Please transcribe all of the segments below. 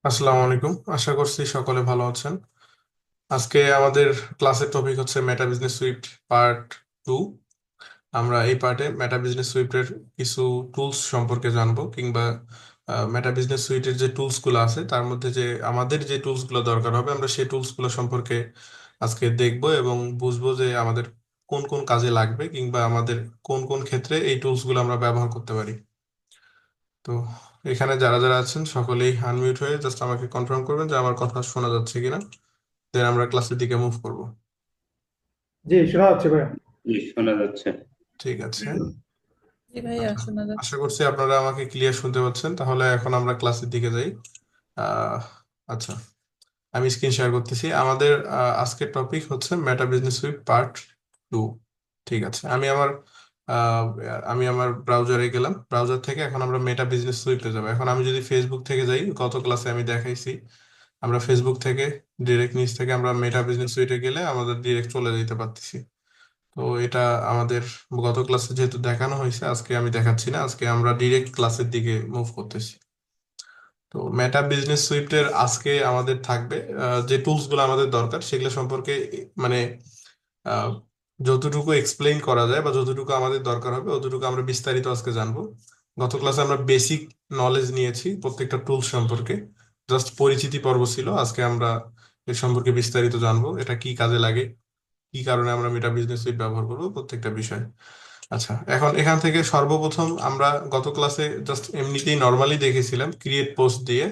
আসসালামু আলাইকুম, আশা করছি সকলে ভালো আছেন। আজকে আমাদের ক্লাসের টপিক হচ্ছে মেটা বিজনেস সুইট পার্ট 2। আমরা এই পার্টে মেটা বিজনেস সুইটের কিছু টুলস সম্পর্কে জানবো, কিংবা মেটা বিজনেস সুইটের যে টুলস গুলো আছে তার মধ্যে যে আমাদের যে টুলস গুলো দরকার হবে আমরা সেই টুলস গুলো সম্পর্কে আজকে দেখবো এবং বুঝবো যে আমাদের কোন কোন কাজে লাগবে, কিংবা আমাদের কোন কোন ক্ষেত্রে এই টুলস গুলো আমরা ব্যবহার করতে পারি। তো এখানে যারা যারা আছেন সকলেই আনমিউট হয়ে জাস্ট আমাকে কনফার্ম করবেন যে আমার কথা শোনা যাচ্ছে কিনা, দেন আমরা ক্লাসের দিকে মুভ করব। জি, শোনা যাচ্ছে ভাইয়া। জি, শোনা যাচ্ছে। ঠিক আছে। জি ভাইয়া আচ্ছা, শোনা আশা যাচ্ছে। করছি আপনারা আমাকে ক্লিয়ার শুনতে পাচ্ছেন। তাহলে এখন আমরা ক্লাসের দিকে যাই। আহ আচ্ছা, আমি স্ক্রিন শেয়ার করতেছি। আমাদের আজকের টপিক হচ্ছে মেটা বিজনেস উইক পার্ট 2। ঠিক আছে, আহ, আমি আমার ব্রাউজারে গেলাম। ব্রাউজার থেকে এখন আমরা মেটা বিজনেস সুইটে যাবো। এখন আমি যদি ফেসবুক থেকে যাই, গত ক্লাসে আমি দেখাইছি আমরা ফেসবুক থেকে ডিরেক্ট নিচ থেকে আমরা মেটা বিজনেস সুইটে গেলে আমাদের ডিরেক্ট চলে যেতে পারতেছি। তো এটা আমাদের গত ক্লাসে যেহেতু দেখানো হয়েছে, আজকে আমি দেখাচ্ছি না, আজকে আমরা ডিরেক্ট ক্লাসের দিকে মুভ করতেছি। তো মেটা বিজনেস সুইটের আজকে আমাদের থাকবে যে টুলস গুলো আমাদের দরকার সেগুলো সম্পর্কে, মানে আহ, যতটুকু এক্সপ্লেইন করা যায় বা যতটুকু আমাদের দরকার হবে অতটুকু আমরা বিস্তারিত আজকে জানবো। গত ক্লাসে আমরা বেসিক নলেজ নিয়েছি প্রত্যেকটা টুলস সম্পর্কে, জাস্ট পরিচিতি পর্ব ছিল। আজকে আমরা এর সম্পর্কে বিস্তারিত জানবো, এটা কি কাজে লাগে, কি কারণে আমরা মেটা বিজনেস সুইট ব্যবহার করবো, প্রত্যেকটা বিষয়। আচ্ছা, এখন এখান থেকে সর্বপ্রথম আমরা গত ক্লাসে জাস্ট এমনিতেই নর্মালি দেখেছিলাম ক্রিয়েট পোস্ট দিয়ে।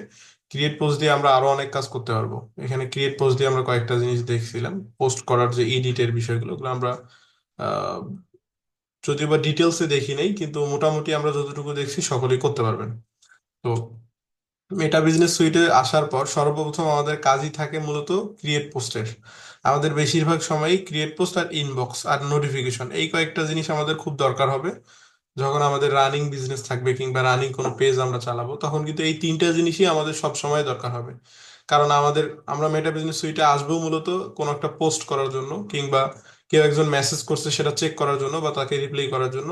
ক্রিয়েট পোস্ট দিয়ে আমরা আরো অনেক কাজ করতে পারবো। এখানে ক্রিয়েট পোস্ট দিয়ে আমরা কয়েকটা জিনিস দেখছিলাম, পোস্ট করার যে এডিটের বিষয়গুলো, ওগুলো আমরা আহ, যদিও বা ডিটেলসে দেখি নাই, কিন্তু মোটামুটি আমরা যতটুকু দেখছি সকলেই করতে পারবেন। তো মেটা বিজনেস সুইটে আসার পর সর্বপ্রথম আমাদের কাজই থাকে মূলত ক্রিয়েট পোস্টের। আমাদের বেশিরভাগ সময়ই ক্রিয়েট পোস্ট আর ইনবক্স আর নোটিফিকেশন, এই কয়েকটা জিনিস আমাদের খুব দরকার হবে যখন আমাদের রানিং বিজনেস থাকবে কিংবা রানিং কোনো পেজ আমরা চালাবো। তখন কিন্তু এই তিনটা জিনিসই আমাদের সব সময় দরকার হবে। কারণ আমরা মেটা বিজনেস সুইটে আসবো মূলত কোনো একটা পোস্ট করার জন্য, কিংবা কেউ একজন মেসেজ করছে সেটা চেক করার জন্য বা তাকে রিপ্লাই করার জন্য,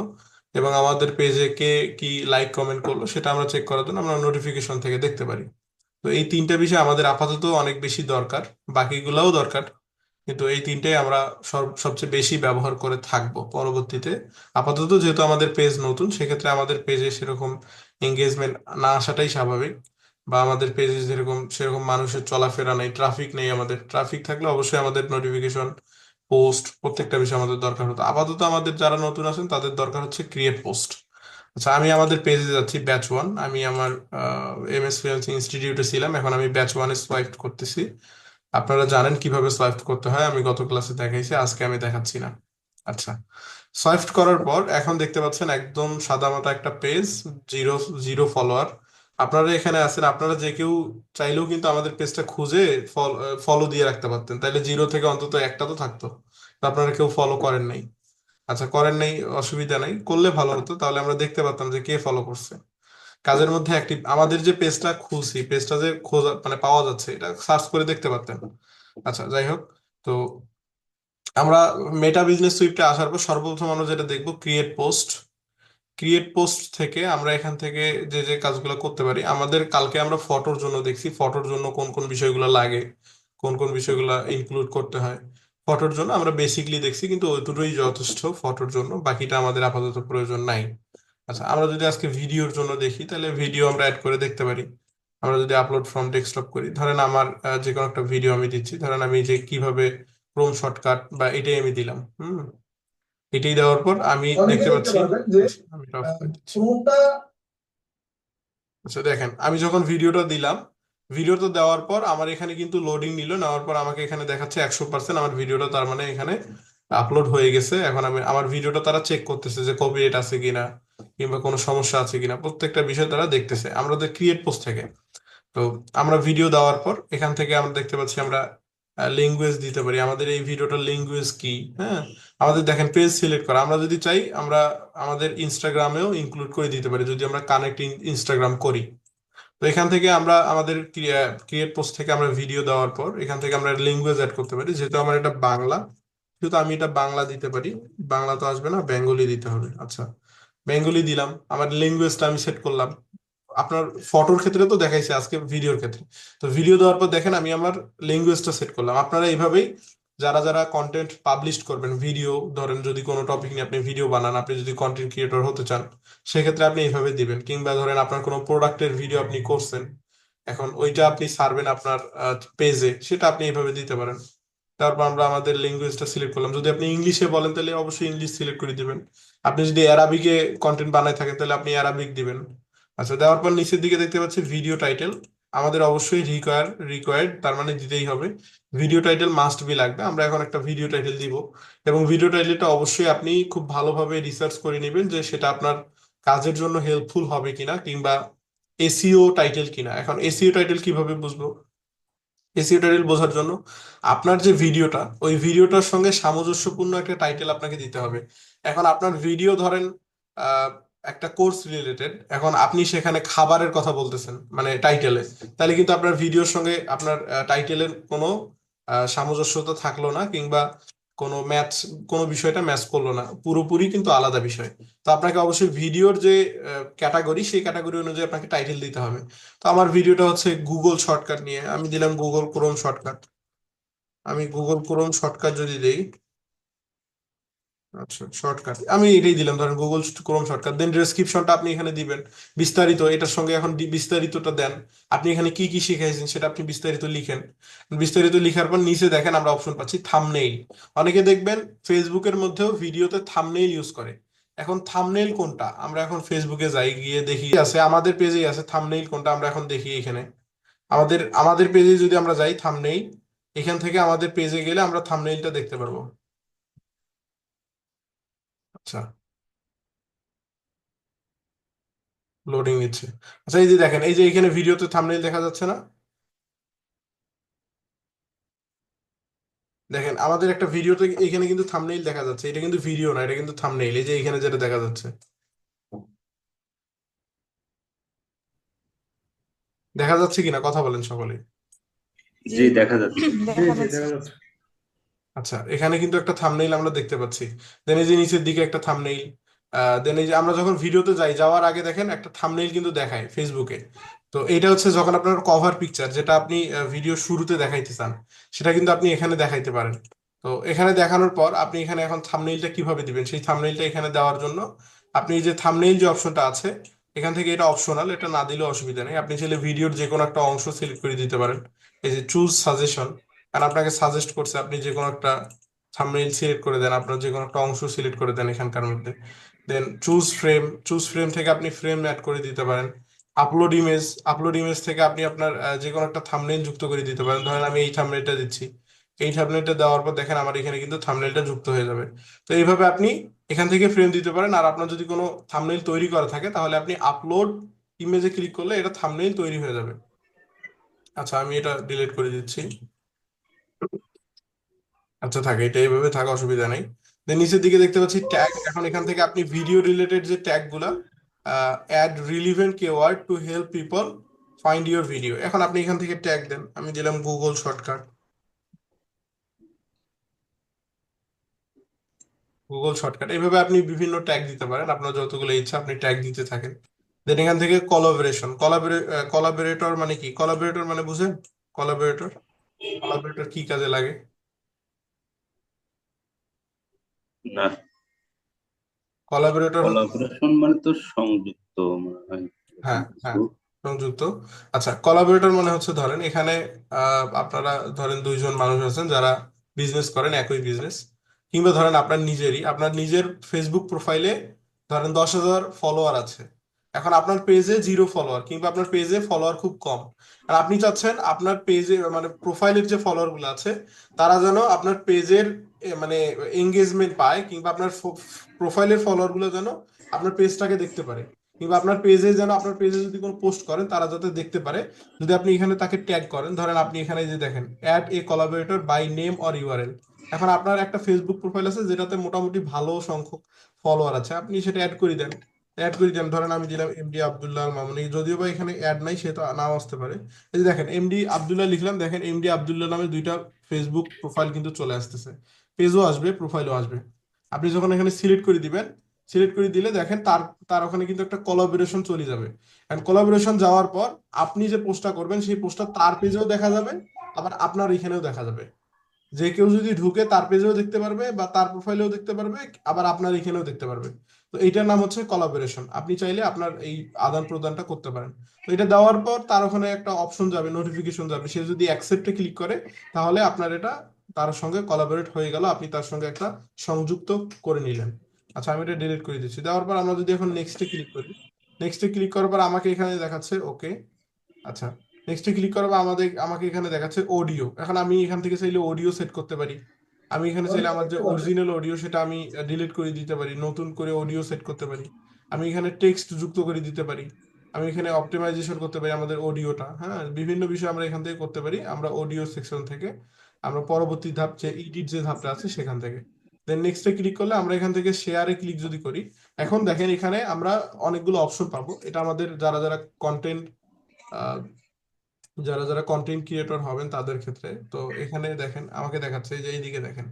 এবং আমাদের পেজে কে কি লাইক কমেন্ট করলো সেটা আমরা চেক করার জন্য আমরা নোটিফিকেশন থেকে দেখতে পারি। তো এই তিনটা বিষয় আমাদের আপাতত অনেক বেশি দরকার, বাকিগুলোও দরকার, কিন্তু এই তিনটাই আমরা সবচেয়ে বেশি ব্যবহার করে থাকবো পরবর্তীতে। আপাতত যেহেতু আমাদের পেজ নতুন, সেক্ষেত্রে আমাদের পেজে সেরকম এঙ্গেজমেন্ট না আসাটাই স্বাভাবিক, বা আমাদের পেজে যেরকম সেরকম মানুষের চলাফেরা নেই, ট্রাফিক নেই। আমাদের ট্রাফিক থাকলে অবশ্যই আমাদের নোটিফিকেশন, পোস্ট, প্রত্যেকটা বিষয় আমাদের দরকার হতো। আপাতত আমাদের যারা নতুন আছেন তাদের দরকার হচ্ছে ক্রিয়েট পোস্ট। আচ্ছা, আমি আমাদের পেজে যাচ্ছি, ব্যাচ 1। আমি আমার এমএস ফ্রিল্যান্সিং ইনস্টিটিউটে ছিলাম, এখন আমি ব্যাচ 1-এ সোয়াইপ করতেছি। আপনারা জানেন কিভাবে সোয়াইপ করতে হয়, আমি গত ক্লাসে দেখাইছি, আজকে আমি দেখাচ্ছি না। আচ্ছা, সোয়াইপ করার পর এখন দেখতে পাচ্ছেন একদম সাদামাটা একটা পেজ, জিরো জিরো ফলোয়ার। আপনারা এখানে আছেন, আপনারা যে কেউ চাইলেও কিন্তু আমাদের পেজটা খুঁজে ফলো দিয়ে রাখতে পারতেন, তাইলে জিরো থেকে অন্তত একটা তো থাকতো। তো আপনারা কেউ ফলো করেন নাই। আচ্ছা, করেন নাই, অসুবিধা নাই, করলে ভালো হতো, তাহলে আমরা দেখতে পারতাম যে কে ফলো করছে। কাজের মধ্যে অ্যাক্টিভ আমাদের যে পেজটা খুলছি, পেজটা যে খোঁজা মানে পাওয়া যাচ্ছে, এটা সার্চ করে দেখতে পারতেন। আচ্ছা, যাই হোক। তো আমরা মেটা বিজনেস সুইফটে আসার পর সর্বপ্রথম আমরা যেটা দেখবো ক্রিয়েট পোস্ট। ক্রিয়েট পোস্ট থেকে আমরা এখান থেকে যে যে কাজগুলো করতে পারি, আমাদের কালকে আমরা ফটোর জন্য দেখছি ফটোর জন্য কোন কোন বিষয়গুলো লাগে, কোন কোন বিষয়গুলো ইনক্লুড করতে হয়। ফটোর জন্য আমরা বেসিকলি দেখছি, কিন্তু ওই দুটোই যথেষ্ট ফটোর জন্য, বাকিটা আমাদের আপাতত প্রয়োজন নাই। আচ্ছা, আমরা যদি আজকে ভিডিওর জন্য দেখি তাহলে ভিডিও আমরা অ্যাড করে দেখতে পারি। আমরা যদি আপলোড ফ্রম ডেস্কটপ করি, ধরেন আমার যে কোনো একটা ভিডিও আমি দিচ্ছি, ধরেন আমি যে কিভাবে ক্রোম শর্টকাট বা এটাই আমি দিলাম। এটাই দেওয়ার পর আমি অনেকে দেখতে দেখতে পাচ্ছি। পারবেন যে আচ্ছা, আমি এটা অফ করে দিচ্ছি। কোনটা। আচ্ছা, দেখেন আমি যখন ভিডিওটা দিলাম, ভিডিওটা দেওয়ার পর আমার এখানে কিন্তু লোডিং নিল, নেওয়ার পর আমাকে এখানে দেখাচ্ছে 100% আমার ভিডিওটা, তার মানে এখানে আপলোড হয়ে গেছে। এখন আমি আমার ভিডিওটা তারা চেক করতেছে যে কপিরাইট আছে কিনা, কিংবা কোনো সমস্যা আছে কিনা, প্রত্যেকটা বিষয় তারা দেখতেছে আমাদের ক্রিয়েট পোস্ট থেকে। তো আমরা ভিডিও দেওয়ার পর এখান থেকে আমরা দেখতে পাচ্ছি আমরা ল্যাঙ্গুয়েজ দিতে পারি, আমাদের এই ভিডিওটার ল্যাঙ্গুয়েজ কি। হ্যাঁ, আমাদের দেখেন পেজ সিলেক্ট করা, আমরা যদি চাই আমরা আমাদের ইনস্টাগ্রামেও ইনক্লুড করে দিতে পারি যদি আমরা কানেক্ট ইনস্টাগ্রাম করি। তো এখান থেকে আমরা আমাদের ক্রিয়েট পোস্ট থেকে আমরা ভিডিও দেওয়ার পর এখান থেকে আমরা ল্যাঙ্গুয়েজ অ্যাড করতে পারি। যেহেতু আমার এটা বাংলা, যেহেতু আমি এটা বাংলা দিতে পারি, বাংলা তো আসবে না, বেঙ্গলি দিতে হবে। আচ্ছা, বেঙ্গলি দিলাম, আমার ল্যাঙ্গুয়েজটা আমি সেট করলাম। আপনার ফটোর ক্ষেত্রে তো দেখাইছে, আজকে ভিডিওর ক্ষেত্রে। তো ভিডিও দেওয়ার পর দেখেন আমি আমার ল্যাঙ্গুয়েজটা সেট করলাম। আপনারা এইভাবেই যারা যারা কন্টেন্ট পাবলিশ করবেন, ভিডিও ধরেন যদি কোনো টপিক নিয়ে আপনি ভিডিও বানান, আপনি যদি কন্টেন্ট ক্রিয়েটর হতে চান, সেক্ষেত্রে আপনি এইভাবে দিবেন। কিংবা ধরেন আপনার কোনো প্রোডাক্টের ভিডিও আপনি করছেন, এখন ওইটা আপনি ছাড়বেন আপনার পেজে, সেটা আপনি এইভাবে দিতে পারেন। তারপর আমরা আমাদের ল্যাঙ্গুয়েজটা সিলেক্ট করলাম। যদি আপনি ইংলিশে বলেন তাহলে অবশ্যই ইংলিশ সিলেক্ট করে দিবেন। আপনি যদি অ্যারাবিকে কন্টেন্ট বানায় থাকেন তাহলে আপনি অ্যারাবিক দিবেন। আচ্ছা, দেওয়ার পর নিচের দিকে দেখতে পাচ্ছি ভিডিও টাইটেল। আমাদের অবশ্যই রিকোয়ার্ড, তার মানে দিতেই হবে। ভিডিও টাইটেল মাস্ট বি লাগবে। আমরা এখন একটা ভিডিও টাইটেল দিব, এবং ভিডিও টাইটেলটা অবশ্যই আপনি খুব ভালোভাবে রিসার্চ করে নেবেন যে সেটা আপনার কাজের জন্য হেল্পফুল হবে কিনা, কিংবা এসইও টাইটেল কিনা। এখন এসইও টাইটেল কিভাবে বুঝবো? এসইও টাইটেল বোঝার জন্য আপনার যে ভিডিওটা, ওই ভিডিওটার সঙ্গে সামঞ্জস্যপূর্ণ একটা টাইটেল আপনাকে দিতে হবে। এখন আপনার ভিডিও ধরেন আহ, একটা কোর্স রিলেটেড, এখন আপনি সেখানে খাবারের কথা বলতেছেন মানে টাইটেলে, তাহলে কিন্তু আপনার ভিডিওর সঙ্গে আপনার টাইটেলের কোনো সামঞ্জস্যতা থাকলো না, কিংবা কোনো ম্যাচ, কোনো বিষয়টা ম্যাচ করলো না, পুরোপুরি কিন্তু আলাদা বিষয়। তো আপনাকে অবশ্যই ভিডিওর যে ক্যাটাগরি, সেই ক্যাটাগরি অনুযায়ী আপনাকে টাইটেল দিতে হবে। তো আমার ভিডিওটা হচ্ছে গুগল শর্টকাট নিয়ে, আমি দিলাম গুগল ক্রোম শর্টকাট। আমি গুগল ক্রোম শর্টকাট যদি দেই, আচ্ছা শর্টকাট আমি এটাই দিলাম, ধরেন গুগল ক্রোম শর্টকাট। দেন ডেসক্রিপশনটা আপনি এখানে দিবেন বিস্তারিত, এটার সঙ্গে এখন বিস্তারিতটা দেন। আপনি এখানে কি কি শিখাইছেন সেটা আপনি বিস্তারিত লিখেন। বিস্তারিত লিখার পর নিচে দেখেন আমরা অপশন পাচ্ছি থাম্বনেইল। অনেকে দেখবেন ফেসবুকের মধ্যেও ভিডিওতে থাম্বনেইল ইউজ করে। এখন থাম্বনেইল কোনটা, আমরা এখন ফেসবুকে যাই, গিয়ে দেখি আছে আমাদের পেজেই আছে থাম্বনেইল কোনটা, আমরা এখন দেখি এখানে আমাদের আমাদের পেজে যদি আমরা যাই থাম্বনেইল, এখান থেকে আমাদের পেজে গেলে আমরা থাম্বনেইলটা দেখতে পারবো। আচ্ছা, লোডিং নিচ্ছে। আচ্ছা, এই যে দেখেন, এই যে এখানে ভিডিওতে থাম্বনেইল দেখা যাচ্ছে না? দেখেন আমাদের একটা ভিডিওতে এখানে কিন্তু থাম্বনেইল দেখা যাচ্ছে, এটা কিন্তু ভিডিও না, এটা কিন্তু থাম্বনেইল, এই যে এখানে যেটা দেখা যাচ্ছে। দেখা যাচ্ছে কিনা কথা বলেন সকলে। জি, দেখা যাচ্ছে। জি দেখা জি যাচ্ছে। দেখা যাচ্ছে। আচ্ছা, এখানে কিন্তু একটা থাম্বনেইল আমরা দেখতে পাচ্ছি। দেন এই যে নিচের দিকে একটা থাম্বনেইল। দেন এই যে আমরা যখন ভিডিওতে যাই, যাওয়ার আগে দেখেন একটা থাম্বনেইল কিন্তু দেখায় ফেসবুকে। তো এটা হচ্ছে যখন আপনার কভার পিকচার, যেটা আপনি ভিডিও শুরুতে দেখাইতে চান, সেটা কিন্তু আপনি এখানে দেখাইতে পারেন। তো এখানে দেখানোর পর আপনি এখানে এখন থাম্বনেইলটা কিভাবে দিবেন, সেই থাম্বনেইলটা এখানে দেওয়ার জন্য আপনি এই যে থাম্বনেইল যে অপশনটা আছে, এখান থেকে এটা অপশনাল, এটা না দিলেও অসুবিধা নেই। আপনি চাইলে ভিডিওর যে কোনো একটা অংশ সিলেক্ট করে দিতে পারেন। এই যে চুজ সাজেশন, আর আপনাকে সাজেস্ট করছে আপনি যে কোনো একটা থাম্বনেইল সিলেক্ট করে দেন, আপনার যে কোনো একটা অংশ সিলেক্ট করে দেন এখানকার মধ্যে। দেন চুজ ফ্রেম থেকে আপনি ফ্রেম অ্যাড করে দিতে পারেন। আপলোড ইমেজ থেকে আপনি আপনার যে কোনো একটা থাম্বনেইল যুক্ত করে দিতে পারেন। ধরেন আমি এই থাম্বনেইলটা দিচ্ছি, এই থাম্বনেইলটা দেওয়ার পর দেখেন আমার এখানে কিন্তু থাম্বনেইলটা যুক্ত হয়ে যাবে। তো এইভাবে আপনি এখান থেকে ফ্রেম দিতে পারেন। আর আপনার যদি কোনো থাম্বনেইল তৈরি করা থাকে, তাহলে আপনি আপলোড ইমেজে ক্লিক করলে এটা থাম্বনেইল তৈরি হয়ে যাবে। আচ্ছা, আমি এটা ডিলিট করে দিচ্ছি। আচ্ছা, থাকে এটা এইভাবে থাকা, অসুবিধা নেই। দেন নিচের দিকে দেখতে পাচ্ছি ট্যাগ। এখন এখান থেকে আপনি ভিডিও রিলেটেড যে ট্যাগ গুলা, add relevant keyword to help people find your video, এখন আপনি এখান থেকে ট্যাগ দেন। আমি দিলাম গুগল শর্টকাট। এইভাবে আপনি বিভিন্ন ট্যাগ দিতে পারেন, আপনার যতগুলো ইচ্ছা আপনি ট্যাগ দিতে থাকেন। দেন এখান থেকে কোলাবোরেটর মানে কি? কোলাবোরেটর মানে বুঝেন? কোলাবোরেটর কোলাবোরেটর কি কাজে লাগে? না, কোলাবোরেটর, কোলাবোরেশন মানে তো সংযুক্ত মনে হয় এরকম হ্যাঁ কিছু। হ্যাঁ, সংযুক্ত। আচ্ছা, কোলাবোরেটর মানে হচ্ছে ধরেন এখানে আপনারা ধরেন দুইজন মানুষ আছেন যারা বিজনেস করেন, একই বিজনেস। কিংবা ধরেন আপনার নিজের ফেসবুক প্রোফাইলে ধরেন 10,000 ফলোয়ার আছে। এখন আপনার পেজে 0 ফলোয়ার, কিংবা আপনার পেজে ফলোয়ার খুব কম। আর আপনি চাচ্ছেন আপনার পেজে মানে প্রোফাইলের যে ফলোয়ার গুলো আছে, তারা যেন আপনার পেজের মানে এঙ্গেজমেন্ট পায়, কিংবা আপনার প্রোফাইলের ফলোয়ার গুলো যেন আপনার পেজটাকে দেখতে পারে, কিংবা আপনার পেজে যদি কোনো পোস্ট করেন তারা যাতে দেখতে পারে। যদি আপনি এখানে তাকে ট্যাগ করেন, ধরেন আপনি এখানে এই যে দেখেন add a collaborator by name or URL. এখন আপনার একটা ফেসবুক প্রোফাইল আছে যেটাতে মোটামুটি ভালো সংখ্যক ফলোয়ার আছে, আপনি সেটা অ্যাড করে দেন। ধরেন আমি দিলাম এমডি আব্দুল্লাহ আল মামুনি, যদিও বা এখানে অ্যাড নাই, সে তো নাও আসতে পারে। এই যে দেখেন এমডি আব্দুল্লাহ লিখলাম, দেখেন এমডি আব্দুল্লাহ নামে দুইটা ফেসবুক প্রোফাইল কিন্তু চলে আসতেছে। পেজও আসবে, প্রোফাইলও আসবে। আপনি যখন এখানে সিলেক্ট করে দিবেন, সিলেক্ট করে দিলে দেখেন তার তার ওখানে কিন্তু একটা কোলাবোরেশন চলে যাবে। এন্ড কোলাবোরেশন যাওয়ার পর আপনি যে পোস্টটা করবেন সেই পোস্টটা তার পেজেও দেখা যাবে, আবার আপনার এখানেও দেখা যাবে। যে কেউ যদি ঢুকে তার পেজেও দেখতে পারবে বা তার প্রোফাইলেও দেখতে পারবে, আবার আপনার এখানেও দেখতে পারবে। তো এইটার নাম হচ্ছে কোলাবোরেশন। আপনি চাইলে আপনার এই আদান প্রদানটা করতে পারেন। তো এটা দেওয়ার পর তার ওখানে একটা অপশন যাবে, নোটিফিকেশন যাবে, সে যদি অ্যাকসেপ্টে ক্লিক করে তাহলে আপনার এটা তার সঙ্গে কোলাবোরেট হয়ে গেল, আপনি তার সঙ্গে একটা সংযুক্ত করে নিলেন। আচ্ছা, আমি এটা ডিলিট করে দিচ্ছি। দেওয়ার পর আমরা যদি এখন নেক্সটে ক্লিক করি, নেক্সটে ক্লিক করার পর আমাকে এখানে দেখাচ্ছে ওকে। আচ্ছা, নেক্সটে ক্লিক করার পর আমাকে এখানে দেখাচ্ছে অডিও। এখন আমি এখান থেকে চাইলে অডিও সেট করতে পারি। আমি এখানে চাইলে আমার যে অরিজিনাল অডিও সেটা আমি ডিলিট করে দিতে পারি, নতুন করে অডিও সেট করতে পারি। আমি এখানে টেক্সট যুক্ত করে দিতে পারি। আমি এখানে অপটিমাইজেশন করতে পারি আমাদের অডিওটা। হ্যাঁ, বিভিন্ন বিষয় আমরা এখান থেকে করতে পারি, আমরা অডিও সেকশন থেকে। আমরা পরবর্তী ধাপ যে এডিট যে ধাপটা আছে সেখান থেকে। দেন নেক্সটে ক্লিক করলে আমরা এখান থেকে শেয়ারে ক্লিক যদি করি, এখন দেখেন এখানে আমরা অনেকগুলো অপশন পাবো। এটা আমাদের যারা যারা কন্টেন্ট যারা যারা কন্টেন্ট ক্রিয়েটর হবেন তাদের ক্ষেত্রে। তো এখানে দেখেন আমাকে দেখাচ্ছে যে এইদিকে দেখেন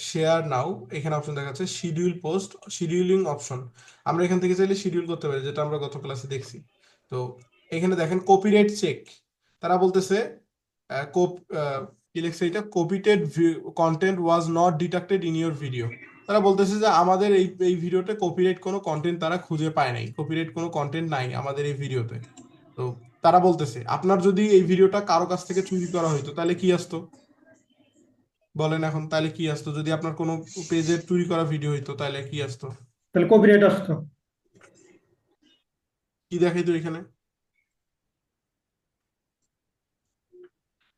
শেয়ার নাও, এখানে অপশন দেখাচ্ছে শিডিউল পোস্ট, শিডিউলিং অপশন। আমরা এখান থেকে চাইলে শিডিউল করতে পারি, যেটা আমরা গত ক্লাসে দেখছি। তো এখানে দেখেন কপিরাইট চেক, তারা বলতেছে কি লিখছে এটা, copyrighted content was not detected in your video. তারা বলতেছে যে আমাদের এই এই ভিডিওতে কপিরাইট কোনো কন্টেন্ট তারা খুঁজে পায় নাই, কপিরাইট কোনো কন্টেন্ট নাই আমাদের এই ভিডিওতে। তো তারা বলতেছে আপনার যদি এই ভিডিওটা কারো কাছ থেকে চুরি করা হইতো তাহলে কি আসতো? বলেন এখন, তাহলে কি আসতো যদি আপনার কোনো পেজের চুরি করা ভিডিও হইতো, তাহলে কি আসতো? তাহলে কপিরাইট আসতো। কি দেখাইতো এখানে?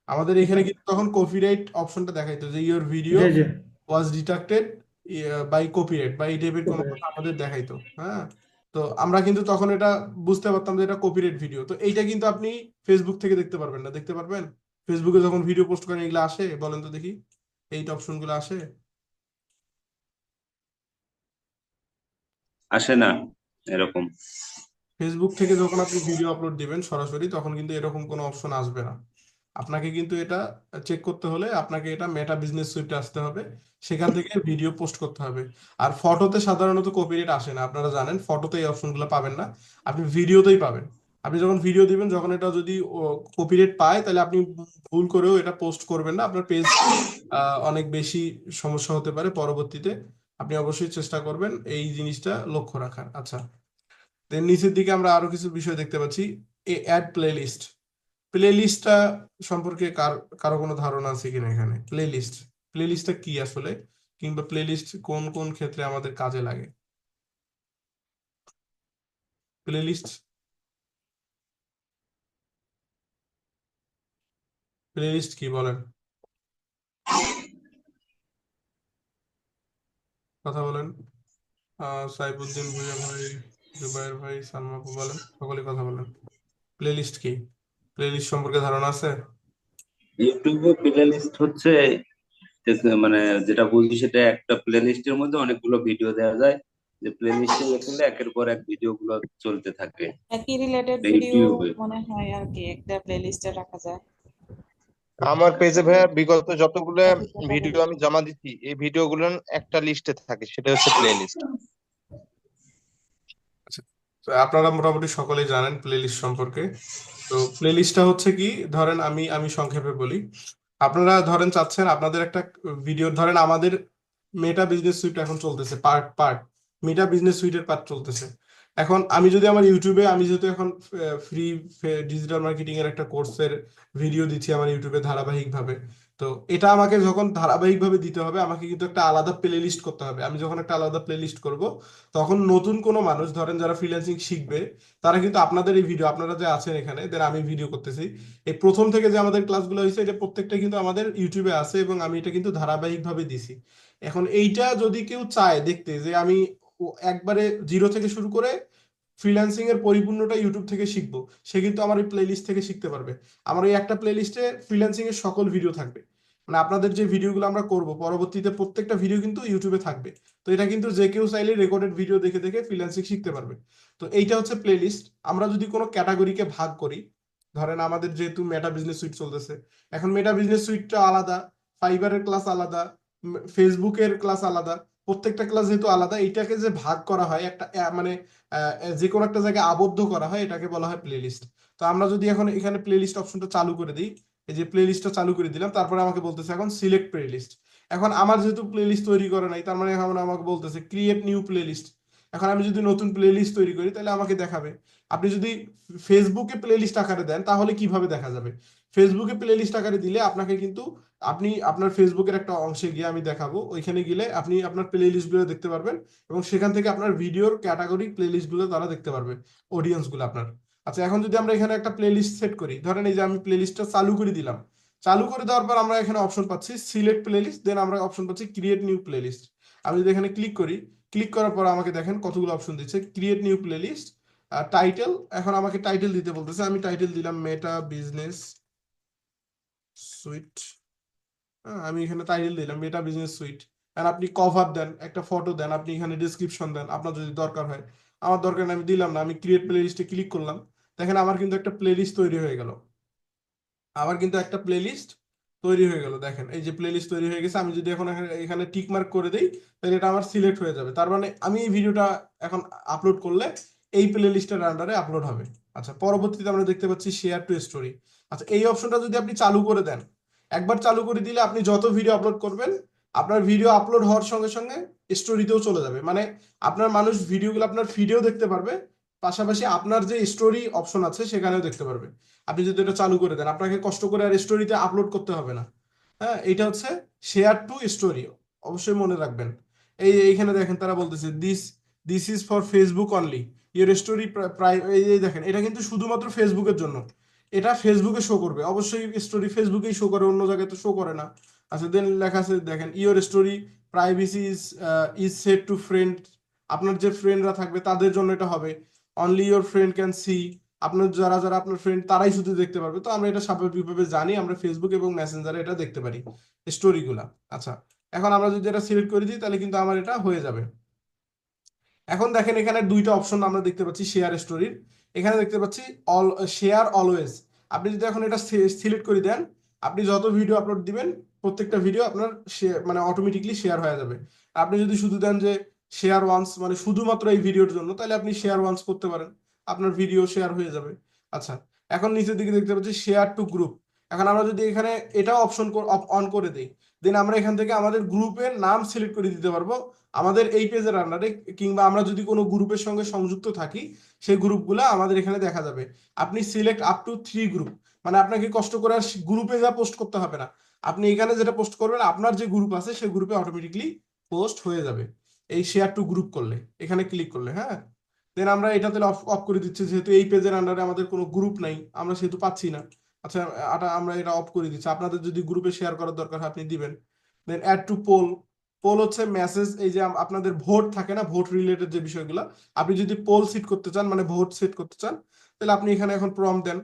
আমাদের এখানে এখানে কিন্তু তখন কপিরাইট অপশনটা দেখাইতো যে ইওর ভিডিও জি জি ওয়াজ ডিটেক্টেড বাই কপিরাইট বা এই টাইপের কোনো কপিরাইট। কথা আমাদের দেখাইতো। হ্যাঁ, তো আমরা কিন্তু তখন এটা বুঝতে পারতাম যে এটা কপিরাইট ভিডিও। তো এইটা কিন্তু আপনি ফেসবুক থেকে দেখতে পারবেন না, দেখতে পারবেন? ফেসবুকে যখন ভিডিও পোস্ট করেন এগুলো আসে? বলেন তো দেখি, এইটা অপশনগুলো আসে? আসে না এরকম। ফেসবুক থেকে যখন আপনি ভিডিও আপলোড দিবেন সরাসরি, তখন কিন্তু এরকম কোনো অপশন আসবে না। আপনাকে কিন্তু এটা চেক করতে হলে আপনাকে এটা মেটা বিজনেস সুইটে আসতে হবে, সেখান থেকে ভিডিও পোস্ট করতে হবে। আর ফটোতে সাধারণত কপিরাইট আসে না, আপনারা জানেন, ফটোতে এই অপশনগুলো পাবেন না, আপনি ভিডিওতেই পাবেন। আপনি যখন ভিডিও দিবেন, যখন এটা যদি কপিরাইট পায় তাহলে আপনি ভুল করেও এটা পোস্ট করবেন না, আপনার পেজ অনেক বেশি সমস্যা হতে পারে পরবর্তীতে। আপনি অবশ্যই চেষ্টা করবেন এই জিনিসটা লক্ষ্য রাখার। আচ্ছা, দেন নিচের দিকে আমরা আরো কিছু বিষয় দেখতে পাচ্ছি। অ্যাড প্লেলিস্ট, প্লেলিস্টটা সম্পর্কে কারো কোনো ধারণা আছে কিনা? এখানে প্লেলিস্ট, প্লেলিস্টটা কি আসলে, কিংবা প্লেলিস্ট কোন কোন ক্ষেত্রে আমাদের কাজে লাগে? প্লেলিস্ট, প্লেলিস্ট কি বলেন? কথা বলেন। সাইফুদ্দিন ভুঁইয়া ভাই, জুবাইর ভাই, সালমা আপু, বলেন, সকলে কথা বলেন। প্লেলিস্ট কি? প্লেলিস্ট সম্পর্কে ধারণা আছে? ইউটিউবে প্লে লিস্ট হচ্ছে মানে যেটা বুঝি সেটা একটা প্লে লিস্টের মধ্যে অনেকগুলো ভিডিও দেওয়া যায়, যে প্লে লিস্টে গেলে একের পর এক ভিডিও গুলো চলতে থাকে। একই রিলেটেড এটা ভিডিও ইউটিউবে। মনে হয় আর কি একটা প্লেলিস্টে রাখা যায় আমার পেজে ভাইয়া বিগত যতগুলো একই ভিডিও ক্যাটাগরি। আমি জমা দিচ্ছি এই ভিডিওগুলো একটা লিস্টে থাকে, সেটা হচ্ছে প্লে লিস্ট। আচ্ছা, তো আপনারা মোটামুটি সকলেই জানেন প্লেলিস্ট সম্পর্কে। তো প্লেলিস্টটা হচ্ছে কি, ধরেন আমি আমি সংক্ষেপে বলি। আপনারা ধরেন চাচ্ছেন আপনাদের একটা ভিডিও, ধরেন আমাদের মেটা বিজনেস সুইট এখন চলতেছে পার্ট পার্ট, মেটা বিজনেস সুইটের পার্ট চলতেছে। এখন আমি যদি আমার ইউটিউবে, আমি যেহেতু এখন ফ্রি ডিজিটাল মার্কেটিং এর একটা কোর্সের ভিডিও দিচ্ছি আমার ইউটিউবে ধারাবাহিকভাবে, তো এটা আমাকে যখন ধারাবাহিকভাবে দিতে হবে আমাকে কিন্তু একটা আলাদা প্লে লিস্ট করতে হবে। আমি যখন একটা আলাদা প্লে লিস্ট করবো, তখন নতুন কোনো মানুষ, ধরেন যারা ফ্রিল্যান্সিং শিখবে, তারা কিন্তু আপনাদের এই ভিডিও, আপনারা যে আছেন এখানে, দেন আমি ভিডিও করতেছি, এই প্রথম থেকে যে আমাদের ক্লাসগুলো হয়েছে এটা প্রত্যেকটা কিন্তু আমাদের ইউটিউবে আছে, এবং আমি এটা কিন্তু ধারাবাহিকভাবে দিছি। এখন এইটা যদি কেউ চায় দেখতে যে আমি একবারে জিরো থেকে শুরু করে ফ্রিল্যান্সিং এর পরিপূর্ণটা ইউটিউব থেকে শিখবো, সে কিন্তু আমার এই প্লেলিস্ট থেকে শিখতে পারবে। আমার এই একটা প্লেলিস্টে ফ্রিল্যান্সিং এর সকল ভিডিও থাকবে, মানে আপনাদের যে ভিডিওগুলো আমরা করব পরবর্তীতে প্রত্যেকটা ভিডিও কিন্তু ইউটিউবে থাকবে। তো এটা কিন্তু যে কেউ চাইলে রেকর্ডেড ভিডিও দেখে দেখে ফ্রিল্যান্সিং শিখতে পারবে। তো এইটা হচ্ছে প্লেলিস্ট। আমরা যদি কোনো ক্যাটাগরিকে ভাগ করি, ধরেন আমাদের যেহেতু মেটা বিজনেস সুইট চলতেছে, এখন মেটা বিজনেস সুইটটা আলাদা, ফাইবারের ক্লাস আলাদা, ফেসবুকের ক্লাস আলাদা, প্রত্যেকটা ক্লাস যেহেতু আলাদা, এটাকে যে ভাগ করা হয় একটা মানে যে কোনো একটা জায়গায় আবদ্ধ করা হয়, এটাকে বলা হয় প্লেলিস্ট। তো আমরা যদি এখন এখানে প্লেলিস্ট অপশনটা চালু করে দিই, এই যে প্লেলিস্টটা চালু করে দিলাম, তারপরে আমাকে বলতেছে এখন সিলেক্ট প্লেলিস্ট। এখন আমার যেহেতু প্লেলিস্ট তৈরি করে নাই, তার মানে এখন আমাকে বলতেছে ক্রিয়েট নিউ প্লেলিস্ট। এখন আমি যদি নতুন প্লেলিস্ট তৈরি করি তাহলে আমাকে দেখাবে। আপনি যদি ফেসবুকে প্লেলিস্ট আকারে দেন তাহলে কিভাবে দেখা যাবে? ফেসবুকে প্লেলিস্ট আকারে দিলে আপনাকে কিন্তু আপনি আপনার ফেসবুকের একটা অংশে গিয়ে আমি দেখাবো, ওইখানে গেলে আপনি আপনার প্লে লিস্টগুলো দেখতে পারবেন এবং সেখান থেকে আপনার ভিডিওর ক্যাটাগরি প্লে লিস্টগুলো তারা দেখতে পারবে, অডিয়েন্সগুলো আপনার। আচ্ছা, এখন যদি আমরা এখানে একটা প্লে লিস্ট সেট করি, ধরেন এই যে আমি প্লে লিস্টটা চালু করে দিলাম, চালু করে দেওয়ার পর আমরা এখানে অপশন পাচ্ছি সিলেক্ট প্লে লিস্ট, দেন আমরা অপশন পাচ্ছি ক্রিয়েট নিউ প্লে লিস্ট। আমি যদি এখানে ক্লিক করি, ক্লিক করার পর আমাকে দেখেন কতগুলো অপশন দিচ্ছে, create new play, title, এখন আমাকে টাইটেল দিতে বলতেছে, আমি টাইটেল দিলাম মেটা বিজনেস সুইট। আমি এখানে টাইটেল দিলাম মেটা বিজনেস সুইট। আর আপনি কভার দেন, একটা ফটো দেন, আপনি এখানে ডিসক্রিপশন দেন আপনার যদি দরকার হয়। আমার দরকার নেই, আমি দিলাম না, আমি ক্রিয়েট প্লে লিস্টে ক্লিক করলাম। দেখেন আমার কিন্তু একটা প্লে লিস্ট তৈরি হয়ে গেল, আমার কিন্তু একটা প্লে লিস্ট তৈরি হয়ে গেল। দেখেন এই যে প্লে লিস্ট তৈরি হয়ে গেছে, আমি যদি এখন এখানে টিক মার্ক করে দিই তাহলে এটা আমার সিলেক্ট হয়ে যাবে। তার মানে আমি এই ভিডিওটা এখন আপলোড করলে এই প্লে লিস্টের আন্ডারে আপলোড হবে। আচ্ছা, পরবর্তীতে আমরা দেখতে পাচ্ছি শেয়ার টু স্টোরি। আচ্ছা, এই অপশনটা যদি আপনি চালু করে দেন, একবার চালু করে দিলে আপনি যত ভিডিও আপলোড করবেন, আপনার ভিডিও আপলোড হওয়ার সঙ্গে সঙ্গে স্টোরিতেও চলে যাবে। মানে আপনার মানুষ ভিডিওগুলো আপনার ফিডেও দেখতে পারবে, পাশাপাশি আপনার যে স্টোরি অপশন আছে সেখানেও দেখতে পারবে। আপনি যদি এটা চালু করে দেন, আপনাকে কষ্ট করে আর স্টোরিতে আপলোড করতে হবে না। হ্যাঁ, এইটা হচ্ছে শেয়ার টু স্টোরি, অবশ্যই মনে রাখবেন। এইখানে দেখেন তারা বলতেছে this this is for Facebook only, your story এই দেখেন এটা কিন্তু শুধুমাত্র ফেসবুকের জন্য, এটা ফেসবুকে শো করবে। অবশ্যই স্টোরি ফেসবুকেই শো করে, অন্য জায়গায় তো শো করে না। আচ্ছা, দেন লেখা আছে দেখেন your story privacy is set to friend, আপনার যে ফ্রেন্ডরা থাকবে তাদের জন্য এটা হবে। Only your friend can see, আপনার যারা যারা আপনার ফ্রেন্ড তারাই শুধু দেখতে পারবে। তো আমরা এটা স্বাভাবিকভাবে জানি, আমরা ফেসবুক এবং মেসেঞ্জারে এটা দেখতে পারি স্টোরিগুলা। আচ্ছা, এখন আমরা যদি এটা সিলেক্ট করে দিই তাহলে কিন্তু আমার এটা হয়ে যাবে। এখন দেখেন এখানে দুইটা অপশন আমরা দেখতে পাচ্ছি শেয়ার স্টোরির, এখানে দেখতে পাচ্ছি অল শেয়ার অলওয়েজ। আপনি যদি এখন এটা সিলেক্ট করে দেন, আপনি যত ভিডিও আপলোড দিবেন প্রত্যেকটা ভিডিও আপনার মানে অটোমেটিকলি শেয়ার হয়ে যাবে। আপনি যদি শুধু দেন যে শেয়ার ওয়ান্স, মানে শুধুমাত্র এই ভিডিওর জন্য, তাহলে আপনি শেয়ার ওয়ান্স করতে পারেন, আপনার ভিডিও শেয়ার হয়ে যাবে। আচ্ছা, এখন নিচের দিকে দেখতে পাচ্ছি শেয়ার টু গ্রুপ। এখন আমরা যদি এখানে এটাও অপশন অন করে দিই, দেন আমরা এখান থেকে আমাদের গ্রুপের নাম সিলেক্ট করে দিতে পারবো আমাদের এই পেজের আন্ডারে, কিংবা আমরা যদি কোনো গ্রুপের সঙ্গে সংযুক্ত থাকি সেই গ্রুপগুলো আমাদের এখানে দেখা যাবে। আপনি সিলেক্ট আপ টু 3 গ্রুপ, মানে আপনাকে কষ্ট করে আর গ্রুপে যা পোস্ট করতে হবে না, আপনি এখানে যেটা পোস্ট করবেন আপনার যে গ্রুপ আছে সেই গ্রুপে অটোমেটিকলি পোস্ট হয়ে যাবে এই শেয়ার টু গ্রুপ করলে, এখানে ক্লিক করলে। হ্যাঁ, দেন আমরা এটা তাহলে অফ অফ করে দিচ্ছি, যেহেতু এই পেজের আন্ডারে আমাদের কোনো গ্রুপ নাই, আমরা সেহেতু পাচ্ছি না। আচ্ছা, আমরা এটা অফ করে দিচ্ছি, আপনাদের যদি গ্রুপে শেয়ার করার দরকার হয় আপনি দিবেন। দেন অ্যাড টু পোল, পোল হচ্ছে মেসেজ, এই যে আপনাদের ভোট থাকে না, ভোট রিলেটেড যে বিষয়গুলো, আপনি যদি পোল সেট করতে চান মানে ভোট সেট করতে চান, তাহলে আপনি এখানে এখন প্রম্পট দেন,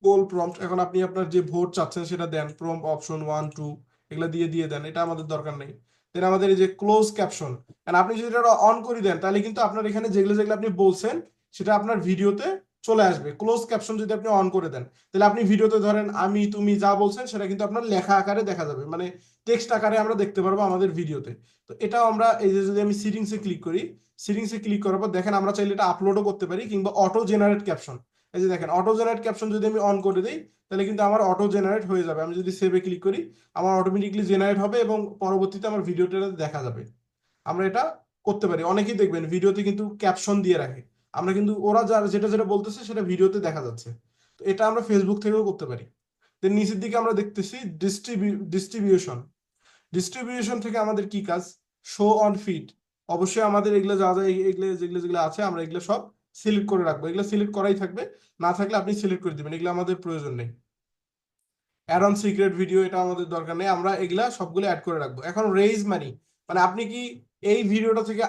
পোল প্রম্পট। এখন আপনি আপনার যে ভোট চাচ্ছেন সেটা দেন, প্রম্পট অপশন 1 2 এগুলো দিয়ে দিয়ে দেন, এটা আমাদের দরকার নেই। দেন আমাদের এই যে ক্লোজ ক্যাপশন, কারণ আপনি যদি এটা অন করে দেন তাহলে কিন্তু আপনার এখানে যেগুলো যেগুলো আপনি বলছেন সেটা আপনার ভিডিওতে চলে আসবে। ক্লোজ ক্যাপশন যদি আপনি অন করে দেন তাহলে আপনি ভিডিওতে ধরেন আমি তুমি যা বলছেন সেটা কিন্তু আপনার লেখা আকারে দেখা যাবে, মানে টেক্সট আকারে আমরা দেখতে পারবো আমাদের ভিডিওতে। তো এটাও আমরা এই যে যদি আমি সিটিংসে ক্লিক করি, সিটিংসে ক্লিক করার পর দেখেন আমরা চাইলে এটা আপলোডও করতে পারি, কিংবা অটো জেনারেট ক্যাপশন, এই যে দেখেন অটো জেনারেট ক্যাপশন যদি আমি অন করে দিই তাহলে কিন্তু আমার অটো জেনারেট হয়ে যাবে। আমি যদি সেভে ক্লিক করি আমার অটোমেটিকলি জেনারেট হবে এবং পরবর্তীতে আমার ভিডিওটা দেখা যাবে। আমরা এটা করতে পারি। অনেকেই দেখবেন ভিডিওতে কিন্তু ক্যাপশন দিয়ে রাখে, আমরা কিন্তু ওরা যেটা যেটা বলতেছে সেটা ভিডিওতে দেখা যাচ্ছে। তো এটা আমরা ফেসবুক থেকেও করতে পারি। দেন নিচের দিকে আমরা দেখতেছি ডিস্ট্রিবিউশন। ডিস্ট্রিবিউশন থেকে আমাদের কি কাজ? Show on feed. অবশ্যই আমাদের এগুলো যা যা এগুলো যেগুলো যেগুলো আছে আমরা এগুলো সব সিলেক্ট করে রাখবো, এগুলো সিলেক্ট করাই থাকবে, না থাকলে আপনি সিলেক্ট করে দিবেন, এগুলো আমাদের প্রয়োজন নেই। অ্যাড অন সিক্রেট ভিডিও, এটা আমাদের দরকার নেই, আমরা এগুলা সবগুলো অ্যাড করে রাখবো। এখন রেইজ মানি, মানে আপনি কি এই ভিডিওটা থেকে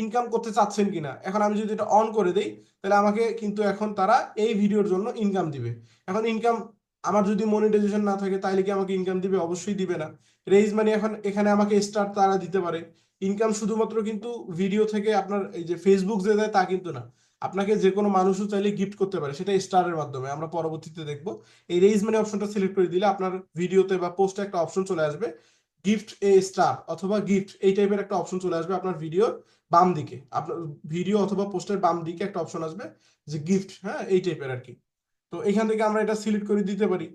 ইনকাম করতে চাচ্ছেন কিনা। এখন আমি যদি এটা অন করে দেই তাহলে আমাকে কিন্তু এখন তারা এই ভিডিওর জন্য ইনকাম দিবে। এখন ইনকাম, আমার যদি মনিটাইজেশন না থাকে তাহলে কি আমাকে ইনকাম দিবে? অবশ্যই দিবে না। রেইজ মানি, এখন এখানে আমাকে স্টার তারা দিতে পারে। ইনকাম শুধুমাত্র কিন্তু ভিডিও থেকে আপনার এই যে ফেসবুক যে দেয় তা কিন্তু না, আপনাকে যে কোনো মানুষও চাইলে গিফট করতে পারে, সেটা স্টারের মাধ্যমে, আমরা পরবর্তীতে দেখবো। এই রেইজ মানি অপশনটা সিলেক্ট করে দিলে আপনার ভিডিওতে বা পোস্টে একটা অপশন চলে আসবে, গিফট এ স্টার অথবা গিফট এই টাইপের একটা অপশন চলে আসবে আপনার ভিডিওর বাম দিকে, আপনার ভিডিও অথবা পোস্টের বাম দিকে একটা অপশন আসবে যে গিফট, হ্যাঁ এই টাইপের আর কি। তো এখান থেকে আমরা এটা সিলেক্ট করে দিতে পারি।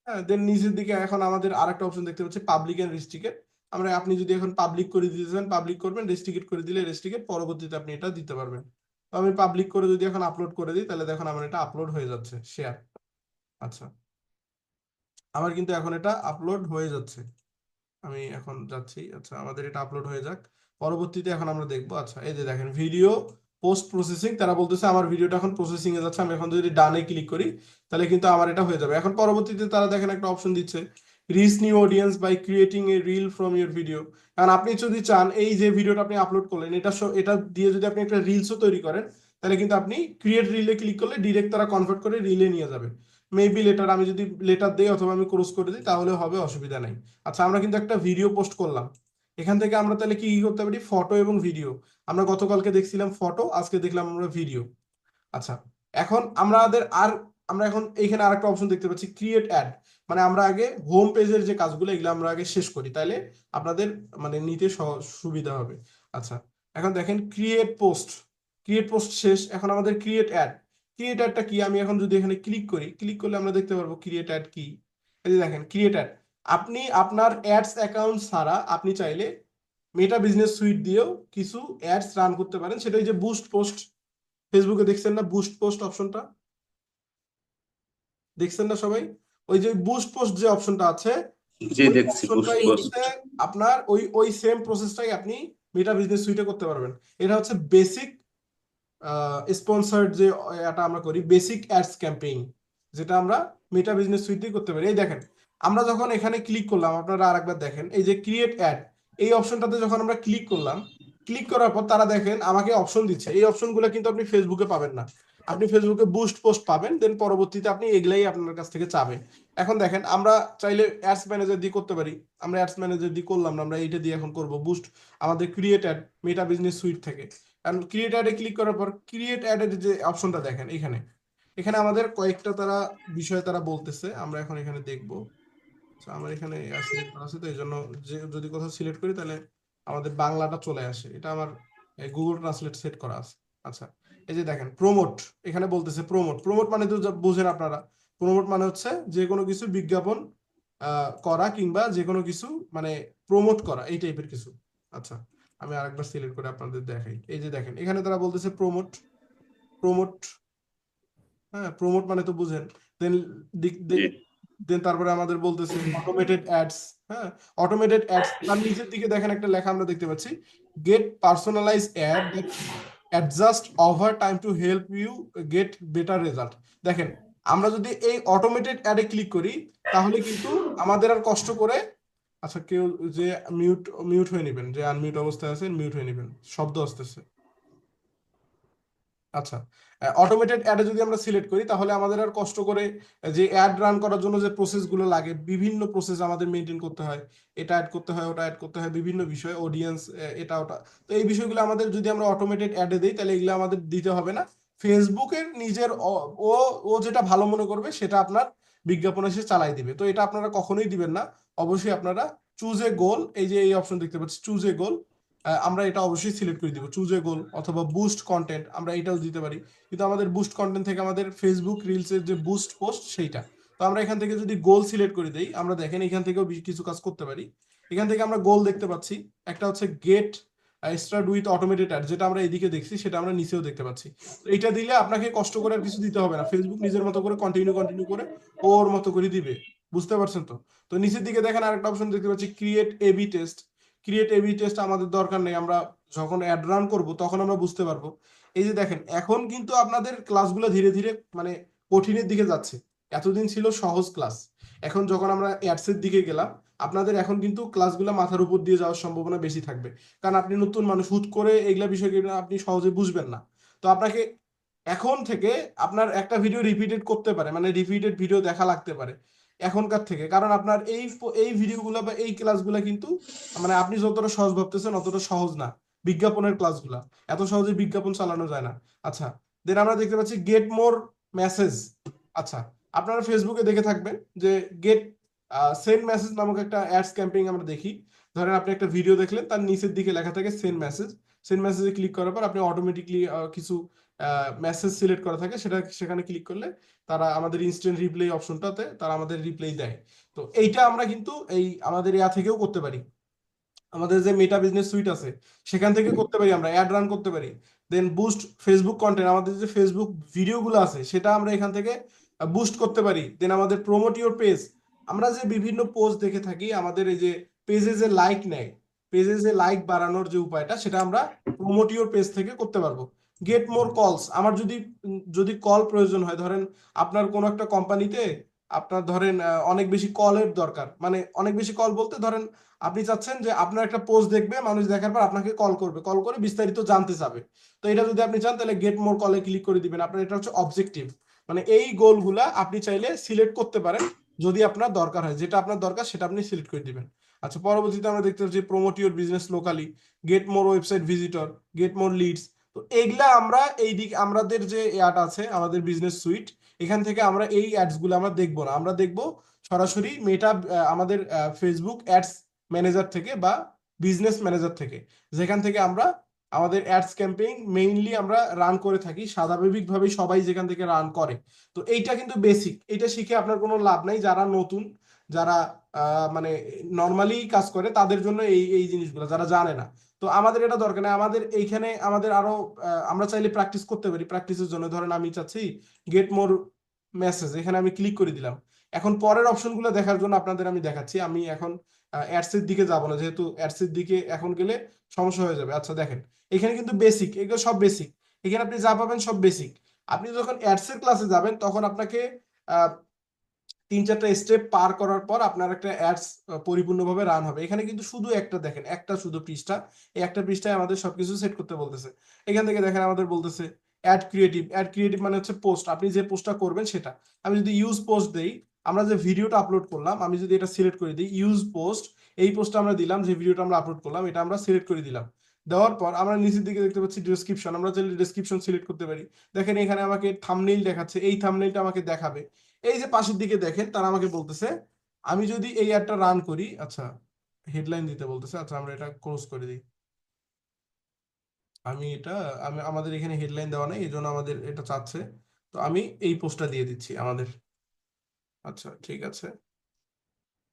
হ্যাঁ, দেন নিচের দিকে এখন আমাদের আরেকটা অপশন দেখতে পাচ্ছি পাবলিক এন্ড রেস্ট্রিক্টেড। আপনি যদি এখন পাবলিক করে দিতে চান পাবলিক করবেন, রেস্ট্রিক্টেড করে দিলে রেস্ট্রিক্টেড, পরবর্তীতে আপনি এটা দিতে পারবেন। তো আমি পাবলিক করে যদি এখন আপলোড করে দিই তাহলে দেখুন আমার এটা আপলোড হয়ে যাচ্ছে, শেয়ার। আচ্ছা, আমার কিন্তু এখন এটা আপলোড হয়ে যাচ্ছে, আমি এখন যাচ্ছি। আচ্ছা, আমাদের এটা আপলোড হয়ে যাক, পরবর্তীতে এখন আমরা দেখবো। আচ্ছা, এই যে দেখেন ভিডিও পোস্ট প্রসেসিং, তারা বলতেছে আমার ভিডিওটা এখন প্রসেসিং এ যাচ্ছে। আমি এখন যদি ডানে ক্লিক করি তাহলে কিন্তু আমার এটা হয়ে যাবে। এখন পরবর্তীতে তারা দেখেন একটা অপশন দিচ্ছে reach new audience by creating a reel from your video. কারণ আপনি যদি চান এই যে ভিডিওটা আপনি আপলোড করলেন এটা দিয়ে যদি আপনি একটা রিলসও তৈরি করেন তাহলে কিন্তু আপনি ক্রিয়েট রিলে ক্লিক করলে ডিরেক্ট তারা কনভার্ট করে রিলে নিয়ে যাবে। মেবি লেটার, আমি যদি লেটার দিই অথবা আমি ক্রস করে দিই তাহলে হবে, অসুবিধা নাই। আচ্ছা, আমরা কিন্তু একটা ভিডিও পোস্ট করলাম, এখান থেকে আমরা তাহলে কি কি করতে পারি, ফটো এবং ভিডিও। আমরা গতকালকে দেখছিলাম ফটো, আজকে দেখলাম আমরা ভিডিও। আচ্ছা, এখন আমরা এখন এইখানে আরেকটা অপশন দেখতে পাচ্ছি ক্রিয়েট অ্যাড। মানে আমরা আগে হোম পেজের যে কাজগুলো এগুলো আমরা আগে শেষ করি, তাইলে আপনাদের মানে নিতে সুবিধা হবে। আচ্ছা, এখন দেখেন ক্রিয়েট পোস্ট শেষ, এখন আমাদের ক্রিয়েট অ্যাড। ক্রিয়েট অ্যাডটা কি, আমি এখন যদি এখানে ক্লিক করি, ক্লিক করলে আমরা দেখতে পারবো ক্রিয়েট অ্যাড কি। এই যে দেখেন ক্রিয়েট অ্যাড, আপনি আপনার অ্যাডস অ্যাকাউন্ট ছাড়া আপনি চাইলে মেটা বিজনেস সুইট দিয়েও কিছু অ্যাডস রান করতে পারেন। সেটা এই যে বুস্ট পোস্ট, ফেসবুকে দেখছেন না বুস্ট পোস্ট অপশনটা, দেখছেন না সবাই? ওই যে বুস্ট পোস্ট যে অপশনটা আছে, জি ওই দেখছি পোস্ট অপশনটাই পোস্ট। হচ্ছে আপনার ওই সেম প্রসেসটাই আপনি মেটা বিজনেস সুইটে করতে পারবেন। এটা হচ্ছে বেসিক স্পন্সর্ড যে এটা আমরা করি, বেসিক অ্যাডস ক্যাম্পেইন, যেটা আমরা মেটা বিজনেস সুইটেই করতে পারি। এই দেখেন আমরা যখন এখানে ক্লিক করলাম, আপনারা আরেকবার দেখেন এই যে ক্রিয়েট অ্যাড, এই অপশনটাতে যখন আমরা ক্লিক করলাম, ক্লিক করার পর তারা দেখেন আমাকে অপশন দিচ্ছে। এই অপশনগুলো কিন্তু আপনি ফেসবুকে পাবেন না, আপনি ফেসবুকে বুস্ট পোস্ট পাবেন, দেন পরবর্তীতে আপনি এগুলাই আপনার কাছ থেকে চাবে। এখন দেখেন আমরা চাইলে অ্যাডস ম্যানেজার দিয়ে করতে পারি, আমরা অ্যাডস ম্যানেজার দিয়ে করলাম না, আমরা এইটা দিয়ে এখন করব বুস্ট আমাদের ক্রিয়েট অ্যাড মেটা বিজনেস সুইট থেকে। কারণ ক্রিয়েট অ্যাডে ক্লিক করার পর ক্রিয়েট অ্যাডের যে অপশনটা দেখেন এখানে, এখানে আমাদের কয়েকটা তারা বিষয় তারা বলতেছে, আমরা এখন এখানে দেখব। তো আমার এখানে সিলেক্ট করা আছে, তো এই জন্য যে যদি কোথাও সিলেক্ট করি তাহলে আমাদের বাংলাটা চলে আসে, এটা আমার গুগল ট্রান্সলেট সেট করা আছে। আচ্ছা, এই যে দেখেন প্রমোট, এখানে বলতেছে প্রমোট। প্রমোট মানে তো বুঝেন আপনারা, প্রমোট মানে হচ্ছে যে কোনো কিছু বিজ্ঞাপন করা কিংবা যে কোনো কিছু মানে প্রমোট করা, এই টাইপের কিছু। আচ্ছা, আমি আরেকবার সিলেক্ট করে আপনাদের দেখাই। এই যে দেখেন এখানে তারা বলতেছে প্রমোট, প্রমোট, হ্যাঁ প্রমোট মানে তো বুঝেন। দেন জি দেন তারপরে আমাদের বলতেছে অটোমেটেড অ্যাডস। হ্যাঁ, অটোমেটেড অ্যাডস, তার নিচের দিকে দেখেন একটা লেখা আমরা দেখতে পাচ্ছি get personalise ad that adjust over time to help you get better result. দেখেন আমরা যদি এই অটোমেটেড অ্যাডে ক্লিক করি তাহলে কিন্তু আমাদের আর কষ্ট করে, আচ্ছা কেউ যে মিউট মিউট হয়ে নেবেন, যে আনমিউট অবস্থায় আছেন মিউট হয়ে নেবেন, শব্দ আসতেছে। আচ্ছা, অটোমেটেড অ্যাডে যদি আমরা সিলেক্ট করি তাহলে আমাদের আর কষ্ট করে যে অ্যাড রান করার জন্য যে প্রসেস গুলো লাগে, বিভিন্ন প্রসেস আমাদের মেনটেন করতে হয়, এটা অ্যাড করতে হয় ওটা অ্যাড করতে হয়, বিভিন্ন বিষয় অডিয়েন্স এটা ওটা। তো এই বিষয়গুলো আমাদের যদি আমরা অটোমেটেড অ্যাডে দিই তাহলে এগুলো আমাদের দিতে হবে না। ফেসবুকের নিজের ও ও যেটা ভালো মনে করবে সেটা আপনার বিজ্ঞাপনে সে চালাই দিবে। তো এটা আপনারা কখনোই দিবেন না। অবশ্যই আপনারা চুজ এ গোল, এই যে এই অপশন দেখতে পাচ্ছি চুজ এ গোল, আমরা এটা অবশ্যই সিলেক্ট করে দিব, চুজ এ গোল অথবা বুস্ট কন্টেন্ট আমরা এটাও দিতে পারি। কিন্তু আমাদের বুস্ট কন্টেন্ট থেকে আমাদের ফেসবুক রিলসের যে বুস্ট পোস্ট সেইটা। তো আমরা এখান থেকে যদি গোল সিলেক্ট করে দেই, আমরা দেখেন এখান থেকেও কিছু কাজ করতে পারি। এখান থেকে আমরা গোল দেখতে পাচ্ছি, একটা হচ্ছে get start with automated ad, যেটা আমরা এদিকে দেখছি সেটা আমরা নিচেও দেখতে পাচ্ছি। তো এটা দিলে আপনাকে কষ্ট করে আর কিছু দিতে হবে না, ফেসবুক নিজের মতো করে কন্টিনিউ করে ওর মতো করে দিবে। বুঝতে পারছেন তো? তো নিচের দিকে দেখেন আরেকটা অপশন দেখতে পাচ্ছি create A B test. Create A B test আমাদের দরকার নেই, আমরা যখন অ্যাড রান করব তখন আমরা বুঝতে পারবো। এই যে দেখেন এখন কিন্তু আপনাদের ক্লাসগুলো ধীরে ধীরে মানে কঠিনের দিকে যাচ্ছে। এতদিন ছিল সহজ ক্লাস, এখন যখন আমরা অ্যাডস এর দিকে গেলাম আপনাদের এখন কিন্তু ক্লাসগুলো মাথার উপর দিয়ে যাওয়ার সম্ভাবনা বেশি থাকবে। কারণ আপনি নতুন মানুষ, হুট করে এইগুলা বিষয়গুলো আপনি সহজে বুঝবেন না। তো আপনাকে এখন থেকে আপনার একটা ভিডিও রিপিটেড করতে পারে, মানে রিপিটেড ভিডিও দেখা লাগতে পারে এখনকার থেকে, কারণ আপনার এই ভিডিওগুলো বা এই ক্লাসগুলো কিন্তু মানে আপনি যতটা সহজ ভাবতেছেন অতটা সহজ না। বিজ্ঞাপনের ক্লাসগুলা এত সহজে বিজ্ঞাপন চালানো যায় না। আচ্ছা, দেন আমরা দেখতে পাচ্ছি গেট মোর মেসেজ। আচ্ছা, আপনারা ফেসবুকে দেখে থাকবেন যে গেট সেন্ড মেসেজ নামক একটা অ্যাডস ক্যাম্পেইন আমরা দেখি। ধরেন আপনি একটা ভিডিও দেখলেন, তার নিচের দিকে লেখা থাকে সেন্ড মেসেজ। সেন্ড মেসেজে ক্লিক করার পর আপনি অটোমেটিকলি কিছু মেসেজ সিলেক্ট করা থাকে, সেখানে ক্লিক করলে তারা আমাদের ইনস্ট্যান্ট রিপ্লাই অপশনটাতে তারা আমাদের রিপ্লাই দেয়। তো এইটা আমরা কিন্তু এই আমাদের ইয়া থেকেও করতে পারি, আমাদের যে মেটা বিজনেস সুইট আছে সেখান থেকে করতে পারি, আমরা অ্যাড রান করতে পারি। দেন বুস্ট ফেসবুক কন্টেন্ট, আমাদের যে ফেসবুক ভিডিওগুলো আছে সেটা আমরা এখান থেকে বুস্ট করতে পারি। দেন আমাদের প্রমোট ইওর পেজ, আমরা যে বিভিন্ন পোস্ট দেখে থাকি আমাদের এই যে পেজে যে লাইক নেয়, পেজে যে লাইক বাড়ানোর যে উপায়টা সেটা আমরা প্রমোট ইওর পেজ থেকে করতে পারবো। গেট মোর কলস, আমার যদি কল প্রয়োজন হয়, ধরেন আপনার কোনো একটা কোম্পানিতে আপনার ধরেন অনেক বেশি কলের দরকার, মানে অনেক বেশি কল বলতে ধরেন আপনি চাচ্ছেন যে আপনার একটা পোস্ট দেখবে, মানুষ দেখার পর আপনাকে কল করবে, কল করে বিস্তারিত জানতে চাবে। তো এটা যদি আপনি চান তাহলে গেট মোর কলে ক্লিক করে দিবেন। আপনার এটা হচ্ছে অবজেক্টিভ, মানে এই গোলগুলা আপনি চাইলে সিলেক্ট করতে পারেন যদি আপনার দরকার হয়, যেটা আপনার দরকার সেটা আপনি সিলেক্ট করে দিবেন। আচ্ছা, পরবর্তীতে আমরা দেখতে পাচ্ছি promote your business locally, get more website visitor, get more Leeds. তো এইগুলা আমরা এই দিক আমাদের যে অ্যাড আছে আমাদের বিজনেস সুইট, এখান থেকে আমরা এই অ্যাডস গুলো আমরা দেখবো না, আমরা দেখবো সরাসরি মেটা আমাদের ফেসবুক অ্যাডস ম্যানেজার থেকে বা বিজনেস ম্যানেজার থেকে, যেখান থেকে আমরা আমাদের অ্যাডস ক্যাম্পেইন মেইনলি আমরা রান করে থাকি স্বাভাবিকভাবেই সবাই যেখান থেকে রান করে। তো এইটা কিন্তু বেসিক, এটা শিখে আপনার কোনো লাভ নাই। যারা নতুন, যারা মানে নর্মালি কাজ করে তাদের জন্য এই এই জিনিসগুলো যারা জানে না, তো আমাদের এটা দরকার নেই। আমাদের এইখানে আমাদের আরো আমরা চাইলে প্র্যাকটিস করতে পারি। প্র্যাকটিসের জন্য ধরেন আমি চাচ্ছি গেট মোর মেসেজ, এখানে আমি ক্লিক করে দিলাম। এখন পরের অপশনগুলো দেখার জন্য আপনাদের আমি দেখাচ্ছি। আমি এখন অ্যাডস এর দিকে যাব না, যেহেতু অ্যাডস এর দিকে এখন গেলে সমস্যা হয়ে যাবে। আচ্ছা দেখেন, এখানে কিন্তু বেসিক, এগুলো সব বেসিক, এখানে আপনি যা পাবেন সব বেসিক। আপনি যখন অ্যাডস এর ক্লাসে যাবেন তখন আপনাকে আহ, 3-4টা স্টেপ পার করার পর আপনার একটা অ্যাডস পরিপূর্ণভাবে রান হবে। এখানে কিন্তু শুধু একটা দেখেন, একটা শুধু পৃষ্ঠা, এই একটা পৃষ্ঠায় আমাদের সবকিছু সেট করতে বলতেছে। এখান থেকে দেখেন আমাদের বলতেছে অ্যাড ক্রিয়েটিভ। অ্যাড ক্রিয়েটিভ মানে হচ্ছে পোস্ট, আপনি যে পোস্টটা করবেন সেটা। আমি যদি ইউজ পোস্ট দেই, আমরা যে ভিডিওটা আপলোড করলাম আমি যদি এটা সিলেক্ট করে দিই ইউজ পোস্ট, এই পোস্টটা আমরা দিলাম, যে ভিডিওটা আমরা আপলোড করলাম এটা আমরা সিলেক্ট করে দিলাম। দেওয়ার পর আমরা নিচের দিকে দেখতে পাচ্ছি ডেসক্রিপশন, আমরা চাইলে ডেসক্রিপশন সিলেক্ট করতে পারি। দেখেন এখানে আমাকে থাম্বনেইল দেখাচ্ছে, এই থাম্বনেইলটা আমাকে দেখাবে। এই যে পাশের দিকে দেখেন তারা আমাকে বলতেছে আমি যদি এই অ্যাডটা রান করি, আচ্ছা হেডলাইন দিতে বলতেছে, আচ্ছা আমরা এটা ক্লোজ করে দিই। আমি এটা আমাদের এখানে হেডলাইন দেওয়া নাই, এই জন্য আমাদের এটা চাচ্ছে। তো আমি এই পোস্টটা দিয়ে দিচ্ছি আমাদের। আচ্ছা ঠিক আছে,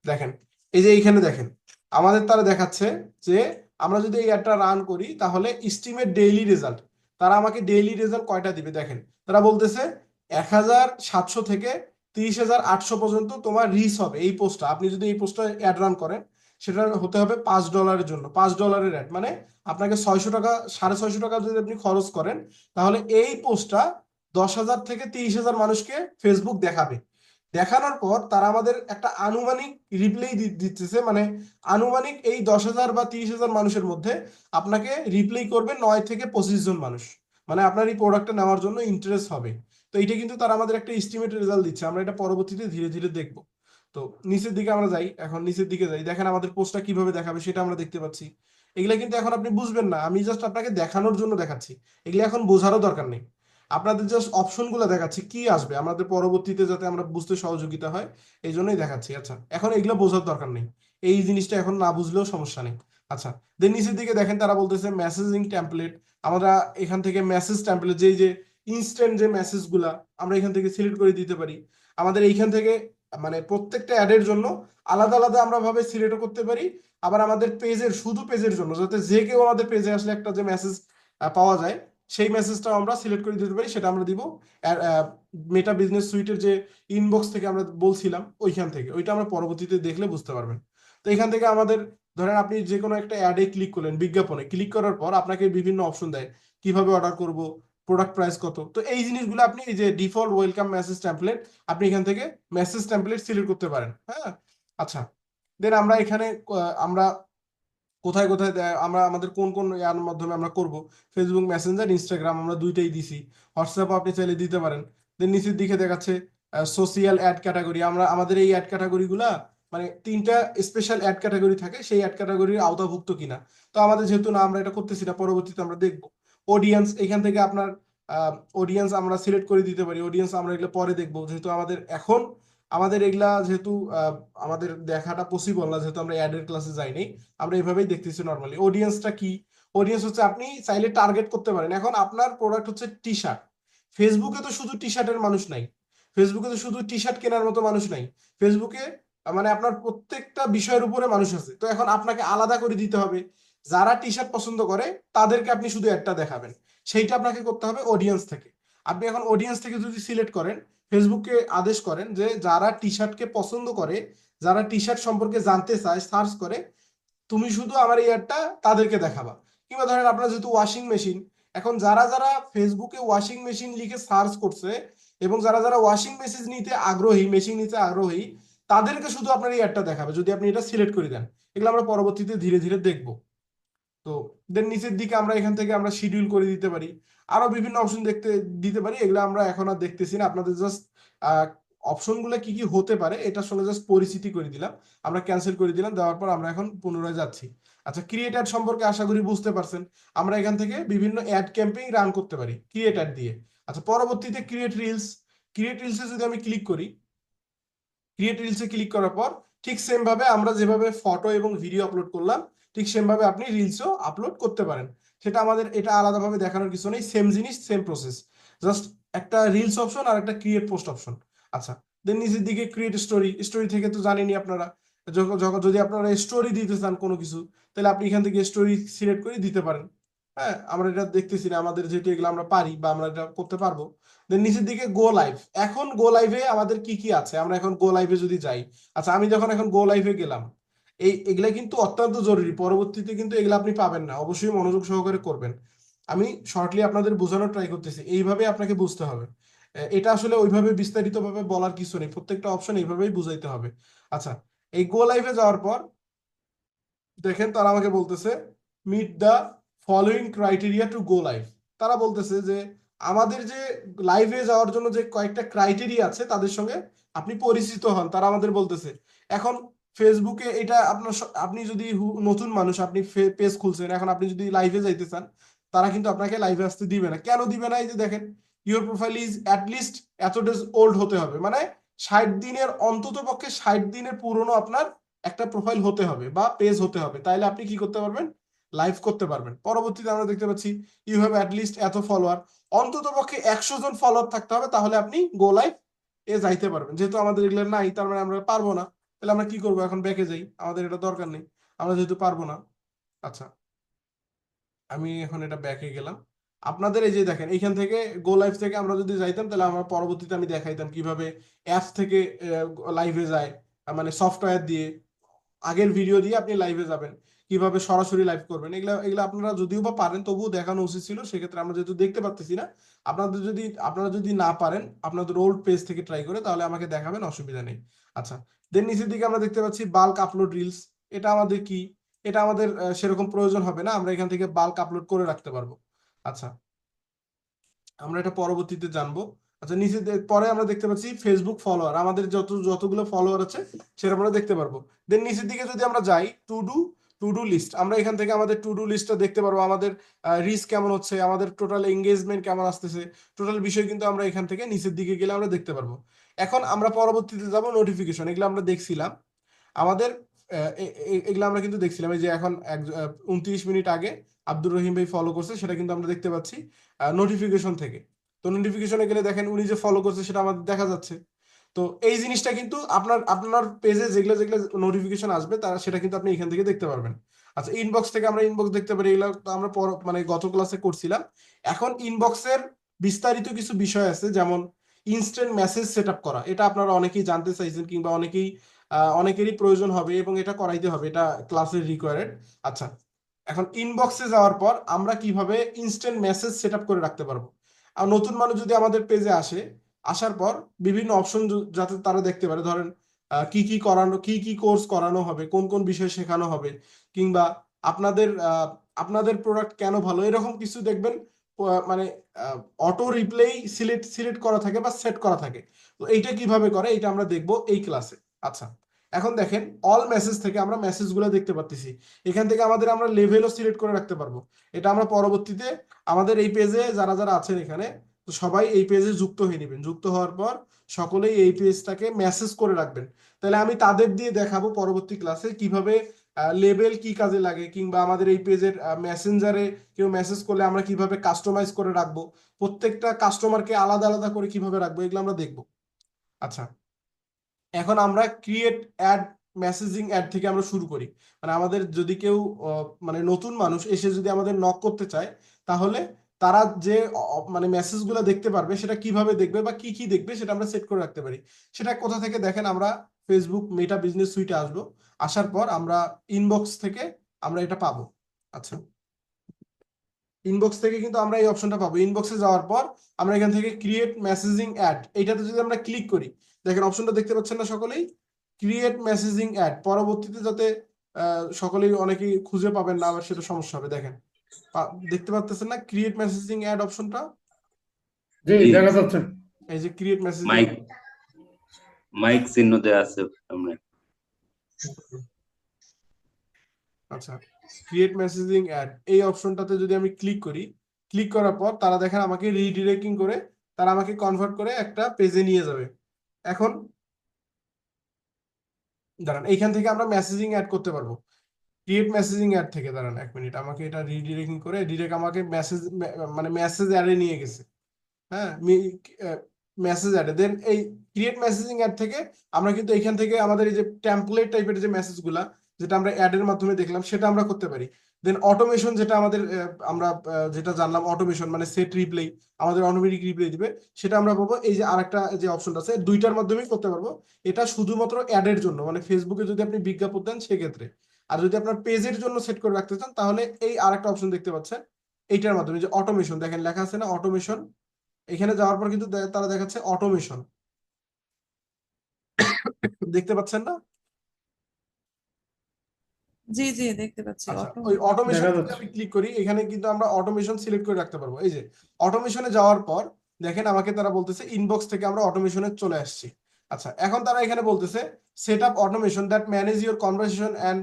দেখেন এই যে এইখানে দেখেন আমাদের তারা দেখাচ্ছে যে আমরা যদি এই অ্যাডটা রান করি তাহলে এস্টিমেট ডেইলি রেজাল্ট, তারা আমাকে ডেইলি রেজাল্ট কয়টা দিবে দেখেন। তারা বলতেছে 1700 থেকে 30,800 পর্যন্ত তোমার রিচ হবে এই পোস্টটা। আপনি যদি এই পোস্টটা অ্যাড রান করেন সেটা হতে হবে $5 জন্য, $5 অ্যাড, মানে আপনাকে 600 টাকা, 650 টাকা যদি আপনি খরচ করেন তাহলে এই পোস্টটা 10,000 থেকে 30,000 মানুষকে ফেসবুক দেখাবে। দেখানোর পর তারা আমাদের একটা আনুমানিক রিপ্লাই দিতেছে, মানে আনুমানিক এই 10,000 বা 30,000 মানুষের মধ্যে আপনাকে রিপ্লাই করবে 9 থেকে 25 জন মানুষ, মানে আপনার এই প্রোডাক্টটা নেওয়ার জন্য ইন্টারেস্ট হবে। তো এটা কিন্তু তারা আমাদের একটা এস্টিমেট রেজাল্ট দিচ্ছে, আমরা এটা পরবর্তীতে ধীরে ধীরে দেখবো। তো নিচের দিকে আমরা যাই, এখন নিচের দিকে যাই, দেখেন আমাদের পোস্টটা কিভাবে দেখাবে সেটা আমরা দেখতে পাচ্ছি। এগুলা কিন্তু এখন আপনি বুঝবেন না, আমি জাস্ট আপনাকে দেখানোর জন্য দেখাচ্ছি, এগুলো এখন বোঝারও দরকার নেই। আপনাদের জাস্ট অপশন গুলো দেখাচ্ছি কি আসবে আমাদের পরবর্তীতে, যাতে আমরা বুঝতে সহযোগিতা হয় এই জন্যই দেখাচ্ছি। আচ্ছা এখন এগুলো বোঝার দরকার নেই, এই জিনিসটা এখন না বুঝলেও সমস্যা নেই। আচ্ছা দেন নিচের দিকে দেখেন তারা বলতেছে মেসেজিং টেমপ্লেট, আমরা এখান থেকে মেসেজ টেমপ্লেট যে ইনস্ট্যান্ট যে মেসেজ গুলা আমরা এখান থেকে সিলেক্ট করে দিতে পারি। আমাদের এইখান থেকে মানে প্রত্যেকটা অ্যাডের জন্য আলাদা আলাদা আমরা ভাবে সিলেক্ট করতে পারি। আবার আমাদের পেজের, শুধু পেজের জন্য, যাতে যে কেউ আমাদের পেজে আসলে একটা যে মেসেজ পাওয়া যায় সেই মেসেজটাও আমরা সিলেক্ট করে দিতে পারি, সেটা আমরা দিব মেটা বিজনেস সুইটের যে ইনবক্স থেকে আমরা বলছিলাম ওইখান থেকে, ওইটা আমরা পরবর্তীতে দেখলে বুঝতে পারবেন। তো এখান থেকে আমাদের ধরেন আপনি যে কোনো একটা অ্যাডে ক্লিক করলেন, বিজ্ঞাপনে ক্লিক করার পর আপনাকে বিভিন্ন অপশন দেয় কিভাবে অর্ডার করব, প্রোডাক্ট প্রাইস কত। তো এই জিনিসগুলো আপনি এই যে ডিফল্ট ওয়েলকাম মেসেজ টেমপ্লেট, আপনি এখান থেকে মেসেজ টেমপ্লেট সিলেক্ট করতে পারেন। হ্যাঁ আচ্ছা, দেন আমরা এখানে আমরা কোথায় কোথায় আমরা আমাদের কোন কোন ইয়ার মাধ্যমে আমরা করব, ফেসবুক মেসেঞ্জার ইনস্টাগ্রাম আমরা দুইটাই দিছি, হোয়াটসঅ্যাপ আপনি চাইলে দিতে পারেন। দেন নিচের দিকে দেখাচ্ছে সোশিয়াল অ্যাড ক্যাটাগরি, আমরা আমাদের এই অ্যাড ক্যাটাগরি গুলা মানে 3টা স্পেশাল অ্যাড ক্যাটাগরি থাকে, সেই অ্যাড ক্যাটাগরির আওতাভুক্ত কিনা। তো আমাদের যেহেতু না আমরা এটা করতেছি না, পরবর্তীতে আমরা দেখবো। অডিয়েন্স, এখান থেকে আপনার অডিয়েন্স আমরা সিলেক্ট করে দিতে পারি, অডিয়েন্স আমরা এগুলো পরে দেখবো, যেহেতু আমাদের এখন আমাদের এগুলা যেহেতু আমাদের দেখাটা পসিবল না, যেহেতু আমরা অ্যাডের ক্লাসে যাইনি, আমরা এইভাবেই দেখতেছি নর্মালি। অডিয়েন্সটা কি? অডিয়েন্স হচ্ছে আপনি চাইলে টার্গেট করতে পারেন। এখন আপনার প্রোডাক্ট হচ্ছে টি শার্ট, ফেসবুকে তো শুধু টি শার্টের মানুষ নাই, ফেসবুকে তো শুধু টি শার্ট কেনার মতো মানুষ নাই। ফেসবুকে মানে আপনার প্রত্যেকটা বিষয়ের উপরে মানুষ আছে। তো এখন আপনাকে আলাদা করে দিতে হবে, যারা টি শার্ট পছন্দ করে তাদেরকে আপনি শুধু একটা দেখাবেন, সেইটা আপনাকে করতে হবে অডিয়েন্স থেকে। আপনি এখন অডিয়েন্স থেকে যদি সিলেক্ট করেন, ফেসবুককে আদেশ করেন যে যারা টি শার্টকে পছন্দ করে, যারা টি শার্ট সম্পর্কে জানতে চায়, সার্চ করে, তুমি শুধু আমার এই অ্যাডটা তাদেরকে দেখাবা। কিংবা ধরেন আপনার যেহেতু ওয়াশিং মেশিন, এখন যারা যারা ফেসবুকে ওয়াশিং মেশিন লিখে সার্চ করছে এবং যারা যারা ওয়াশিং মেশিন নিতে আগ্রহী, মেশিন নিতে আগ্রহী, তাদেরকে শুধু আপনার এই অ্যাডটা দেখাবে যদি আপনি এটা সিলেক্ট করে দেন। এগুলো আমরা পরবর্তীতে ধীরে ধীরে দেখবো। তো দেন নিচের দিকে আমরা এখান থেকে আমরা শিডিউল করে দিতে পারি, আরো বিভিন্ন অপশন দেখতে দিতে পারি। এগুলো আমরা এখন আর দেখতেছি না, আপনাদের জাস্ট অপশন গুলো কি কি হতে পারে এটার সঙ্গে জাস্ট পরিচিতি করে দিলাম। আমরা ক্যান্সেল করে দিলাম, দেওয়ার পর আমরা এখন পুনরায় যাচ্ছি। আচ্ছা, ক্রিয়েট অ্যাড সম্পর্কে আশা করি বুঝতে পারছেন। আমরা এখান থেকে বিভিন্ন অ্যাড ক্যাম্পেইন রান করতে পারি ক্রিয়েট অ্যাড দিয়ে। আচ্ছা, পরবর্তীতে ক্রিয়েট রিলস। ক্রিয়েট রিলসে যদি আমি ক্লিক করি, ক্রিয়েট রিলসে ক্লিক করার পর ঠিক সেম ভাবে আমরা যেভাবে ফটো এবং ভিডিও আপলোড করলাম, ঠিক সেম ভাবে আপনি রিলসও আপলোড করতে পারেন। সেটা আমাদের এটা আলাদাভাবে দেখানোর কিছু নেই, সেম জিনিস সেম প্রসেস, জাস্ট একটা রিলস অপশন আর একটা ক্রিয়েট পোস্ট অপশন। আচ্ছা, দেন নিচের দিকে ক্রিয়েট স্টোরি। স্টোরি থেকে তো জানেনই আপনারা, যখন যদি আপনারা স্টোরি দিতে চান কোনো কিছু, তাহলে আপনি এখান থেকে স্টোরি সিলেক্ট করে দিতে পারেন। হ্যাঁ, আমরা এটা দেখতেছি না, আমাদের যেহেতু এগুলো আমরা পারি বা আমরা এটা করতে পারবো। দেন নিচের দিকে গো লাইভ। এখন গো লাইভে আমাদের কি কি আছে, আমরা এখন গো লাইভে যদি যাই। আচ্ছা, আমি যখন এখন গো লাইভে গেলাম, এগুলা কিন্তু অত্যন্ত জরুরি, পরবর্তীতে কিন্তু এগুলা আপনি পাবেন না, অবশ্যই মনোযোগ সহকারে করবেন। আমি শর্টলি আপনাদের বোঝানোর ট্রাই করতেছি, এইভাবে আপনাকে বুঝতে হবে। এটা আসলে ওইভাবে বিস্তারিত ভাবে বলার কিছু নেই, প্রত্যেকটা অপশন এইভাবেই বুঝাইতে হবে। আচ্ছা, এই গো লাইভে যাওয়ার পর দেখেন তারা আমাকে বলতেছে meet the following criteria to go live. তারা বলতেছে যে আমাদের যে লাইভে যাওয়ার জন্য যে কয়েকটা ক্রাইটেরিয়া আছে তাদের সঙ্গে আপনি পরিচিত হন, তারা আমাদের বলতেছে। এখন ফেসবুকে এটা আপনার আপনি যদি নতুন মানুষ, আপনি পেজ খুলছেন, এখন আপনি যদি লাইভে যাইতে চান, তারা কিন্তু আপনাকে লাইভে আসতে দিবে না। কেন দিবে না? এই যে দেখেন, ইউর প্রোফাইল ইজ অ্যাটলিস্ট এত ডেজ ওল্ড হতে হবে, মানে 60 দিনের, অন্তত পক্ষে 60 দিনের পুরনো আপনার একটা প্রোফাইল হতে হবে বা পেজ হতে হবে, তাইলে আপনি কি করতে পারবেন, লাইভ করতে পারবেন। পরবর্তীতে আমরা দেখতে পাচ্ছি ইউ হ্যাভ অ্যাটলিস্ট এত ফলোয়ার, অন্তত পক্ষে 100 জন ফলোয়ার থাকতে হবে, তাহলে আপনি গো লাইভ এ যাইতে পারবেন। যেহেতু আমাদের এগুলো নাই, তার মানে আমরা পারবো না, তাহলে আমরা কি করবো, এখন ব্যাকে যাই, আমাদের এটা দরকার নেই, আমরা যেহেতু পারবো না। আচ্ছা, আমি এখন এটা ব্যাকে গেলাম। আপনাদের এই যে দেখেন, এইখান থেকে গো লাইভ থেকে আমরা যদি যাইতাম, তাহলে আমরা পরবর্তীতে আমি দেখাইতাম কিভাবে অ্যাপস থেকে লাইভে যায়, মানে সফটওয়্যার দিয়ে আগের ভিডিও দিয়ে আপনি লাইভে যাবেন, কিভাবে সরাসরি লাইভ করবেন। এগুলা এগুলা আপনারা যদিও বা পারেন, তবুও দেখানো উচিত ছিল। সেক্ষেত্রে আমরা যেহেতু দেখতে পাচ্ছি না, আপনারা যদি না পারেন আপনাদের ওল্ড পেজ থেকে ট্রাই করে, তাহলে আমাকে দেখাবেন, অসুবিধা নেই। আচ্ছা, দেন নিচের দিকে আমরা দেখতে পাচ্ছি বাল্ক আপলোড রিলস। এটা আমাদের কি, এটা আমাদের সেরকম প্রয়োজন হবে না, আমরা এখান থেকে বাল্ক আপলোড করে রাখতে পারবো। আচ্ছা, আমরা এটা পরবর্তীতে জানবো। আচ্ছা, নিচে পরে আমরা দেখতে পাচ্ছি ফেসবুক ফলোয়ার, আমাদের যতগুলো ফলোয়ার আছে সেটা আমরা দেখতে পারবো। দেন নিচের দিকে যদি আমরা যাই, টু ডু লিস্ট, আমরা এখান থেকে আমাদের টু ডু লিস্টটা দেখতে পারবো, আমাদের রিচ কেমন হচ্ছে, আমাদের টোটাল এঙ্গেজমেন্ট কেমন আসতেছে, টোটাল বিষয় কিন্তু আমরা এখান থেকে নিচের দিকে গেলে আমরা দেখতে পারবো। এখন আমরা পরবর্তীতে যাব নোটিফিকেশন। এগুলো আমরা দেখছিলাম আমাদের, এগুলো আমরা কিন্তু দেখছিলাম, এই যে এখন 29 মিনিট আগে আব্দুর রহিম ভাই ফলো করছে, সেটা কিন্তু আমরা দেখতে পাচ্ছি নোটিফিকেশন থেকে। তো নোটিফিকেশনে গেলে দেখেন উনি যে ফলো করছে সেটা আমাদের দেখা যাচ্ছে। তো এই জিনিসটা কিন্তু আপনার পেজে যেগুলো যেগুলো নোটিফিকেশন আসবে তারা সেটা কিন্তু আপনি এখান থেকে দেখতে পারবেন। আচ্ছা, ইনবক্স থেকে আমরা ইনবক্স দেখতে পারি, এগুলো তো আমরা মানে গত ক্লাসে করছিলাম। এখন ইনবক্সের বিস্তারিত কিছু বিষয় আছে, যেমন ইনস্ট্যান্ট মেসেজ সেট আপ করা। এটা আপনারা অনেকেই জানতে চাইছেন, কিংবা অনেকেরই প্রয়োজন হবে এবং এটা করাইতে হবে, এটা ক্লাসের রিকোয়ার্ড। আচ্ছা, এখন ইনবক্সে যাওয়ার পর আমরা কিভাবে ইনস্ট্যান্ট মেসেজ সেট আপ করে রাখতে পারবো। আর নতুন মানুষ যদি আমাদের পেজে আসে, আসার পর বিভিন্ন অপশন যাতে তারা দেখতে পারে, ধরেন কি কি করানো, কি কি কোর্স করানো হবে, কোন কোন বিষয় শেখানো হবে, কিংবা আপনাদের প্রোডাক্ট কেন ভালো, এরকম কিছু দেখবেন মানে অটো রিপ্লাই সিলেক্ট করা থাকে বা সেট করা থাকে। তো এইটা কিভাবে করে এটা আমরা দেখবো এই ক্লাসে। আচ্ছা, এখন দেখেন অল মেসেজ থেকে আমরা মেসেজগুলো দেখতে পাচ্ছি। এখান থেকে আমরা লেভেলও সিলেক্ট করে রাখতে পারবো। এটা আমরা পরবর্তীতে আমাদের এই পেজে যারা যারা আছেন এখানে তো সবাই এই পেজে যুক্ত হয়ে নেবেন। যুক্ত হওয়ার পর সকলেই এই পেজটাকে মেসেজ করে রাখবেন। তাহলে আমি তাদের দিয়ে দেখাবো পরবর্তী ক্লাসে কিভাবে লেবেল কি কাজে লাগে, কিংবা আমাদের এই পেজের মেসেঞ্জারে কেউ মেসেজ করলে আমরা কিভাবে কাস্টমাইজ করে রাখবো, প্রত্যেকটা কাস্টমারকে আলাদা আলাদা করে কিভাবে রাখবো, এগুলো আমরা দেখবো। আচ্ছা, এখন আমরা ক্রিয়েট অ্যাড, মেসেজিং অ্যাড থেকে আমরা শুরু করি। মানে আমাদের যদি কেউ মানে নতুন মানুষ এসে যদি আমাদের নক করতে চায়, তাহলে তারা যে মানে মেসেজগুলো দেখতে পারবে সেটা কিভাবে দেখবে বা কি কি দেখবে সেটা আমরা সেট করে রাখতে পারি। সেটা কোথা থেকে দেখেন, আমরা ফেসবুক মেটা বিজনেস সুইটে আসবো। আসার পর আমরা ইনবক্স থেকে আমরা এটা পাবো। আচ্ছা, ইনবক্স থেকে কিন্তু আমরা এই অপশনটা পাবো। ইনবক্সে যাওয়ার পর আমরা এখান থেকে ক্রিয়েট মেসেজিং অ্যাড, এইটাতে যদি আমরা ক্লিক করি, দেখেন অপশনটা দেখতে পাচ্ছেন না সকলেই, ক্রিয়েট মেসেজিং অ্যাড। পরবর্তীতে যাতে সকলেই অনেকেই খুঁজে পাবেন না, আবার সেটা সমস্যা হবে। দেখেন দেখতে পাচ্ছেন না ক্রিয়েট মেসেজিং অ্যাড অপশনটা? জি জি, দেখা যাচ্ছে। এই যে ক্রিয়েট মেসেজিং। মাইক মাইক চিহ্ন দেওয়া আছে সামনে। আচ্ছা, ক্রিয়েট মেসেজিং অ্যাড এই অপশনটাতে যদি আমি ক্লিক করি, ক্লিক করার পর তারা দেখেন আমাকে রিডিরেক্টিং করে, তারা আমাকে কনভার্ট করে একটা পেজে নিয়ে যাবে। এখন দাঁড়ান, এইখান থেকে আমরা মেসেজিং অ্যাড করতে পারবো। ক্রিয়েট মেসেজিং অ্যাড থেকে, দাঁড়ান 1 মিনিট, আমাকে এটা রিডিরেক্টিং করে ডিরেক্ট আমাকে মেসেজ, মানে মেসেজ অ্যাডে নিয়ে গেছে। হ্যাঁ, মেসেজ অ্যাডে। দেন এই ক্রিয়েট মেসেজিং অ্যাড থেকে আমরা কিন্তু এখান থেকে আমাদের এই যে টেমপ্লেট টাইপের যে মেসেজগুলা, যেটা আমরা অ্যাডের মাধ্যমে দেখলাম, সেটা আমরা করতে পারি। দেন অটোমেশন, যেটা আমাদের আমরা যেটা জানলাম, অটোমেশন মানে সেট রিপ্লাই, আমাদের অটোমেটিক রিপ্লাই দিবে, সেটা আমরা পাবো। এই যে আরেকটা যে অপশনটা আছে, দুইটার মাধ্যমেই করতে পারবো। এটা শুধুমাত্র অ্যাডের জন্য, মানে ফেসবুকে যদি আপনি বিজ্ঞাপন দেন সেক্ষেত্রে। আর যদি আপনার পেজের জন্য সেট করে রাখতে চান, তাহলে এই আরেকটা অপশন দেখতে পাচ্ছেন, এইটার মাধ্যমে যে অটোমেশন, দেখেন লেখা আছে না অটোমেশন, এখানে যাওয়ার পর কিন্তু তারা দেখাচ্ছে অটোমেশন, দেখতে পাচ্ছেন না? জি জি দেখতে পাচ্ছি আচ্ছা, অটো। ওই অটোমেশন দেখা যদি যাচ্ছে। আমি ক্লিক করি, এখানে কিন্তু আমরা অটোমেশন সিলেক্ট করে রাখতে পারবো। এই যে অটোমেশনে যাওয়ার পর দেখেন আমাকে তারা বলতেছে ইনবক্স থেকে আমরা অটোমেশনে চলে আসছি। আচ্ছা, এখন তারা এখানে বলতেছে set up automation that manage your conversation and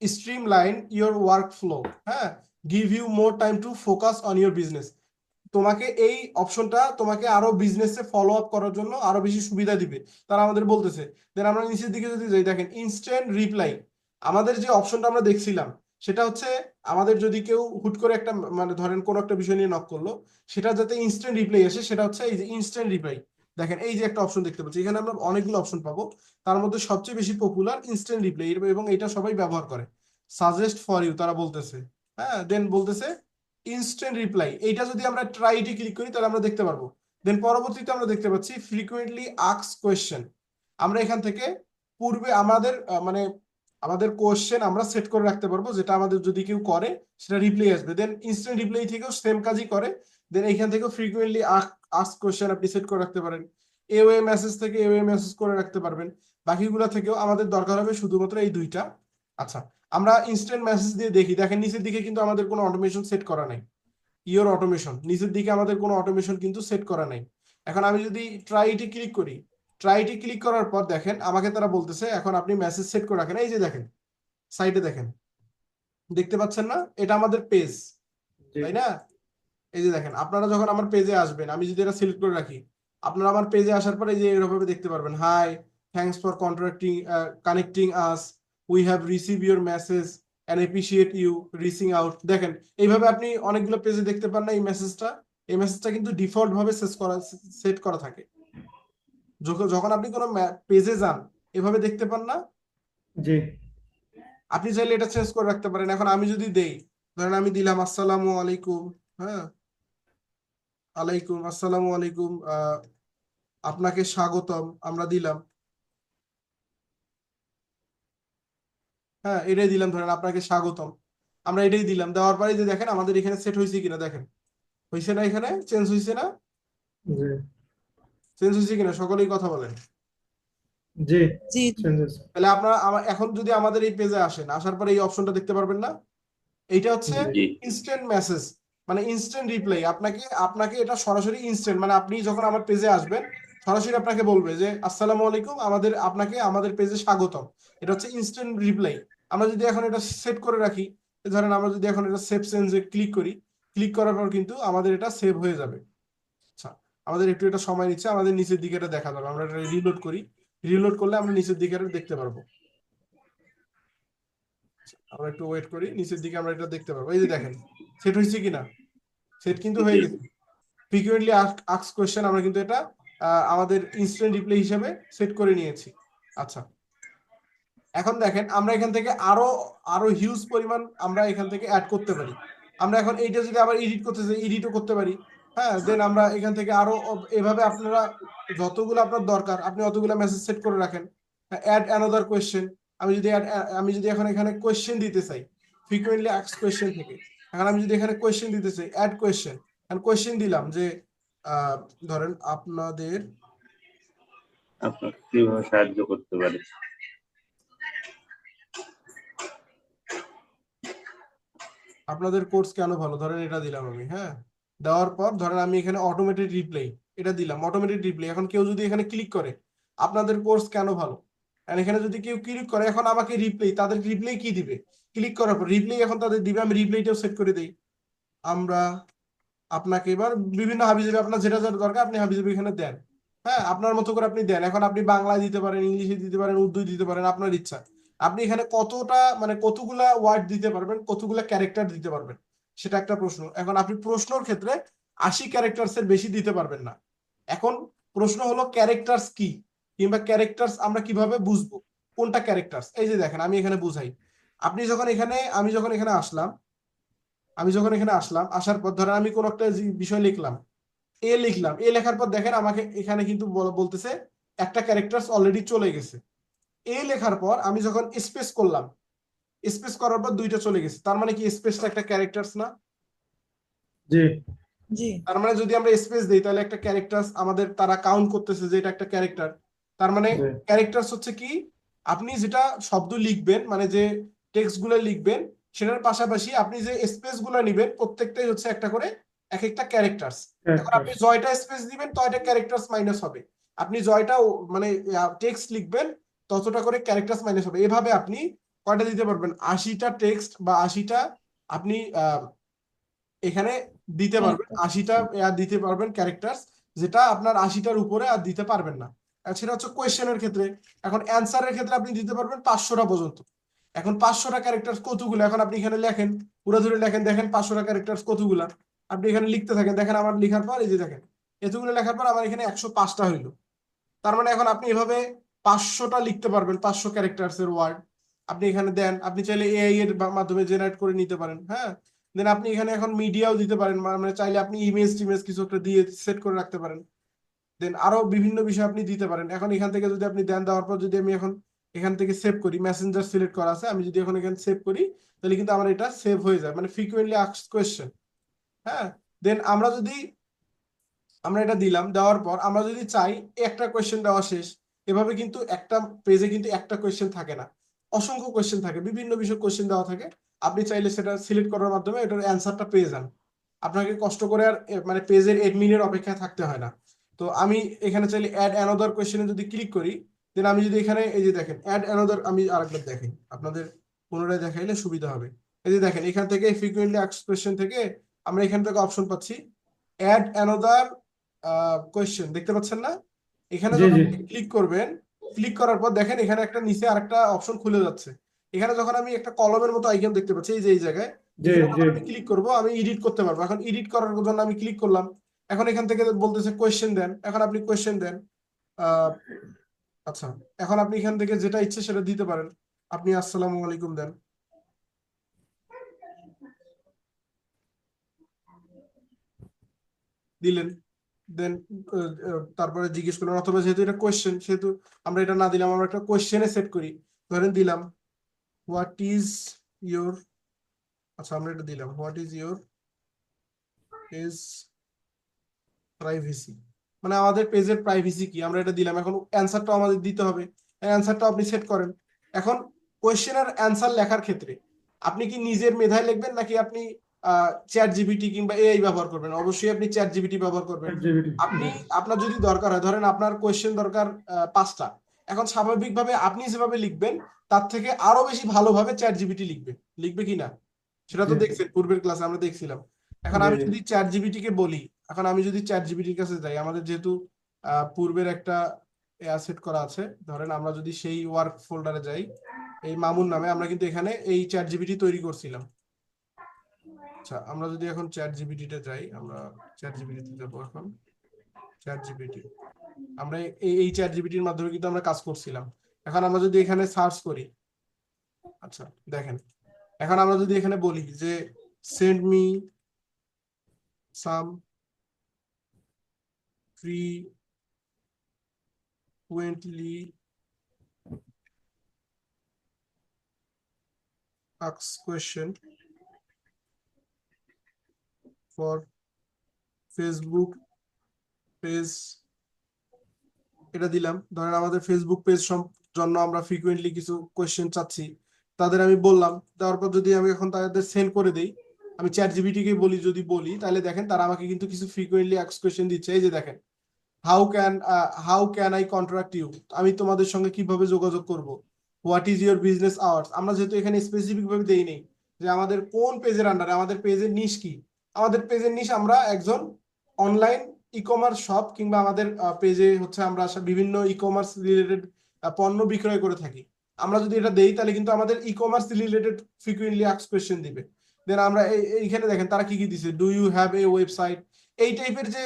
streamline your workflow, হ্যাঁ, give you more time to focus on your business. তোমাকে এই অপশনটা তোমাকে আরো বিজনেসে ফলো আপ করার জন্য আরো বেশি সুবিধা দিবে, তারা আমাদের বলতেছে। দেন আমরা নিচের দিকে যদি যাই, দেখেন ইনস্ট্যান্ট রিপ্লাই। আমাদের যে অপশনটা আমরা দেখছিলাম, সেটা হচ্ছে আমাদের যদি কেউ হুট করে একটা, মানে ধরেন কোন একটা বিষয় নিয়ে নক করলো, সেটা যাতে ইনস্ট্যান্ট রিপ্লাই আসে, সেটা হচ্ছে এই যে ইনস্ট্যান্ট রিপ্লাই। দেখেন এই যে একটা অপশন দেখতে পাচ্ছি, এখানে আমরা অনেকগুলো অপশন পাবো, তার মধ্যে সবচেয়ে বেশি পপুলার ইনস্ট্যান্ট রিপ্লাই, এবং এটা সবাই ব্যবহার করে। সাজেস্ট ফর ইউ তারা বলতেছে। হ্যাঁ, দেন বলতেছে ইনস্ট্যান্ট রিপ্লাই, এইটা যদি আমরা ট্রাইটি ক্লিক করি তাহলে আমরা দেখতে পারবো। দেন পরবর্তীতে আমরা দেখতে পাচ্ছি ফ্রিকুয়েন্টলি আস্কড কোয়েশ্চেন। আমরা এখান থেকে পূর্বে আমাদের মানে আমাদের কোয়েশ্চেন আমরা সেট করে রাখতে পারবো, যেটা আমাদের যদি কেউ করে সেটা রিপ্লাই আসবে। দেন ইনস্ট্যান্ট রিপ্লাই থেকেও সেম কাজই করে। দেন এখান থেকেও ফ্রিকুয়েন্টলি আস্ক কোয়েশ্চেন আপনি সেট করে রাখতে পারেন। এওয়ে মেসেজ থেকে এওয়ে মেসেজ করে রাখতে পারবেন। বাকিগুলো থেকেও আমাদের দরকার হবে শুধুমাত্র এই দুইটা। আচ্ছা, আমরা ইনস্ট্যান্ট মেসেজ দিয়ে দেখি, দেখেন নিচের দিকে কিন্তু আমাদের কোনো অটোমেশন সেট করা নাই। ইওর অটোমেশন, নিচের দিকে আমাদের কোনো অটোমেশন কিন্তু সেট করা নাই। এখন আমি যদি ট্রাইটি ক্লিক করি, ট্রাইটি ক্লিক করার পর দেখেন আমাকে তারা বলতেছে এখন আপনি মেসেজ সেট করে রাখেন। এই যে দেখেন সাইডে দেখেন, দেখতে পাচ্ছেন না, এটা আমাদের পেজ, জি তাই না? এই যে দেখেন, আপনারা যখন আমার পেজে আসবেন, আমি যদি এটা সিলেক্ট করে রাখি, আপনারা আমার পেজে আসার পরে এই যে এরকম দেখতে পারবেন, hi, thanks for connecting us, we have receive your message and appreciate you reaching out. দেখেন এইভাবে আপনি অনেকগুলো পেজে দেখতে পান না এই মেসেজটা। এই মেসেজটা কিন্তু ডিফল্ট ভাবে সেট করা থাকে। যখন আপনি কোনো পেজে যান, এভাবে দেখতে পান না? জি আপনি চাইলে এটা চেঞ্জ করে রাখতে পারেন। এখন আমি যদি দেই, ধরেন আমি দিলাম আসসালামু আলাইকুম, হ্যাঁ, আসসালামু আলাইকুম, আপনাকে স্বাগতম, আমরা দিলাম। হ্যাঁ, এটাই দিলাম, ধরেন আপনাকে স্বাগতম, আমরা এটাই দিলাম। দেওয়ার পরে যে দেখেন আমাদের এখানে সেট হয়েছে কিনা, দেখেন হয়েছে না, এখানে চেঞ্জ হয়েছে না? জি চেঞ্জ হয়েছে কিনা সকলেই কথা বলেন। জি জি চেঞ্জেস। তাহলে আপনারা এখন যদি আমাদের এই পেজে আসেন, আসার পরে এই অপশনটা দেখতে পারবেন না? এইটা হচ্ছে জি জি ইনস্ট্যান্ট মেসেজ, মানে ইনস্ট্যান্ট রিপ্লাই। আপনাকে আপনাকে এটা সরাসরি ইনস্ট্যান্ট, মানে আপনি যখন আমার পেজে আসবেন সরাসরি আপনাকে বলবে যে আসসালামু আলাইকুম, আপনাকে আমাদের পেজে স্বাগতম। এটা হচ্ছে ইনস্ট্যান্ট রিপ্লাই। আমরা যদি এখন এটা সেট করে রাখি, ধরেন আমরা যদি এখন এটা সেভ চেঞ্জে ক্লিক করি, ক্লিক করার পর কিন্তু আমাদের এটা সেভ হয়ে যাবে। আচ্ছা, আমাদের একটু এটা সময় নিচ্ছে, আমাদের নিচের দিকে এটা দেখা যাবে। আমরা এটা রিলোড করি, রিলোড করলে আমরা নিচের দিকে এটা দেখতে পারবো। আমরা একটু ওয়েট করি, নিচের দিকে আমরা এটা দেখতে পারবো। এই যে দেখেন সেট হয়েছে কিনা, সেট কিন্তু হয়ে গেছে। ফ্রিকুয়েন্টলি আস্কড কোয়েশ্চেন আমরা কিন্তু এটা আমাদের ইনস্ট্যান্ট রিপ্লাই হিসেবে সেট করে নিয়েছি। আচ্ছা, এখন দেখেন আমরা এখান থেকে আরো আরো হিউজ পরিমাণ আমরা এখান থেকে অ্যাড করতে পারি। আমরা এখন এইটা যদি আবার এডিট করতে চাই, এডিটও করতে পারি। হ্যাঁ, দেন আমরা এখান থেকে আরো এভাবে আপনারা যতগুলো আপনার দরকার আপনি অতগুলো মেসেজ সেট করে রাখেন। অ্যাড অ্যানাদার কোয়েশ্চেন, আমি যদি এখন এখানে কোয়েশ্চেন দিতে চাই ফ্রিকুয়েন্টলি আস্কড কোয়েশ্চেন থেকে, এখন আমি যদি এখানে কোয়েশ্চেন দিতে চাই অ্যাড কোয়েশ্চেন, এন্ড কোয়েশ্চেন দিলাম যে ধরেন আপনাকে কিভাবে সাহায্য করতে পারি। আপনাদের কোর্স কেন ভালো, ধরেন এটা দিলাম আমি। হ্যাঁ, দেওয়ার পর ধরেন আমি এখানে অটোমেটেড রিপ্লাই এটা দিলাম, অটোমেটেড রিপ্লাই। এখন কেউ যদি এখানে ক্লিক করে আপনাদের কোর্স কেন ভালো, আর এখানে যদি কেউ ক্লিক করে এখন আমাকে রিপ্লাই, তাদের রিপ্লাই কি দিবে, ক্লিক করার পর রিপ্লাই এখন তাদের দিবে। আমি রিপ্লাইটাও সেট করে দিই। আমরা আপনাকে এবার বিভিন্ন হাবিজাবি আপনার যেটা যেটা দরকার আপনি হাবিজাবি এখানে দেন। হ্যাঁ, আপনার মতো করে আপনি দেন। এখন আপনি বাংলায় দিতে পারেন, ইংলিশে দিতে পারেন, উর্দু দিতে পারেন, আপনার ইচ্ছা। আপনি এখানে কতটা মানে কতগুলা ওয়ার্ড দিতে পারবেন, কতগুলা ক্যারেক্টার দিতে পারবেন, সেটা একটা প্রশ্ন। এখন আপনি প্রশ্নর ক্ষেত্রে 80 ক্যারেক্টার্স এর বেশি দিতে পারবেন না। এখন প্রশ্ন হলো ক্যারেক্টার্স কি, কিংবা ক্যারেক্টার্স আমরা কিভাবে বুঝবো কোনটা ক্যারেক্টার্স। এই যে দেখেন আমি এখানে বুঝাই। আপনি যখন এখানে আমি যখন এখানে আসলাম, আসার পর ধরেন আমি কোন একটা বিষয় লিখলাম, লিখলাম, লেখার পর দেখেন আমাকে এখানে কিন্তু বলতেছে একটা ক্যারেক্টার অলরেডি চলে গেছে। লেখার পর আমি যখন স্পেস করলাম, স্পেস করার পর দুইটা চলে গেছে, তার মানে কি স্পেসটা একটা ক্যারেক্টার্স না? জি জি তার মানে যদি আমরা স্পেস দিই তাহলে একটা ক্যারেক্টার্স আমাদের তারা কাউন্ট করতেছে যে এটা একটা ক্যারেক্টার। তার মানে জি ক্যারেক্টার্স হচ্ছে কি, আপনি যেটা শব্দ লিখবেন মানে যে টেক্সট গুলো লিখবেন সেটার পাশাপাশি আপনি যে স্পেস গুলো নিবেন প্রত্যেকটাই হচ্ছে একটা করে এক একটা ক্যারেক্টার্স। এখন আপনি জয়টা স্পেস দিবেন তয়টা ক্যারেক্টার্স মাইনাস হবে, আপনি জয়টা মানে টেক্সট লিখবেন ততটা করে ক্যারেক্টার্স মাইনাস হবে। এভাবে আপনি কয়টা দিতে পারবেন, 80টা টেক্সট বা 80টা আপনি এখানে দিতে পারবেন, 80টা দিতে পারবেন ক্যারেক্টার্স, যেটা আপনার 80টার উপরে আর দিতে পারবেন না। আর সেটা হচ্ছে কোয়েশ্চেনের ক্ষেত্রে। এখন অ্যান্সারের ক্ষেত্রে আপনি দিতে পারবেন 500টা পর্যন্ত। এখন 500টা ক্যারেক্টার্স কতগুলো, এখন আপনি এখানে লেখেন, পুরো ধরে লেখেন, দেখেন 500টা ক্যারেক্টার্স কতগুলা। আপনি এখানে লিখতে থাকেন, দেখেন আমার লেখার পর এই যে দেখেন এতগুলো লেখার পর আমার এখানে 105টা হইলো। তার মানে এখন আপনি এভাবে 500টা লিখতে পারবেন, 500 ক্যারেক্টার্স এর ওয়ার্ড আপনি এখানে দেন। আপনি চাইলে এআই এর মাধ্যমে জেনারেট করে নিতে পারেন। হ্যাঁ, দেন আপনি এখানে এখন মিডিয়াও দিতে পারেন, মানে চাইলে আপনি ইমেজ টিমেজ কিছু একটা দিয়ে সেট করে রাখতে পারেন। দেন আরো বিভিন্ন বিষয় আপনি দিতে পারেন। এখন এখান থেকে যদি আপনি দেন, দেওয়ার পর যদি আমি এখন এখান থেকে সেভ করি, মেসেঞ্জার সিলেক্ট করা আছে, আমি যদি এখন এখানে সেভ করি তাহলে কিন্তু আমার এটা সেভ হয়ে যায়, মানে ফ্রিকুয়েন্টলি আস্কড কোয়েশ্চেন। হ্যাঁ, দেন আমরা এটা দিলাম, দেওয়ার পর আমরা যদি চাই একটা কোয়েশ্চেন দেওয়া শেষ, এভাবে কিন্তু একটা পেজে কিন্তু একটা কোয়েশ্চেন থাকে না, অসংখ্য কোয়েশ্চেন থাকে, বিভিন্ন বিষয় কোয়েশ্চেন দেওয়া থাকে। আপনি চাইলে সেটা সিলেক্ট করার মাধ্যমে এটার অ্যান্সারটা পেয়ে যান, আপনাকে কষ্ট করে আর মানে পেজের এডমিনের অপেক্ষায় থাকতে হয় না। তো আমি এখানে চাইলে অ্যাড অ্যানাদার কোয়েশ্চেনে যদি ক্লিক করি, দেন আমি যদি এখানে এই যে দেখেন অ্যাড অ্যানাদার, আমি আরেকবার দেখাই আপনাদের পুনরায় দেখাইলে সুবিধা হবে। এই যে দেখেন এখান থেকে ফ্রিকুয়েন্টলি আস্কড কোয়েশ্চেন থেকে আমরা এখান থেকে অপশন পাচ্ছি অ্যাড অ্যানাদার কোয়েশ্চেন, দেখতে পাচ্ছেন না? এখানে জি যখন জি ক্লিক করবেন, ক্লিক করার পর দেখেন এখানে একটা নিচে আরেকটা অপশন খুলে যাচ্ছে। এখানে যখন আমি একটা কলমের মতো আইকন দেখতে পাচ্ছি এই যে এই জায়গায়, জি এখানে জি যখন আমি ক্লিক করব আমি এডিট করতে পারবো। এখন এডিট করার জন্য আমি ক্লিক করলাম, এখন এখান থেকে বলতেছে কোয়েশ্চেন দেন, এখন আপনি কোয়েশ্চেন দেন। আহ আচ্ছা, এখন আপনি এখান থেকে যেটা ইচ্ছে সেটা দিতে পারেন। আপনি আসসালামু আলাইকুম দেন, দিলেন। দেন তারপরে জিজ্ঞেস করলাম, অথবা যেহেতু এটা কোয়েশ্চেন সেহেতু আমরা এটা না দিলাম, আমরা একটা কোয়েশ্চেনে সেট করি। ধরেন দিলাম হোয়াট ইজ ইয়োর, আচ্ছা আমরা এটা দিলাম what is your page privacy, মানে আমাদের পেজের প্রাইভেসি কি, আমরা এটা দিলাম। এখন অ্যান্সারটাও আমাদের দিতে হবে, অ্যান্সারটাও আপনি সেট করেন। এখন কোয়েশ্চেনের অ্যান্সার লেখার ক্ষেত্রে আপনি কি নিজের মেধায় লিখবেন নাকি আপনি চ্যাট জিপিটি কিংবা এআই ব্যবহার করবেন? অবশ্যই আপনি চ্যাট জিপিটি ব্যবহার করবেন। জিবিটি আপনি আপনার যদি দরকার হয়, ধরেন আপনার কোয়েশ্চেন দরকার 5টা, এখন স্বাভাবিকভাবে আপনি যেভাবে লিখবেন তার থেকে আরো বেশি ভালোভাবে চ্যাট জিপিটি লিখবে কিনা সেটা তো জি দেখছেন পূর্বের ক্লাসে আমরা দেখছিলাম। এখন জি আমি জি যদি চ্যাট জিপিটি কে বলি এখন আমি যদি চ্যাট জিপিটির কাছে যাই, আমাদের যেহেতু পূর্বের একটা সেট করা আছে, ধরেন আমরা যদি সেই ওয়ার্ক ফোল্ডারে যাই, এই মামুন নামে আমরা কিন্তু এখানে এই চ্যাট জিপিটি তৈরি করছিলাম। আচ্ছা, আমরা যদি এখন চ্যাট জিপিটিতে যাই, আমরা চ্যাট জিপিটিতে যাবো এখন। চ্যাট জিপিটি, আমরা এই চ্যাট জিপিটির মাধ্যমে কিন্তু আমরা কাজ করছিলাম। এখন আমরা যদি এখানে সার্চ করি, আচ্ছা দেখেন, এখন আমরা যদি এখানে বলি যে send me some frequently asked question for Facebook page, এটা দিলাম। ধরেন আমাদের ফেসবুক পেজ জন্য আমরা ফ্রিকুয়েন্টলি কিছু কোয়েশ্চেন চাচ্ছি, তাদের আমি বললাম, দেওয়ার পর যদি আমি এখন তাদের সেন্ড করে দিই, আমি চ্যাট জিপিটিকে বলি, তাহলে দেখেন তারা আমাকে কিন্তু কিছু ফ্রিকুয়েন্টলি আস্কড কোয়েশ্চেন দিচ্ছে। এই যে দেখেন, how can I contact you, আমি তোমাদের সঙ্গে কিভাবে যোগাযোগ করব, what is your business hours. আমরা যেহেতু এখানে স্পেসিফিক ভাবে দেই নেই যে আমাদের কোন পেজের আন্ডারে, আমাদের পেজের নিশ কি, আমাদের পেজের নিশ আমরা একজন অনলাইন ই কমার্স শপ, কিংবা আমাদের পেজে হচ্ছে আমরা বিভিন্ন ই কমার্স রিলেটেড পণ্য বিক্রয় করে থাকি। আমরা যদি এটা দেই তাহলে কিন্তু আমাদের e commerce related frequently asked question দিবে। দেন আমরা এইখানে দেখেন তারা কি কি দিছে, do you have a website, এই টাইপের যে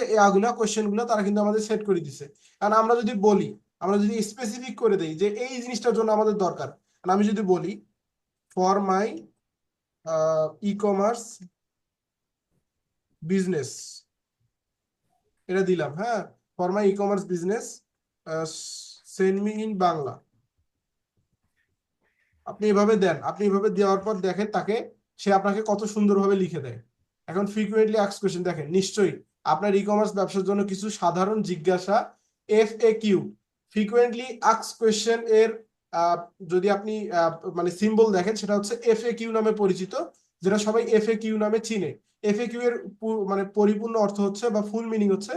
কোয়েশ্চেন গুলো তারা কিন্তু আমাদের সেট করে দিছে। কারণ আমরা যদি বলি, আমরা যদি স্পেসিফিক করে দেই যে এই জিনিসটার জন্য আমাদের দরকার, আমি যদি বলি for my e commerce business, এটা দিলাম, হ্যাঁ, for my e commerce business send me in Bangla, আপনি এভাবে দেন। আপনি এভাবে দেওয়ার পর দেখেন তাকে, সে আপনাকে কত সুন্দরভাবে লিখে দেয়। এখন ফ্রিকুয়েন্টলি আস্কড কোয়েশ্চেন দেখেন, নিশ্চয়ই আপনার ই কমার্স ব্যবসার জন্য কিছু সাধারণ জিজ্ঞাসা, FAQ, ফ্রিকুয়েন্টলি আস্কড কোয়েশ্চেন এর যদি আপনি মানে সিম্বল দেখেন, সেটা হচ্ছে FAQ নামে পরিচিত, যেটা সবাই FAQ নামে চিনে। FAQ এর মানে পরিপূর্ণ অর্থ হচ্ছে বা ফুল মিনিং হচ্ছে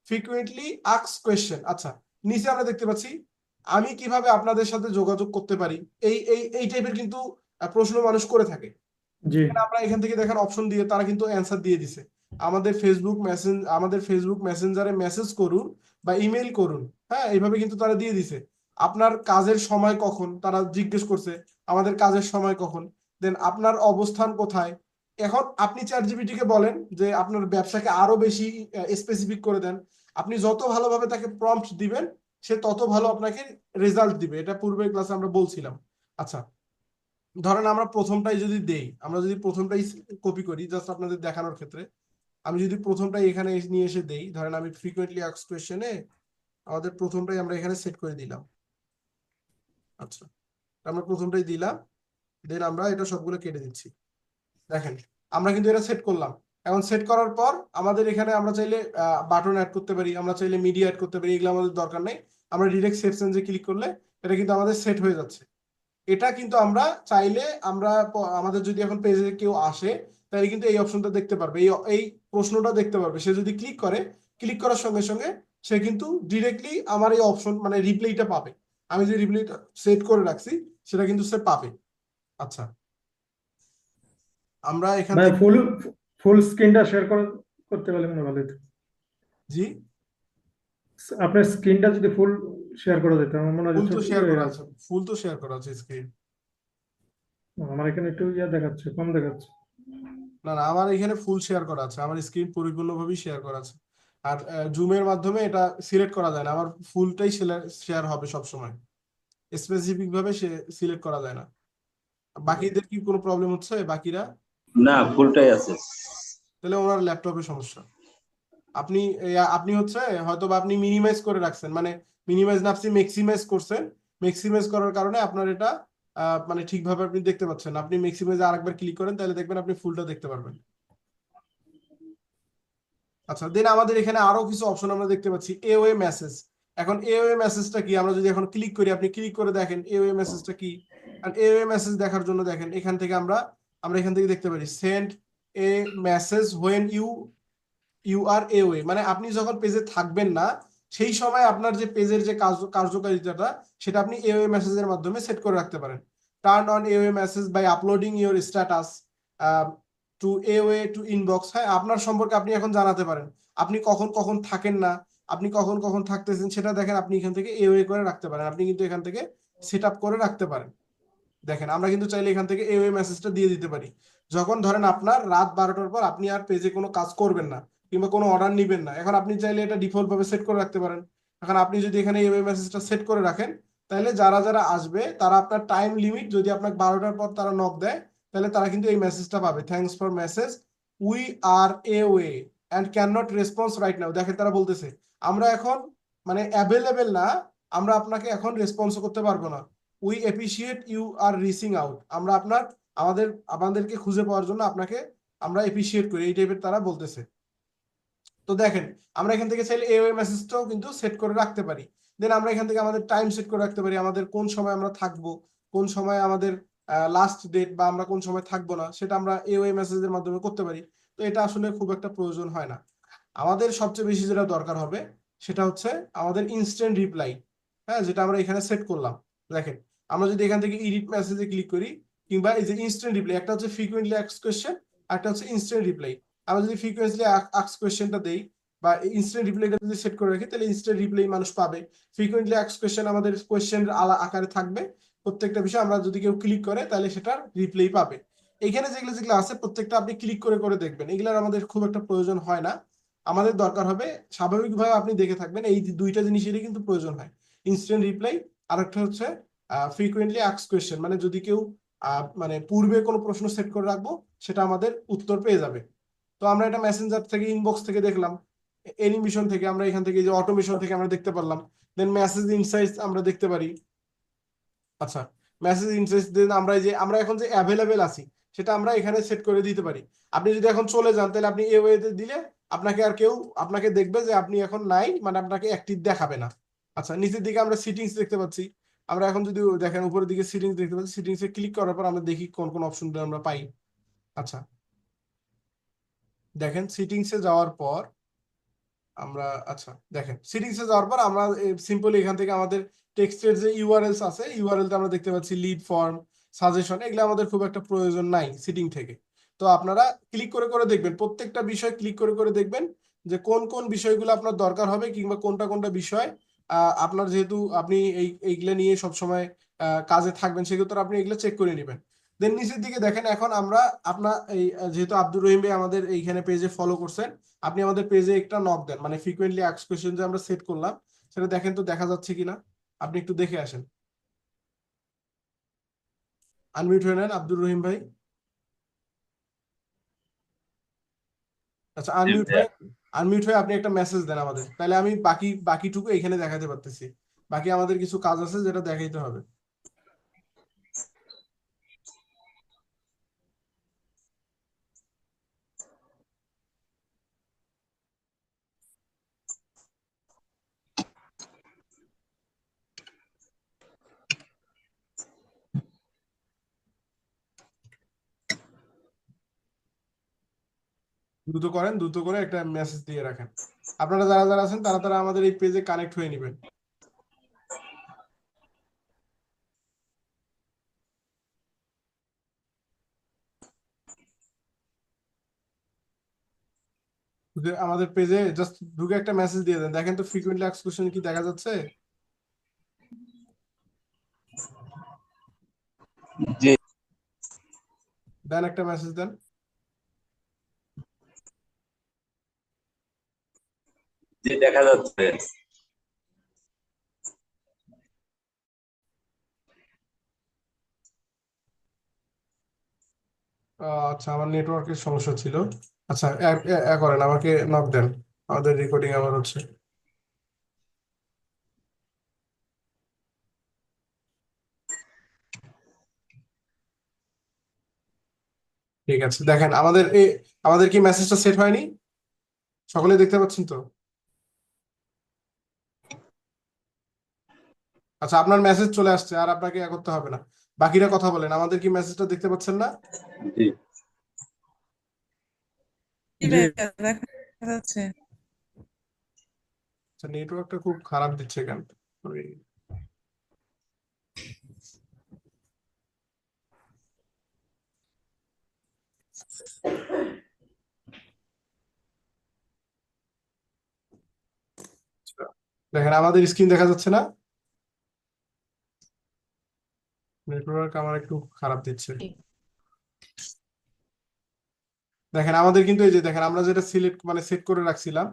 ফ্রিকুয়েন্টলি আস্কড কোয়েশ্চেন। আচ্ছা, নিচে আমরা দেখতে পাচ্ছি আমি কিভাবে আপনাদের সাথে যোগাযোগ করতে পারি, এই এই এই টাইপের কিন্তু প্রশ্ন মানুষ করে থাকে। জি আমরা এখান থেকে দেখেন অপশন দিয়ে তারা কিন্তু অ্যান্সার দিয়ে দিছে, আমাদের ফেসবুক মেসেঞ্জারে মেসেজ করুন বা ইমেল করুন, হ্যাঁ, এইভাবে কিন্তু তারা দিয়ে দিছে। আপনার কাজের সময় কখন, তারা জিজ্ঞেস করছে আমাদের কাজের সময় কখন। দেন আপনার অবস্থান কোথায়। এখন আপনি চ্যাট জিপিটি কে বলেন যে আপনার ব্যবসাকে আরো বেশি স্পেসিফিক করে দেন, আপনি যত ভালোভাবে তাকে প্রম্পট দিবেন সে তত ভালো আপনাকে রেজাল্ট দিবে, এটা পূর্বের ক্লাসে আমরা বলছিলাম। আচ্ছা, ধরেন আমরা প্রথমটাই কপি করি জাস্ট আপনাদের দেখানোর ক্ষেত্রে, আমি যদি প্রথমটাই এখানে নিয়ে এসে দেই, ধরেন আমি ফ্রিকুয়েন্টলি আস্কড কোয়েশ্চেনে আমাদের প্রথমটাই আমরা এখানে সেট করে দিলাম। আচ্ছা, আমরা প্রথমটাই দিলাম, দেন আমরা এটা সবগুলো কেটে দিচ্ছি। দেখেন আমরা কিন্তু এটা সেট করলাম। এখন সেট করার পর আমাদের এখানে আমরা চাইলে বাটন অ্যাড করতে পারি, আমরা চাইলে মিডিয়া অ্যাড করতে পারি, এগুলো আমাদের দরকার নেই। আমরা ডিরেক্ট সেভ চেঞ্জে ক্লিক করলে এটা কিন্তু আমাদের সেট হয়ে যাচ্ছে। এটা কিন্তু আমরা চাইলে আমাদের যদি এখন পেজে কেউ আসে তাহলে কিন্তু এই অপশনটা দেখতে পারবে, এই প্রশ্নটা দেখতে পারবে। সে যদি ক্লিক করার সঙ্গে সঙ্গে সে কিন্তু ডিরেক্টলি আমার এই অপশন মানে রিপ্লাইটা পাবে। আমি যে রিপ্লাইটা সেট করে রাখছি সেটা কিন্তু সে পাবে। আচ্ছা, আমরা এখান ভাই থেকে ফুল স্ক্রিনটা শেয়ার করতে পারলে মনে হয় ভালো হতো। জি, আপনার স্ক্রিনটা যদি ফুল শেয়ার করে দিতে আমার মনে হয় ফুল যে তো ছোট শেয়ার করা আছে, স্ক্রিন। আমার এখানে একটু দেখাচ্ছে, কম দেখাচ্ছে। না না, আমার এখানে ফুল শেয়ার করা আছে, আমার স্ক্রিন পরিপূর্ণভাবে শেয়ার করা আছে। আর জুমের মাধ্যমে এটা সিলেক্ট করা যায় না, আমার ফুলটাই শেয়ার হবে সব সময়, স্পেসিফিক ভাবে সিলেক্ট করা যায় না। বাকিদের কি কোনো প্রবলেম হচ্ছে বাকিরা? না, ফুলটাই আছে। তাহলে ওনার ল্যাপটপে সমস্যা। আপনি হচ্ছে হয়তো বা আপনি মিনিমাইজ করে রাখছেন, মানে মিনিমাইজ না, আপনি ম্যাক্সিমাইজ করছেন। ম্যাক্সিমাইজ করার কারণে আপনার এটা মানে ঠিকভাবে আপনি দেখতে পাচ্ছেন। আপনি ম্যাক্সিমাইজে আরেকবার ক্লিক করেন, তাহলে দেখবেন আপনি ফুলটা দেখতে পারবেন। আচ্ছা, দেন আমাদের এখানে আরো কিছু অপশন আমরা দেখতে পাচ্ছি, এওয়ে মেসেজ। এখন এওয়ে মেসেজটা কি, আমরা যদি এখন ক্লিক করি, আপনি ক্লিক করে দেখেন এওয়ে মেসেজটা কি। আর এওয়ে মেসেজ দেখার জন্য দেখেন এখান থেকে আমরা এখান থেকে দেখতে পারি send a message when you are away, মানে আপনি যখন পেজে থাকবেন না সেই সময় আপনার যে পেজের যে কার্যকারিতাটা সেটা আপনি এওয়ে মেসেজের মাধ্যমে সেট করে রাখতে পারেন। Turn on away message by uploading your status to away to inbox. হ্যাঁ, আপনার সম্পর্কে আপনি এখন জানাতে পারেন, আপনি কখন কখন থাকেন না, আপনি কখন কখন থাকতেছেন সেটা দেখেন, আপনি এখান থেকে এওয়ে করে রাখতে পারেন, আপনি কিন্তু এখান থেকে সেট আপ করে রাখতে পারেন। দেখেন আমরা কিন্তু চাইলে এখান থেকে এওয়ে মেসেজটা দিয়ে দিতে পারি। যখন ধরেন আপনার রাত 12টার পর আপনি আর পেজে কোনো কাজ করবেন না কিংবা কোনো অর্ডার নিবেন না, এখন আপনি চাইলে এটা ডিফল্ট ভাবে সেট করে রাখতে পারেন। এখন আপনি যদি এখানে এওয়ে মেসেজটা সেট করে রাখেন, তাহলে যারা যারা আসবে তারা আপনার টাইম লিমিট যদি আপনার 12টার পর তারা নক দেয়, তাহলে তারা কিন্তু এই মেসেজটা পাবে, thanks for message, we are away and can not response right now. দেখেন তারা বলতেছে আমরা এখন মানে অ্যাভেলেবেল না, আমরা আপনাকে এখন রেসপন্স করতে পারবো না। We appreciate you are reaching out, আমরা আমাদেরকে খুঁজে পাওয়ার জন্য আপনাকে আমরা অ্যাপ্রিসিয়েট করি, এই টাইপের তারা বলতেছে। তো দেখেন আমরা এখান থেকে চাইলে এওয়ে মেসেজটাও কিন্তু সেট করে রাখতে পারি। দেন আমরা এখান থেকে আমাদের টাইম সেট করে রাখতে পারি, আমাদের কোন সময় আমরা থাকবো, কোন সময় আমাদের লাস্ট ডেট, বা আমরা কোন সময় থাকবো না, সেটা আমরা এওয়ে মেসেজের মাধ্যমে করতে পারি। তো এটা আসলে খুব একটা প্রয়োজন হয় না। আমাদের সবচেয়ে বেশি যেটা দরকার হবে সেটা হচ্ছে আমাদের ইনস্ট্যান্ট রিপ্লাই, হ্যাঁ, যেটা আমরা এখানে সেট করলাম। দেখেন আমরা যদি এখান থেকে এডিট মেসেজে ক্লিক করি, কিংবা এই যে ইনস্ট্যান্ট রিপ্লাই, একটা হচ্ছে ফ্রিকোয়েন্টলি আস্কড কোয়েশ্চেন, আর একটা হচ্ছে ইনস্ট্যান্ট রিপ্লাই। আমরা যদি ফ্রিকোয়েন্টলি আস্কড কোয়েশ্চেনটা দেই বা ইনস্ট্যান্ট রিপ্লাইটা যদি সেট করে রাখি, তাহলে ইনস্ট্যান্ট রিপ্লাই মানুষ পাবে। ফ্রিকোয়েন্টলি আস্কড কোয়েশ্চেন আমাদের কোয়েশ্চেন আকারে থাকবে, প্রত্যেকটা বিষয় আমরা যদি কেউ ক্লিক করে তাহলে সেটার রিপ্লাই পাবে। এইখানে যেগুলো যেগুলো আছে প্রত্যেকটা আপনি ক্লিক করে করে দেখবেন, এগুলোর আমাদের খুব একটা প্রয়োজন হয় না। আমাদের দরকার হবে স্বাভাবিকভাবে আপনি দেখে থাকবেন এই দুইটা জিনিসেরই কিন্তু প্রয়োজন হয়, ইনস্ট্যান্ট রিপ্লাই আর একটা হচ্ছে ফ্রিকোয়েন্টলি আস্কড কোয়েশ্চেন, মানে যদি কেউ মানে পূর্বে কোনো প্রশ্ন সেট করে রাখবো সেটা আমাদের উত্তর পেয়ে যাবে। তো আমরা এটা মেসেঞ্জার থেকে, ইনবক্স থেকে দেখলাম, এনিমেশন থেকে আমরা এখান থেকে যে অটোমেশন থেকে আমরা দেখতে পারলাম, দেন মেসেজ ইনসাইটস আমরা দেখতে পারি। আচ্ছা, মেসেজ ইনসাইটস দেন আমরা এই যে আমরা এখন যে অ্যাভেলেবেল আছি সেটা আমরা এখানে সেট করে দিতে পারি। আপনি যদি এখন চলে যান তাহলে আপনি এ ওয়েতে দিলে আপনাকে আর কেউ আপনাকে দেখবে যে আপনি এখন নাই, মানে আপনাকে অ্যাক্টিভ দেখাবে না। আচ্ছা, নিচের দিকে আমরা সিটিংস দেখতে পাচ্ছি, আমরা এখন যদি দেখেন উপরের দিকে সিটিংস দেখতে পাচ্ছি, সিটিংসে ক্লিক করার পর আমরা দেখি কোন কোন অপশনগুলো আমরা পাই। আচ্ছা, দেখেন সিটিংসে যাওয়ার পর আমরা, আচ্ছা দেখেন সিটিংসে যাওয়ার পর আমরা সিম্পলি এখান থেকে আমাদের টেক্সটের যে ইউআরএলস আছে, ইউআরএলটা আমরা দেখতে পাচ্ছি, লিড ফর্ম, সাজেশন, এগুলো আমাদের খুব একটা প্রয়োজন নাই সিটিং থেকে। তো আপনারা ক্লিক করে করে দেখবেন, প্রত্যেকটা বিষয় ক্লিক করে করে দেখবেন যে কোন কোন বিষয়গুলো আপনার দরকার হবে, কিংবা কোনটা কোনটা বিষয় আপনার, যেহেতু আপনি এইগুলো নিয়ে সবসময় কাজে থাকবেন সেক্ষেত্রে আপনি এগুলো চেক করে নেবেন। দেন নিচের দিকে দেখেন, এখন আমরা আপনার এই যেহেতু আব্দুর রহিম ভাই আমাদের এইখানে পেজে ফলো করছেন, আপনি আমাদের পেজে একটা নক দেন, মানে ফ্রিকোয়েন্টলি আস্কড কোয়েশ্চেন যে আমরা সেট করলাম সেটা দেখেন তো দেখা যাচ্ছে কিনা, আপনি একটু দেখে আসেন। আনমিউট হয়ে নেন আব্দুর রহিম ভাই। আচ্ছা, আনমিউট হয়ে আপনি একটা মেসেজ দেন আমাদের, তাহলে আমি বাকিটুকু এখানে দেখাতে পারতেছি। বাকি আমাদের কিছু কাজ আছে যেটা দেখাইতে হবে। দ্রুত করেন, দ্রুত করে একটা মেসেজ দিয়ে রাখেন। আপনারা যারা যারা আছেন তারা তারা আমাদের এই পেজে কানেক্ট হয়ে নেবেন। আমাদের পেজে জাস্ট ঢুকে একটা মেসেজ দিয়ে দেন, দেখেন তো ফ্রিকোয়েন্টলি আস্কড কোয়েশ্চেন কি দেখা যাচ্ছে, জি দেন একটা মেসেজ দেন। জি দেখা যাচ্ছে। আচ্ছা, আমার নেটওয়ার্কের সমস্যা ছিল। আচ্ছা, করেন, আমাকে নক দেন, আমাদের রেকর্ডিং আবার হচ্ছে। ঠিক আছে, দেখেন আমাদের কি মেসেজটা সেট হয়নি? সকলে দেখতে পাচ্ছেন তো? আচ্ছা, আপনার মেসেজ চলে আসছে, আর আপনাকে করতে হবে না। বাকিরা কথা বলেন, আমাদের কি মেসেজটা দেখতে পাচ্ছেন না? জি জি জি ভাইয়া দেখা যাচ্ছে। আচ্ছা, নেটওয়ার্কটা খুব খারাপ দিচ্ছে কেন? দেখেন আমাদের স্ক্রিন দেখা যাচ্ছে না, নেটওয়ার্ক আমার একটু খারাপ দিচ্ছে। দেখেন আমাদের কিন্তু এই যে দেখেন আমরা যেটা সিলেক্ট মানে সেট করে রাখছিলাম,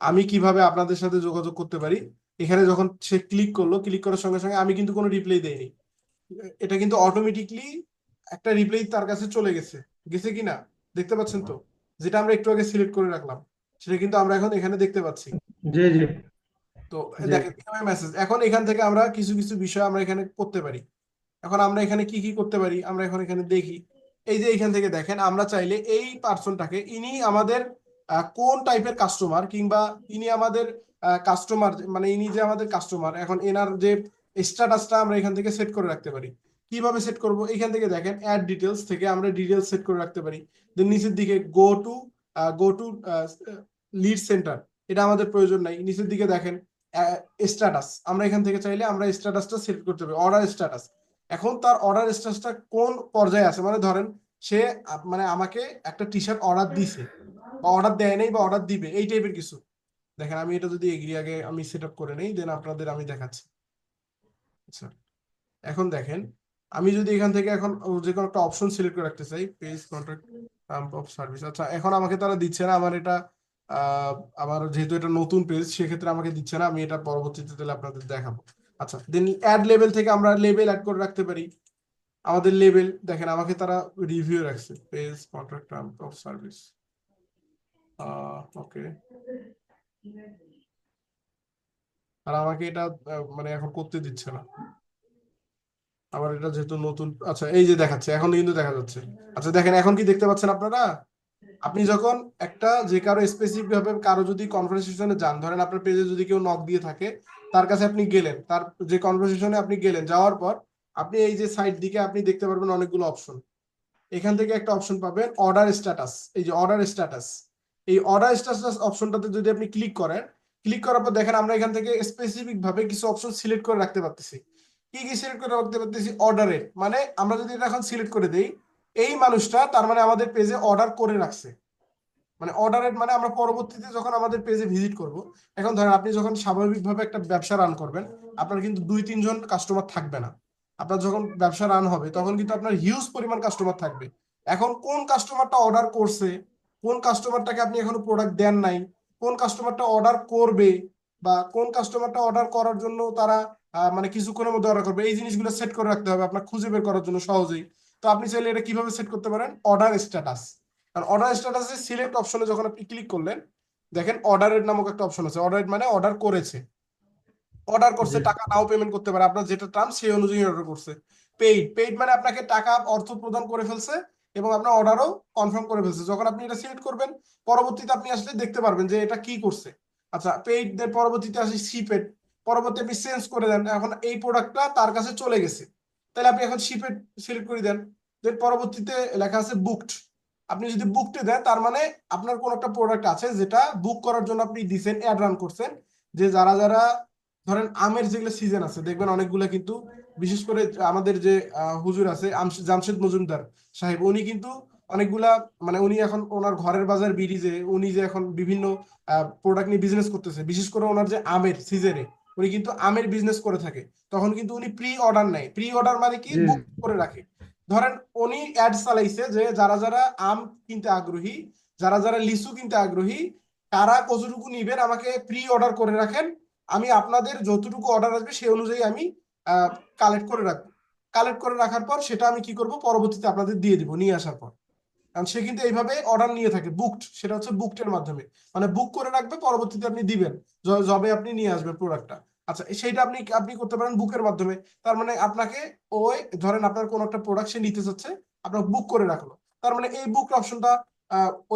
আমি কিভাবে আপনাদের সাথে যোগাযোগ করতে পারি। এখানে যখন সে ক্লিক করলো, ক্লিক করার সঙ্গে সঙ্গে আমি কিন্তু কোনো রিপ্লাই দেইনি, এটা কিন্তু অটোমেটিকলি একটা রিপ্লাই তার কাছে চলে গেছে, গেছে কিনা দেখতে পাচ্ছেন তো, যেটা আমরা একটু আগে সিলেক্ট করে রাখলাম সেটা কিন্তু আমরা এখন এখানে দেখতে পাচ্ছি। জি জি তো জি দেখেন কিভাবে মেসেজ, এখন এখান থেকে আমরা কিছু কিছু বিষয় আমরা এখানে করতে পারি। এখন আমরা এখানে কি কি করতে পারি আমরা এখন এখানে দেখি। এই যে এখান থেকে দেখেন আমরা চাইলে এই পার্সনটাকে, ইনি আমাদের কোন টাইপের কাস্টমার, কিংবা ইনি আমাদের কাস্টমার, মানে ইনি যে আমাদের কাস্টমার, এখন এনার যে স্ট্যাটাসটা আমরা এখান থেকে সেট করে রাখতে পারি। কিভাবে সেট করব, এখান থেকে দেখেন অ্যাড ডিটেলস থেকে আমরা ডিটেলস সেট করে রাখতে পারি। দেন নিচের দিকে গো টু লিড সেন্টার, এটা আমাদের প্রয়োজন নাই। নিচের দিকে দেখেন স্ট্যাটাস, আমরা এখান থেকে চাইলে আমরা স্ট্যাটাসটা সেট করতে পারি, অর্ডার স্ট্যাটাস। এখন তার অর্ডার স্ট্যাটাসটা কোন পর্যায়ে আছে, মানে ধরেন সে মানে আমাকে একটা টি শার্ট অর্ডার দিছে, বা অর্ডার দেয় নাই, বা অর্ডার দিবে, এই টাইপের কিছু। দেখেন আমি এটা যদি এগ্রি আগে আমি সেট আপ করে নেই, দেন আপনাদের আমি দেখাচ্ছি। আচ্ছা, এখন দেখেন আমি যদি এখান থেকে এখন যে কোনো একটা অপশন সিলেক্ট করে রাখতে চাই, page contract term of service. আচ্ছা, এখন আমাকে তারা দিচ্ছে না, আমার এটা আহ, আমার যেহেতু এটা নতুন পেজ সেক্ষেত্রে আমাকে দিচ্ছে না, আমি এটা পরবর্তীতে তাহলে আপনাদের দেখাবো। আচ্ছা, দেন অ্যাড লেভেল থেকে আমরা লেভেল অ্যাড করে রাখতে পারি। আমাদের লেভেল দেখেন আমাকে তারা রিভিউ রাখছে, page contract term of service. Okay, আর আমাকে এটা মানে এখন করতে দিচ্ছে না, আবার এটা যেহেতু নতুন। আচ্ছা, এই যে দেখাচ্ছে, এখন কিন্তু দেখা যাচ্ছে। আচ্ছা দেখেন এখন কি দেখতে পাচ্ছেন আপনারা, আপনি যখন একটা যে কারো স্পেসিফিক ভাবে কারো যদি কনভারসেশনে যান, ধরেন আপনার পেজে যদি কেউ নক দিয়ে থাকে, তার কাছে আপনি গেলেন, তার যে কনভারসেশনে আপনি গেলেন, যাওয়ার পর আপনি এই যে সাইড দিকে আপনি দেখতে পারবেন অনেকগুলো অপশন। এখান থেকে একটা অপশন পাবেন অর্ডার স্ট্যাটাস, এই যে অর্ডার স্ট্যাটাস, এই অর্ডার স্ট্যাটাস অপশনটাতে যদি আপনি ক্লিক করেন, ক্লিক করার পর দেখেন আমরা এখান থেকে স্পেসিফিক ভাবে কিছু অপশন সিলেক্ট করে রাখতে পারতেছি। কি কি সিলেক্ট করে রাখতে পারতেছি, অর্ডারের, মানে আমরা যদি এটা এখন সিলেক্ট করে দেই, এই মানুষটা তার মানে আমাদের পেজে অর্ডার করে রাখছে, মানে অর্ডারের মানে আমরা পরবর্তীতে যখন আমাদের পেজে ভিজিট করব, এখন ধরেন আপনি যখন স্বাভাবিকভাবে একটা ব্যবসা রান করবেন, আপনার কিন্তু 2-3 জন কাস্টমার থাকবে না। আপনার যখন ব্যবসা রান হবে তখন কিন্তু আপনার হিউজ পরিমাণ কাস্টমার থাকবে। এখন কোন কাস্টমারটা অর্ডার করছে, কোন কাস্টমারটাকে আপনি এখনো প্রোডাক্ট দেন নাই, কোন কাস্টমারটা অর্ডার করবে, বা কোন কাস্টমারটা অর্ডার করার জন্য তারা মানে কিছুক্ষণের মধ্যে অর্ডার করবে, এই জিনিসগুলো সেট করে রাখতে হবে আপনার খুঁজে বের করার জন্য সহজেই। তো আপনি চাইলে এটা কিভাবে সেট করতে পারেন, অর্ডার স্ট্যাটাস। আর অর্ডার স্ট্যাটাসে সিলেক্ট অপশনে যখন আপনি ক্লিক করলেন, দেখেন অর্ডারের নামক একটা অপশন আছে, অর্ডার মানে অর্ডার করেছে, অর্ডার করছে, জি টাকা নাও পেমেন্ট করতে পারে, আপনার যেটা টার্ম সেই অনুযায়ী অর্ডার করছে। পেইড, পেইড মানে আপনাকে টাকা অর্থ প্রদান করে ফেলছে এবং আপনার অর্ডারও কনফার্ম করে ফেলছে। যখন আপনি এটা সিলেক্ট করবেন, পরবর্তীতে আপনি আসলে দেখতে পারবেন যে এটা কি করছে। আচ্ছা, পেইড দের পরবর্তীতে আসে শিপেড, পরবর্তী আপনি চেঞ্জ করে দেন, এখন এই প্রোডাক্টটা তার কাছে চলে গেছে, তাহলে আপনি এখন শিপেড সিলেক্ট করে দেন। দেন পরবর্তীতে লেখা আছে বুকড, আপনি যদি বুকডে দেন তার মানে আপনার কোন একটা প্রোডাক্ট আছে যেটা বুক করার জন্য আপনি দিছেন, অ্যাড রান করছেন, যে যারা যারা ধরেন আমের যেগুলো সিজন আছে দেখবেন অনেকগুলা কিন্তু, বিশেষ করে আমাদের যে হুজুর আছে জামশেদ মজুমদার সাহেব, উনি কিন্তু অনেকগুলা, মানে উনি এখন ওনার ঘরের বাজার ব্রিজে উনি যে এখন বিভিন্ন প্রোডাক্ট নিয়ে বিজনেস করতেছে, বিশেষ করে ওনার যে আমের সিজনে উনি কিন্তু আমের বিজনেস করে থাকে, তখন কিন্তু উনি প্রি অর্ডার নেয়। প্রি অর্ডার মানে কি, জি বুক করে রাখে। ধরেন উনি অ্যাড চালাইছে যে যারা যারা আম কিনতে আগ্রহী, যারা যারা লিচু কিনতে আগ্রহী, তারা কতটুকু নিবেন আমাকে প্রি অর্ডার করে রাখেন, আমি আপনাদের যতটুকু অর্ডার আসবে সেই অনুযায়ী আমি কালেক্ট করে রাখবো। কালেক্ট করে রাখার পর সেটা আমি কি করব, পরবর্তীতে আপনাদের দিয়ে দিব নিয়ে আসার পর। কারণ সে কিন্তু এইভাবে অর্ডার নিয়ে থাকে, বুকড, সেটা হচ্ছে বুকড এর মাধ্যমে, মানে বুক করে রাখবে, পরবর্তীতে আপনি দিবেন যবে আপনি নিয়ে আসবেন প্রোডাক্টটা। আচ্ছা, সেইটা আপনি আপনি করতে পারেন বুকের মাধ্যমে। তার মানে আপনাকে ওই ধরেন আপনার কোন একটা প্রোডাক্ট সে নিতে চাচ্ছে, আপনার বুক করে রাখলো, তার মানে এই বুক অপশনটা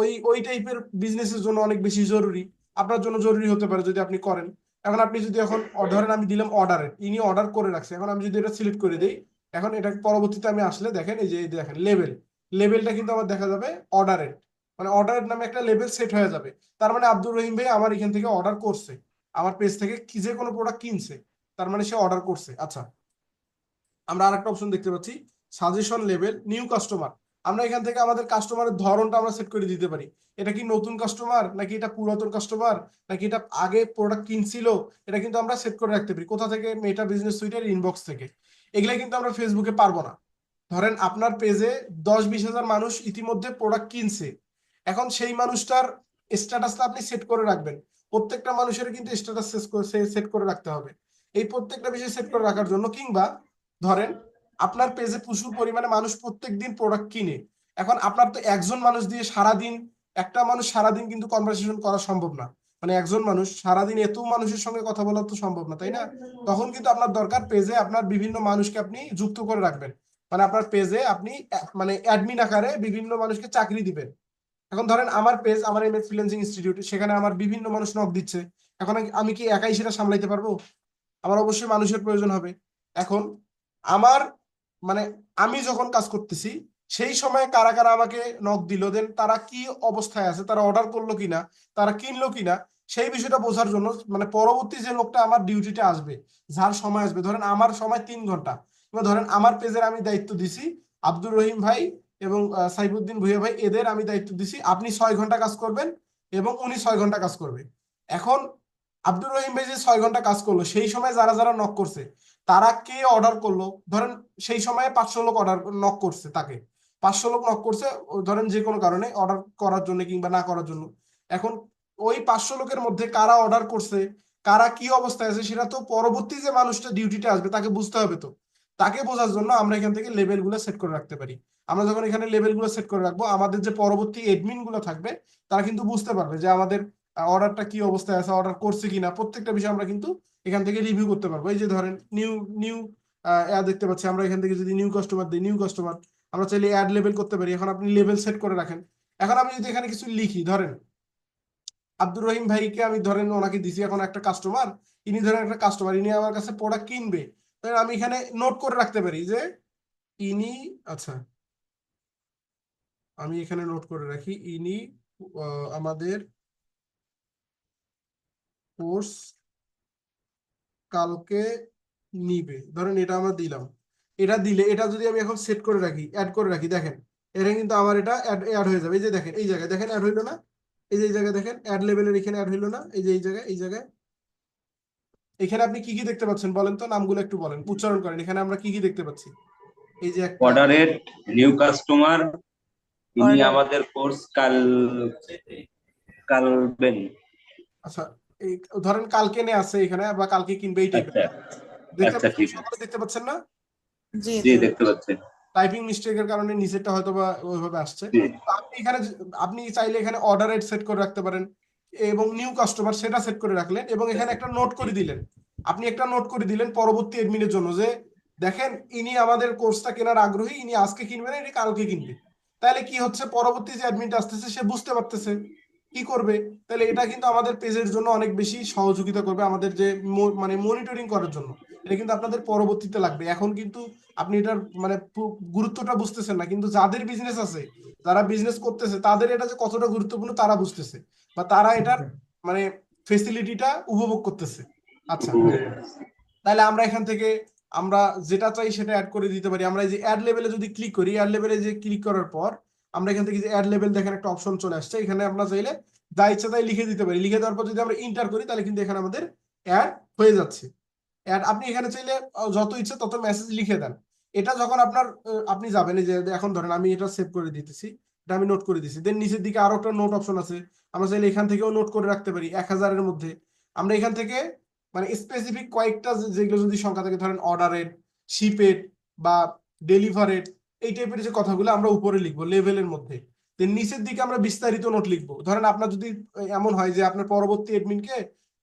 ওই ওই টাইপের বিজনেসের জন্য অনেক বেশি জরুরি, আপনার জন্য জরুরি হতে পারে যদি আপনি করেন। এখন আপনি যদি এখন ধরেন আমি দিলাম অর্ডারে, ইনি অর্ডার করে রাখছে, এখন আমি যদি এটা সিলেক্ট করে দিই, এখন এটা পরবর্তীতে আমি আসলে দেখেন এই যে দেখেন লেভেল, লেভেলটা কিন্তু আমার দেখা যাবে অর্ডারের, মানে অর্ডারের নামে একটা লেভেল সেট হয়ে যাবে। তার মানে আব্দুর রহিম ভাই আমার এখান থেকে অর্ডার করছে, আমার পেজ থেকে কি যে কোনো প্রোডাক্ট কিনছে, তার মানে সে অর্ডার করছে। আচ্ছা, আমরা আরেকটা অপশন দেখতে পাচ্ছি, সাজেশন লেভেল নিউ কাস্টমার। আমরা এখান থেকে আমাদের কাস্টমারের ধরনটা আমরা সেট করে দিতে পারি। এটা কি নতুন কাস্টমার, নাকি এটা পুরাতন কাস্টমার, নাকি এটা আগে প্রোডাক্ট কিনছিল, এটা কিন্তু আমরা সেট করে রাখতে পারি। কোথা থেকে? মেটা বিজনেস সুইটের ইনবক্স থেকে। এগুলা কিন্তু আমরা ফেসবুকে পারবো না। ধরেন আপনার পেজে 10-20 হাজার মানুষ ইতিমধ্যে প্রোডাক্ট কিনছে, এখন সেই মানুষটার স্ট্যাটাসটা আপনি সেট করে রাখবেন। প্রত্যেকটা মানুষের কিন্তু স্ট্যাটাস সেট করে রাখতে হবে। এই প্রত্যেকটা বিষয় সেট করে রাখার জন্য, কিংবা ধরেন আপনার পেজে প্রচুর পরিমাণে মানুষ প্রত্যেকদিন প্রোডাক্ট কিনে, এখন আপনার তো একজন মানুষ দিয়ে সারাদিন, একটা মানুষ সারাদিন কিন্তু কনভারসেশন করা সম্ভব না। মানে একজন মানুষ সারাদিন এত মানুষের সঙ্গে কথা বলা তো সম্ভব না, তাই না? তখন কিন্তু আপনার দরকার পেজে আপনার বিভিন্ন মানুষকে আপনি যুক্ত করে রাখবেন। মানে আপনার পেজে আপনি মানে অ্যাডমিন আকারে বিভিন্ন মানুষকে চাকরি দিবেন। এখন ধরেন আমার পেজ, আমার এমএ ফ্রিল্যান্সিং ইনস্টিটিউট, সেখানে আমার বিভিন্ন মানুষ নক দিচ্ছে। এখন আমি কি একাই সেটা সামলাইতে পারবো? আমার অবশ্যই মানুষের প্রয়োজন হবে। এখন আমার মানে আমি যখন কাজ করতেছি সেই সময় কারা কারা আমাকে নক দিল, দেন তারা কি অবস্থায় আছে, তারা অর্ডার করলো কিনা, তারা কিনলো কিনা, সেই বিষয়টা বোঝার জন্য মানে পরবর্তী যে লোকটা আমার ডিউটিতে আসবে, যার সময় আসবে, ধরেন আমার সময় 3 ঘন্টা, এবার ধরেন আমার পেজের আমি দায়িত্ব দিছি আব্দুর রহিম ভাই এবং সাইফুদ্দিন ভুইয়া ভাই, এদের আমি দায়িত্ব দিছি আপনি 6 ঘন্টা কাজ করবেন এবং উনি 6 ঘন্টা কাজ করবে। এখন আব্দুর রহিম ভাই যে 6 ঘন্টা কাজ করলো, সেই সময় যারা যারা নক করছে, তারা কে অর্ডার করলো, ধরেন সেই সময়ে 500 লোক অর্ডার নক করছে, তাকে 500 লোক নক করছে ধরেন যে কোনো কারণে অর্ডার করার জন্য কিংবা না করার জন্য। এখন ওই 500 লোকের মধ্যে কারা অর্ডার করছে, কারা কি অবস্থায় আছে, সেটা তো পরবর্তী যে মানুষটা ডিউটিতে আসবে তাকে বুঝতে হবে। তো তাকে বোঝার জন্য আমরা এখান থেকে লেভেল গুলো সেট করে রাখতে পারি। আমরা যখন এখানে লেভেল গুলো সেট করে রাখবো, আমাদের যে পরবর্তী এডমিন গুলো থাকবে তারা কিন্তু বুঝতে পারবে যে আমাদের অর্ডারটা কি অবস্থায় আছে, অর্ডার করছে কিনা, প্রত্যেকটা বিষয় আমরা কিন্তু এখান থেকে রিভিউ করতে পারবো। এই যে ধরেন নিউ নিউ দেখতে পাচ্ছি, আমরা এখান থেকে যদি নিউ কাস্টমার দিই, নিউ কাস্টমার আমরা চাইলে অ্যাড লেভেল করতে পারি। এখন আপনি লেভেল সেট করে রাখেন। এখন আমি যদি এখানে কিছু লিখি, ধরেন আব্দুর রহিম ভাইকে আমি ধরেন ওনাকে দিছি এখন একটা কাস্টমার, ইনি ধরেন একটা কাস্টমার, ইনি আমার কাছে প্রোডাক্ট কিনবে, তাহলে আমি এখানে নোট করে রাখতে পারি যে ইনি, আচ্ছা আমি এখানে নোট করে রাখি, ইনি আমাদের কোর্স কালকে নিবে, ধরেন এটা আমরা দিলাম। এটা দিলে, এটা যদি আমি এখন সেট করে রাখি, অ্যাড করে রাখি, দেখেন এটা কিন্তু আমার এটা অ্যাড হয়ে যাবে। এই যে দেখেন, এই জায়গায় দেখেন অ্যাড হইলো না, এই যে এই জায়গায় দেখেন অ্যাড লেভেলের এখানে অ্যাড হইলো না, এই যে এই জায়গায় এখানে আপনি কি কি দেখতে পাচ্ছেন বলেন তো, নামগুলো একটু বলেন, উচ্চারণ করেন, এখানে আমরা কি কি দেখতে পাচ্ছি? এই যে একটা অর্ডারের নিউ কাস্টমার, ইনি Order. আমাদের কোর্স কালবেন। আচ্ছা, এই ধরেন কালকে নে আছে এখানে বা কালকে কিনবে, এই টাইপের আচ্ছা দেখতে আচ্ছা, পাচ্ছেন, ঠিক আছে, সকলে দেখতে পাচ্ছেন না? জি জি জি দেখতে পাচ্ছেন, টাইপিং মিস্টেকের কারণে নিচেরটা হয়তো বা ওইভাবে আসছে। জি। তো আপনি এখানে আপনি চাইলে এখানে অর্ডার রেট সেট করে রাখতে পারেন এবং নিউ কাস্টমার সেটা সেট করে রাখলেন, এবং এখানে একটা নোট করে দিলেন। আপনি একটা নোট করে দিলেন পরবর্তী এডমিনের জন্য যে দেখেন ইনি আমাদের কোর্সটা কেনার আগ্রহী, ইনি আজকে কিনবে না, ইনি কালকে কিনবে। তাহলে কি হচ্ছে, পরবর্তী যে অ্যাডমিনটা আসতেছে সে বুঝতে পারতেছে কি করবে। তাহলে এটা কিন্তু আমাদের পেজের জন্য অনেক বেশি সহযোগিতা করবে, আমাদের যে মানে মনিটরিং করার জন্য। এটা কিন্তু আপনাদের পরবর্তীতে লাগবে। এখন কিন্তু আপনি এটার মানে গুরুত্বটা বুঝতেছেন না, কিন্তু যাদের বিজনেস আছে, যারা বিজনেস করতেছে, তাদের এটা যে কতটা গুরুত্বপূর্ণ তারা বুঝতেছে, বা তারা এটার মানে ফেসিলিটিটা উপভোগ করতেছে। আচ্ছা, তাহলে আমরা এখান থেকে আমরা যেটা চাই সেটা অ্যাড করে দিতে পারি। আমরা এই যে অ্যাড লেভেলে যদি ক্লিক করি, অ্যাড লেভেলে যে ক্লিক করার পর আমরা এখান থেকে যে অ্যাড লেভেল দেখেন একটা অপশন চলে আসছে, এখানে আমরা চাইলে যা ইচ্ছা তাই লিখে দিতে পারি। লিখে দেওয়ার পর যদি আমরা ইন্টার করি, তাহলে কিন্তু এখানে আমাদের অ্যাড হয়ে যাচ্ছে। অ্যাড আপনি এখানে চাইলে যত ইচ্ছে তত মেসেজ লিখে দেন। এটা যখন আপনার আপনি যাবেন, এই যে এখন ধরেন আমি এটা সেভ করে দিতেছি, এটা আমি নোট করে দিছি, দেন নিচের দিকে আরো একটা নোট অপশন আছে, আমরা চাইলে এখান থেকেও নোট করে রাখতে পারি 1000-এর মধ্যে। আমরা এখান থেকে মানে স্পেসিফিক কয়েকটা যেগুলো যদি সংখ্যা থাকে, ধরেন অর্ডারের, শিপের বা ডেলিভারের, এই টাইপের যে কথাগুলো আমরা উপরে লিখবো লেভেলের মধ্যে। দেন নিচের দিকে আমরা বিস্তারিত নোট লিখবো। ধরেন আপনার যদি এমন হয় যে আপনার পরবর্তী এডমিনকে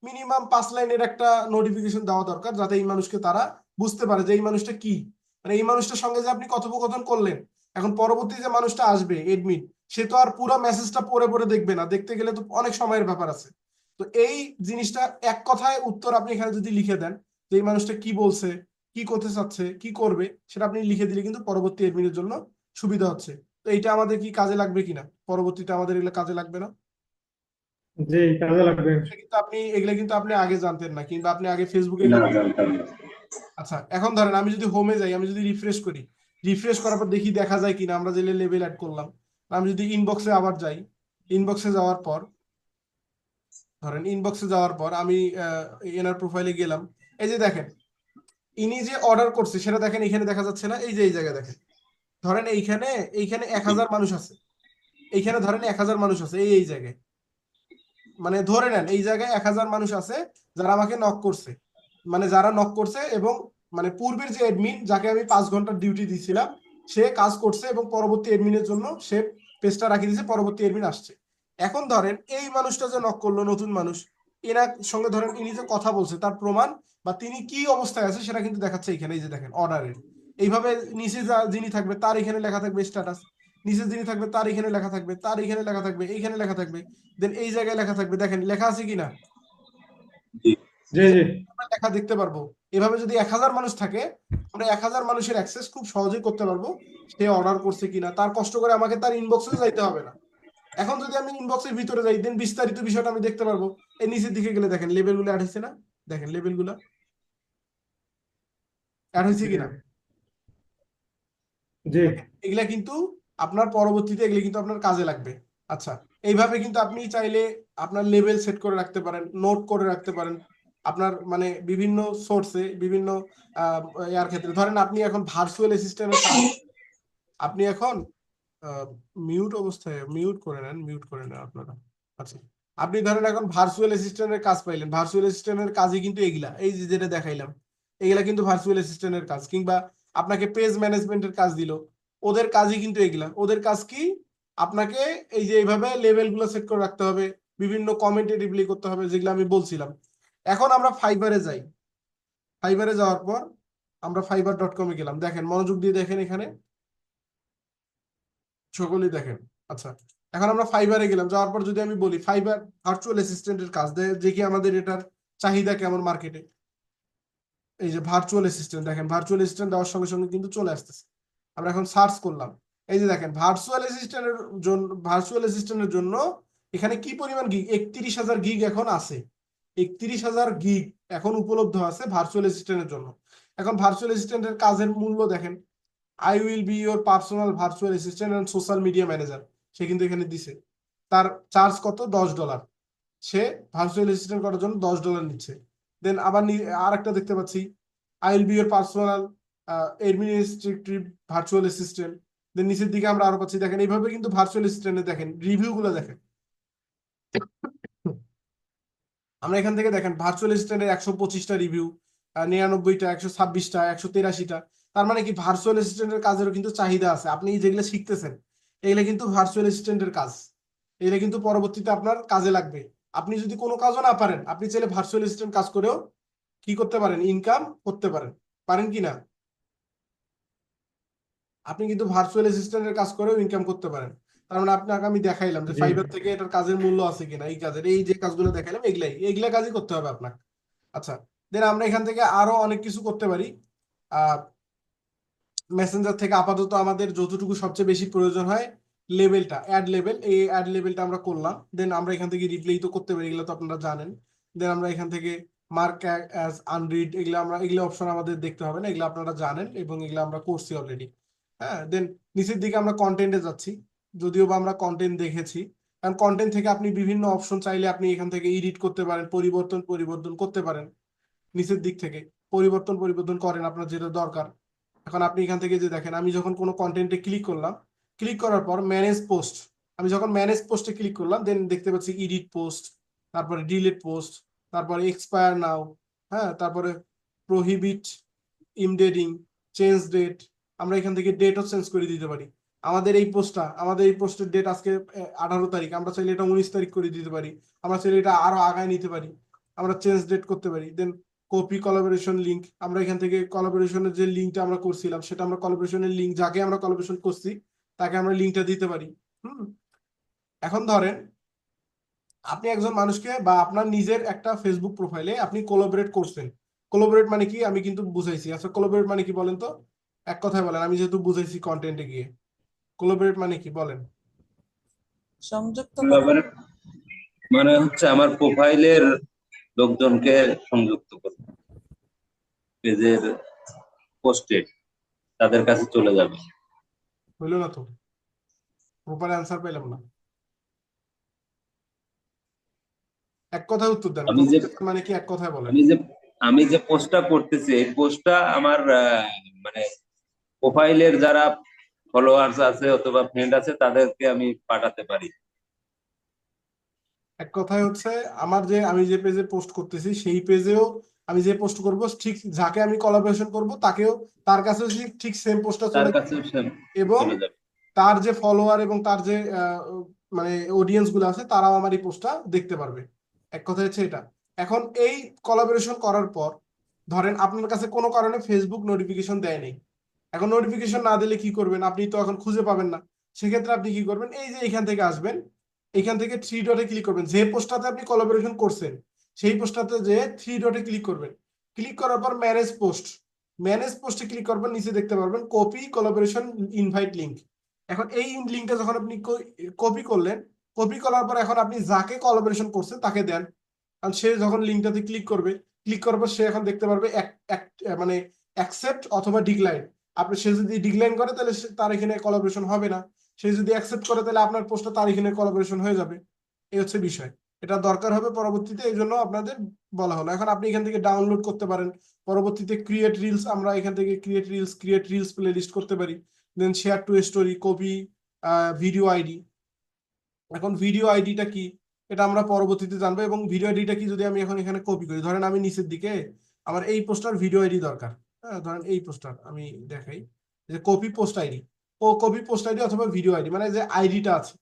মিনিমাম 5 লাইনের একটা নোটিফিকেশন দেওয়া দরকার, যাতে এই মানুষকে তারা বুঝতে পারে যে এই মানুষটা কি, মানে এই মানুষটার সঙ্গে যে আপনি কথোপকথন করলেন। এখন পরবর্তী যে মানুষটা আসবে এডমিন, সে তো আর পুরো মেসেজটা পড়ে পড়ে দেখবে না, দেখতে গেলে তো অনেক সময়ের ব্যাপার আছে। তো এই জিনিসটা এক কথায় উত্তর আপনি এখানে যদি লিখে দেন যে এই মানুষটা কি বলছে, কি করতে চাচ্ছে, কি করবে, সেটা আপনি লিখে দিলে কিন্তু পরবর্তী এডমিনের জন্য সুবিধা হচ্ছে। তো এইটা আমাদের কি কাজে লাগবে কিনা, পরবর্তীতে আমাদের এগুলো কাজে লাগবে না? জি, কাজে লাগবে। কিন্তু আপনি এগুলা কিন্তু আপনি আগে জানতেন না, কিংবা আপনি আগে ফেসবুকে না, এগুলো। জানতাম না। আচ্ছা, এখন ধরেন আমি যদি হোমে যাই, আমি যদি রিফ্রেশ করি, রিফ্রেশ করার পর দেখি দেখা যায় কিনা আমরা যে লেভেল অ্যাড করলাম। আমি যদি ইনবক্সে আবার যাই, ইনবক্সে যাওয়ার পর ধরেন ইনবক্সে যাওয়ার পর আমি এনার প্রোফাইলে গেলাম, এই যে দেখেন ইনি যে অর্ডার করছে সেটা দেখেন এখানে দেখা যাচ্ছে না, এই যে এই জায়গায় দেখেন, ধরেন এইখানে এইখানে 1000 মানুষ আছে, এইখানে ধরেন 1000 মানুষ আছে এই জায়গায়, মানে ধরে নেন এই জায়গায় 1000 মানুষ আছে যারা আমাকে নক করছে, মানে যারা নক করছে এবং মানে পূর্বের যে এডমিন যাকে আমি 5 ঘন্টার ডিউটি দিয়েছিলাম সে কাজ করছে এবং পরবর্তী এডমিনের জন্য সে পেজটা রাখি দিয়েছে, পরবর্তী এডমিন আসছে। এখন ধরেন এই মানুষটা যে নক করলো নতুন মানুষ, এনার সঙ্গে ধরেন ইনি যে কথা বলছে তার প্রমাণ বা তিনি কি অবস্থায় আছে সেটা কিন্তু দেখাচ্ছে এখানে, এই যে দেখেন অর্ডারের। এইভাবে নিচে যিনি থাকবে তার এখানে লেখা থাকবে স্ট্যাটাস, নিচে যিনি থাকবে তার এখানে লেখা থাকবে, তার এখানে লেখা থাকবে, এইখানে লেখা থাকবে, দেন এই জায়গায় লেখা থাকবে, দেখেন লেখা আছে কিনা, জি জি জি আমরা লেখা দেখতে পারবো। এভাবে যদি 1000 মানুষ থাকে আমরা 1000 মানুষের অ্যাক্সেস খুব সহজেই করতে পারবো, সে অর্ডার করছে কিনা, তার কষ্ট করে আমাকে তার ইনবক্সে যাইতে হবে না। এখন যদি আমি ইনবক্সের ভিতরে যাই দেন বিস্তারিত বিষয়টা আমি দেখতে পারবো। এই নিচের দিকে গেলে দেখেন লেবেলগুলো অ্যাড হয়েছে না, দেখেন লেবেলগুলো অ্যাড হয়েছে কিনা, জি এগুলা কিন্তু আপনার পরবর্তীতে এগুলো কিন্তু আপনার কাজে লাগবে। আচ্ছা, এইভাবে কিন্তু আপনি চাইলে আপনার লেভেল সেট করে রাখতে পারেন, নোট করে রাখতে পারেন আপনার মানে বিভিন্ন সোর্সে, বিভিন্ন ইয়ার ক্ষেত্রে। ধরেন আপনি এখন ভার্চুয়াল অ্যাসিস্ট্যান্টের কাজ, আপনি এখন মিউট অবস্থায় মিউট করে নেন, মিউট করে নেন আপনারা। আচ্ছা, আপনি ধরেন এখন ভার্চুয়াল অ্যাসিস্ট্যান্টের কাজ পাইলেন, ভার্চুয়াল অ্যাসিস্ট্যান্টের কাজই কিন্তু এগুলা, এই যে যেটা দেখাইলাম এগুলা কিন্তু ভার্চুয়াল অ্যাসিস্ট্যান্টের কাজ, কিংবা আপনাকে পেজ ম্যানেজমেন্টের কাজ দিল, ওদের কাজই কিন্তু এগুলা। ওদের কাজ কি, আপনাকে এই যে এইভাবে লেভেলগুলো সেট করে রাখতে হবে, বিভিন্ন কমেন্টে রিপ্লাই করতে হবে, যেগুলো আমি বলছিলাম। এখন আমরা ফাইবারে যাই, ফাইবারে যাওয়ার পর আমরা fiverr.com-এ গেলাম, দেখেন মনোযোগ দিয়ে দেখেন এখানে সকলেই দেখেন। আচ্ছা, এখন আমরা ফাইবারে গেলাম, যাওয়ার পর যদি আমি বলি ফাইবার ভার্চুয়াল অ্যাসিস্ট্যান্টের কাজ দেয়, যে কি আমাদের এটার চাহিদা কেমন মার্কেটে, এই যে ভার্চুয়াল অ্যাসিস্ট্যান্ট, দেখেন ভার্চুয়াল অ্যাসিস্ট্যান্ট দেওয়ার সঙ্গে সঙ্গে কিন্তু চলে আসতেছে। আমরা এখন সার্চ করলাম, এই যে দেখেন ভার্চুয়াল অ্যাসিস্ট্যান্টের জন্য, ভার্চুয়াল অ্যাসিস্ট্যান্টের জন্য এখানে কি পরিমাণ গিগ, 31,000 গিগ এখন আছে, 31,000 গিগ এখন উপলব্ধ আছে ভার্চুয়াল অ্যাসিস্ট্যান্টের জন্য। এখন ভার্চুয়াল অ্যাসিস্ট্যান্টের কাজের মূল্য দেখেন, I will be your personal virtual assistant and social media manager, সে কিন্তু এখানে দিছে। তার চার্জ কত, $10, সে ভার্চুয়াল অ্যাসিস্ট্যান্ট করার জন্য $10 নিচ্ছে। দেন আবার আর একটা দেখতে পাচ্ছি, I will be your personal administrative virtual assistant. Then নিচের দিকে আমরা আরো পাচ্ছি, দেখেন এইভাবে কিন্তু ভার্চুয়াল অ্যাসিস্ট্যান্টে দেখেন রিভিউ গুলো দেখেন। আমরা এখান থেকে দেখেন ভার্চুয়াল অ্যাসিস্ট্যান্টের 125টা রিভিউ, 99টা, 126টা, 183টা। তার মানে কি ভার্চুয়াল অ্যাসিস্ট্যান্টের কাজেরও কিন্তু চাহিদা আছে। আপনি যেগুলো শিখতেছেন এগুলো কিন্তু ভার্চুয়াল অ্যাসিস্ট্যান্টের কাজ, এগুলো কিন্তু পরবর্তীতে আপনার কাজে লাগবে। আপনি যদি কোনো কাজও না পারেন, আপনি চাইলে ভার্চুয়াল অ্যাসিস্ট্যান্ট কাজ করেও কি করতে পারেন, ইনকাম করতে পারেন, পারেন কি না? আপনি কিন্তু ভার্চুয়াল অ্যাসিস্ট্যান্টের কাজ করেও ইনকাম করতে পারেন। তার মানে আপনাকে আমি দেখাইলাম যে জি ফাইবার থেকে এটার কাজের মূল্য আছে কিনা, এই কাজের এই যে কাজগুলো দেখাইলাম এগুলা কাজই করতে হবে আপনাকে। আচ্ছা, দেন আমরা এখান থেকে আরো অনেক কিছু করতে পারি। মেসেঞ্জার থেকে আপাতত আমাদের যতটুকু সবচেয়ে বেশি প্রয়োজন হয় লেভেলটা, অ্যাড লেভেল, এই অ্যাড লেভেলটা আমরা করলাম। দেন আমরা এখান থেকে রিপ্লাই তো করতে পারি, এগুলো তো আপনারা জানেন। দেন আমরা এখান থেকে মার্ক অ্যাজ আনরিড, এগুলো অপশন আমাদের দেখতে হবে না, এগুলো আপনারা জানেন এবং এগুলো আমরা করছি অলরেডি। হ্যাঁ, দেন নিচের দিকে আমরা কন্টেন্টে যাচ্ছি, যদিও বা আমরা কন্টেন্ট দেখেছি। কারণ কন্টেন্ট থেকে আপনি বিভিন্ন অপশন চাইলে আপনি এখান থেকে এডিট করতে পারেন, পরিবর্তন করতে পারেন। নিচের দিক থেকে পরিবর্তন করেন আপনার যেটা দরকার। এখন আপনি এখান থেকে যে দেখেন, আমি যখন কোনো কন্টেন্টে ক্লিক করলাম, ক্লিক করার পর ম্যানেজ পোস্ট, আমি যখন ম্যানেজ পোস্টে ক্লিক করলাম দেন দেখতে পাচ্ছি এডিট পোস্ট, তারপরে ডিলিট পোস্ট, তারপরে এক্সপায়ার নাও, হ্যাঁ, তারপরে প্রহিবিট ইমডেটিং, চেঞ্জ ডেট। আমরা এখান থেকে ডেটও চেঞ্জ করে দিতে পারি। আমাদের এই পোস্টের ডেট আজকে 18 তারিখ, আমরা চাইলে এটা 19 তারিখ করে দিতে পারি, আমরা চাইলে এটা আরো আগায় নিতে পারি, আমরা চেঞ্জ ডেট করতে পারি। দেন কপি কোলাবোরেশন লিংক, আমরা এখান থেকে কোলাবোরেশনের যে লিঙ্কটা আমরা করছিলাম সেটা আমরা কোলাবোরেশনের লিঙ্ক, যাকে আমরা কোলাবোরেশন করছি তাকে আমরা লিঙ্কটা দিতে পারি। এখন ধরেন আপনি একজন মানুষকে বা আপনার নিজের একটা ফেসবুক প্রোফাইলে আপনি কোলাবোরেট করছেন। কোলাবোরেট মানে কি আমি কিন্তু বুঝাইছি। আচ্ছা, কোলাবোরেট মানে কি বলেন তো, এক কথায় বলেন, আমি যেহেতু বুঝাইছি কন্টেন্টে গিয়ে। কোলাবোরেট মানে কি বলেন? সংযুক্ত করা। কোলাবরেট মানে হচ্ছে আমার প্রোফাইলের লোকজনকে সংযুক্ত করা পেজের পোস্টে, তাদের কাছে চলে যাবে। হইলো না তো, প্রপার অ্যান্সার পেলাম না। এক কথায় উত্তর দেন, আমি যে প্রপার মানে কি, এক কথায় বলেন। আমি যে আমি যে পোস্টটা করতেছি, এই পোস্টটা আমার মানে প্রোফাইলের যারা ফলোয়ার্স আছে অথবা ফ্রেন্ড আছে তাদেরকে আমি পাঠাতে পারি। এক কথায় হচ্ছে আমি যে পেজে পোস্ট করতেছি সেই পেজেও আমি যে পোস্ট করব, ঠিক যাকে আমি কোলাবোরেশন করব তাকেও, তার কাছেও ঠিক সেম পোস্টটা তার চলে কাছে যাবে, এবং চলে যাবে। তার যে ফলোয়ার এবং তার যে মানে অডিয়েন্স গুলো আছে তারাও আমার এই পোস্টটা দেখতে পারবে। এক কথা হচ্ছে এটা। এখন এই কোলাবোরেশন করার পর ধরেন আপনার কাছে কোনো কারণে ফেসবুক নোটিফিকেশন দেয় নাই। এখন নোটিফিকেশন না দিলে কি করবেন, আপনি তো এখন খুঁজে পাবেন না। সেক্ষেত্রে আপনি কি করবেন, এই যে এখান থেকে আসবেন, এখান থেকে থ্রি ডটে ক্লিক করবেন, যে পোস্টটাতে আপনি কোলাবোরেশন করছেন সেই পোস্টটাতে যে থ্রি ডটে ক্লিক করবেন। ক্লিক করার পর ম্যানেজ পোস্টে ক্লিক করবেন, নিচে দেখতে পারবেন কপি কোলাবোরেশন ইনভাইট লিংক। এখন এই লিঙ্কটা যখন আপনি কপি করলেন, কপি করার পর এখন আপনি যাকে কোলাবোরেশন করছেন তাকে দেন। কারণ সে যখন লিঙ্কটাতে ক্লিক করবে, ক্লিক করার পর সে এখন দেখতে পারবে মানে অ্যাকসেপ্ট অথবা ডিক্লাইন। সে যদি ডিক্লাইন করে তাহলে তার এখানে কোলাবোরেশন হবে না, সে যদি অ্যাকসেপ্ট করে তাহলে আপনার পোস্টটা তার এখানে কোলাবোরেশন হয়ে যাবে। এই হচ্ছে বিষয়। এটা দরকার হবে পরবর্তীতে, এই জন্য আপনাদের বলা হলো। এখন আপনি এখান থেকে ডাউনলোড করতে পারেন। পরবর্তীতে ক্রিয়েট রিলস, আমরা এখান থেকে ক্রিয়েট রিলস প্লে লিস্ট করতে পারি। Then share to story, copy video ID. এখন ভিডিও আইডিটা কি এটা আমরা পরবর্তীতে জানবো, এবং ভিডিও আইডিটা কি যদি আমি এখন এখানে কপি করি, ধরেন আমি নিচের দিকে আমার এই পোস্টার ভিডিও আইডি দরকার, হ্যাঁ ধরেন এই পোস্টার আমি দেখাই যে copy post ID, copy post ID অথবা ভিডিও আইডি, মানে যে আইডিটা আছে।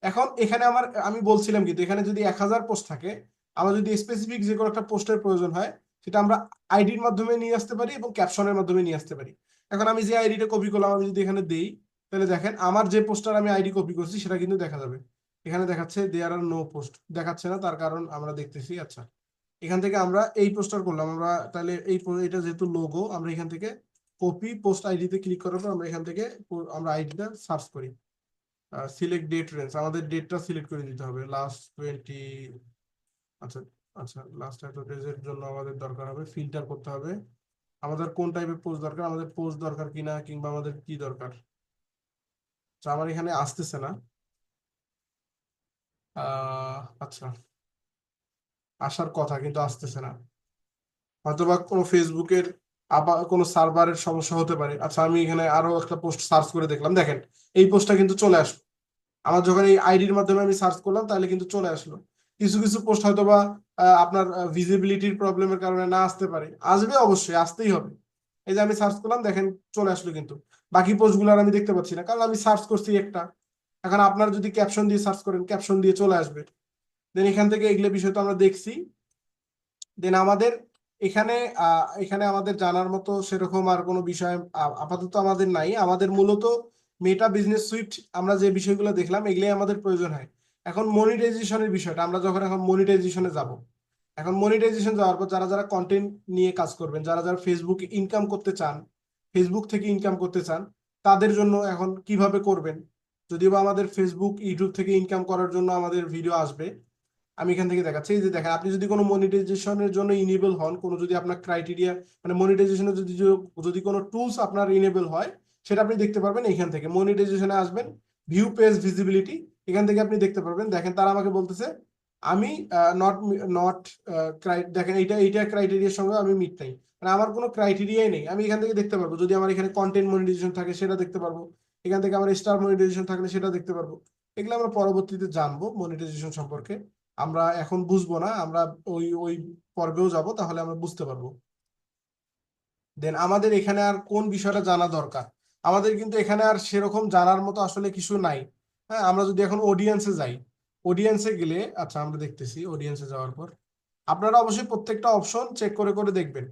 এখন এখানে আমি বলছিলাম কিন্তু এখানে যদি 1000 পোস্ট থাকে, আমার যদি স্পেসিফিক যে কোনো একটা পোস্টের প্রয়োজন হয়, সেটা আমরা আইডির মাধ্যমে নিয়ে আসতে পারি এবং ক্যাপশনের মাধ্যমে নিয়ে আসতে পারি। এখন আমি যে আইডিটা কপি করলাম, আমি যদি এখানে দেই, তাহলে দেখেন আমার যে পোস্টার আমি আইডি কপি করছি সেটা কিন্তু দেখা যাবে। এখানে দেখাচ্ছে দেয়ার আর নো পোস্ট, দেখাচ্ছে না, তার কারণ আমরা দেখতেছি। আচ্ছা, এখান থেকে আমরা এই পোস্টার করলাম, আমরা তাহলে এটা যেহেতু লোগো, আমরা এখান থেকে কপি পোস্ট আইডিতে ক্লিক করার পর আমরা এখান থেকে আমরা আইডিটা সার্চ করি। সিলেক্ট ডেট রেঞ্জ, আমাদের ডেটটা সিলেক্ট করে দিতে হবে লাস্ট 20। আচ্ছা, আচ্ছা, লাস্ট এত ডেজের জন্য আমাদের দরকার হবে ফিল্টার করতে হবে আমাদের কোন টাইপের পোস্ট দরকার, আমাদের পোস্ট দরকার কিনা, কিংবা আমাদের কি দরকার। আচ্ছা, আমার এখানে আসতেছে না। আচ্ছা, আসার কথা কিন্তু আসতেছে না, হয়তোবা কোনো ফেসবুকের আবার কোনো সার্ভারের সমস্যা হতে পারে। আচ্ছা, আমি এখানে আরো একটা পোস্ট সার্চ করে দেখলাম, দেখেন এই পোস্টটা কিন্তু চলে আসলো। আমার যখন এই আইডির মাধ্যমে আমি সার্চ করলাম তাহলে কিন্তু চলে আসলো। কিছু কিছু পোস্ট হয়তোবা আপনার ভিজিবিলিটির প্রবলেমের কারণে না আসতে পারে, আসবে, অবশ্যই আসতেই হবে। এই যে আমি সার্চ করলাম, দেখেন চলে আসলো, কিন্তু বাকি পোস্টগুলো আর আমি দেখতে পাচ্ছি না, কারণ আমি সার্চ করছি একটা। এখন আপনার যদি ক্যাপশন দিয়ে সার্চ করেন, ক্যাপশন দিয়ে চলে আসবে। দেন এখান থেকে এগুলো বিষয় তো আমরা দেখছি। দেন আমাদের এখানে এখানে আমাদের জানার মতো সেরকম আর কোনো বিষয় আপাতত আমাদের নাই। আমাদের মূলত মেটা বিজনেস সুইট আমরা যে বিষয়গুলো দেখলাম এগুলোই আমাদের প্রয়োজন হয়। এখন মনিটাইজেশনের বিষয়টা, আমরা যখন এখন মনিটাইজেশনে যাব, এখন মনিটাইজেশন যাওয়ার পর যারা যারা কন্টেন্ট নিয়ে কাজ করবেন, যারা যারা ফেসবুকে ইনকাম করতে চান, ফেসবুক থেকে ইনকাম করতে চান, তাদের জন্য এখন কিভাবে করবেন। যদিও বা আমাদের ফেসবুক ইউটিউব থেকে ইনকাম করার জন্য আমাদের ভিডিও আসবে, আমি এখান থেকে দেখাচ্ছি। এই যে দেখেন, আপনি যদি কোনো মনিটাইজেশনের জন্য ইনেবল হন, কোনো যদি আপনার ক্রাইটেরিয়া মানে মনিটাইজেশনের যদি কোনো টুলস আপনার ইনেবল হয়, সেটা আপনি দেখতে পারবেন। এখান থেকে মনিটাইজেশনে আসবেন, ভিউ পেজ ভিজিবিলিটি, এখান থেকে আপনি দেখতে পারবেন। দেখেন তারা আমাকে বলতেছে আমি নট নট দেখেন এইটা ক্রাইটেরিয়ার সঙ্গে আমি মিট নাই, মানে আমার কোনো ক্রাইটেরিয়াই নেই। আমি এখান থেকে দেখতে পারবো যদি আমার এখানে কন্টেন্ট মনিটাইজেশন থাকে সেটা দেখতে পারবো, এখান থেকে আমার স্টার মনিটাইজেশন থাকলে সেটা দেখতে পারবো। এগুলো আমরা পরবর্তীতে জানবো মনিটাইজেশন সম্পর্কে, আমরা এখন বুঝবো না, আমরা ওই ওই পর্বেও যাব, তাহলে আমরা বুঝতে পারবো। দেন আমাদের এখানে আর কোন বিষয়টা জানা দরকার, আমাদের কিন্তু এখানে আর সেরকম জানার মতো আসলে কিছু নাই। হ্যাঁ, আমরা যদি এখন অডিয়েন্সে যাই, অডিয়েন্সে গেলে, আচ্ছা আমরা দেখতেছি অডিয়েন্সে যাওয়ার পর আপনারা অবশ্যই প্রত্যেকটা অপশন চেক করে করে দেখবেন,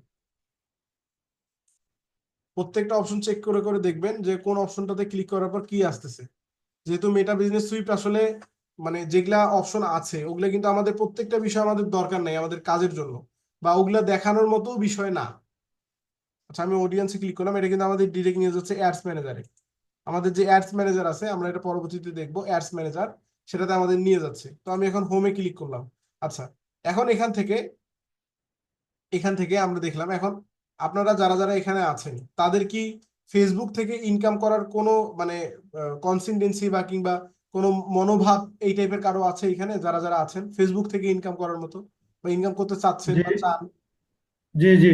প্রত্যেকটা অপশন চেক করে করে দেখবেন যে কোন অপশনটাতে ক্লিক করার পর কি আসতেছে। যেহেতু মেটা বিজনেস সুইট আসলে মানে যেগুলা অপশন আছে ওগুলা কিন্তু আমাদের প্রত্যেকটা বিষয় আমাদের দরকার নাই আমাদের কাজের জন্য, বা ওগুলা দেখানোর মতো বিষয় না। আচ্ছা, আমি অডিয়েন্সে ক্লিক করলাম, এটা কিন্তু আমাদের ডিরেক্ট নিয়ে যাচ্ছে অ্যাডস ম্যানেজারে। আমাদের যে অ্যাডস ম্যানেজার আছে, আমরা এটা পরবর্তীতে দেখবো, অ্যাডস ম্যানেজার সেটাতে আমাদের নিয়ে যাচ্ছে। তো আমি এখন হোমে ক্লিক করলাম। আচ্ছা, এখন এখান থেকে আমরা দেখলাম, এখন আপনারা যারা যারা এখানে আছেন তাদের কি ফেসবুক থেকে ইনকাম করার কোনো মানে কনসিস্টেন্সি বা কিংবা কোনো মনোভাব এই টাইপের কারো আছে এখানে যারা যারা আছেন ফেসবুক থেকে ইনকাম করার মতো বা ইনকাম করতে চাচ্ছেন জি বা চান? জি জি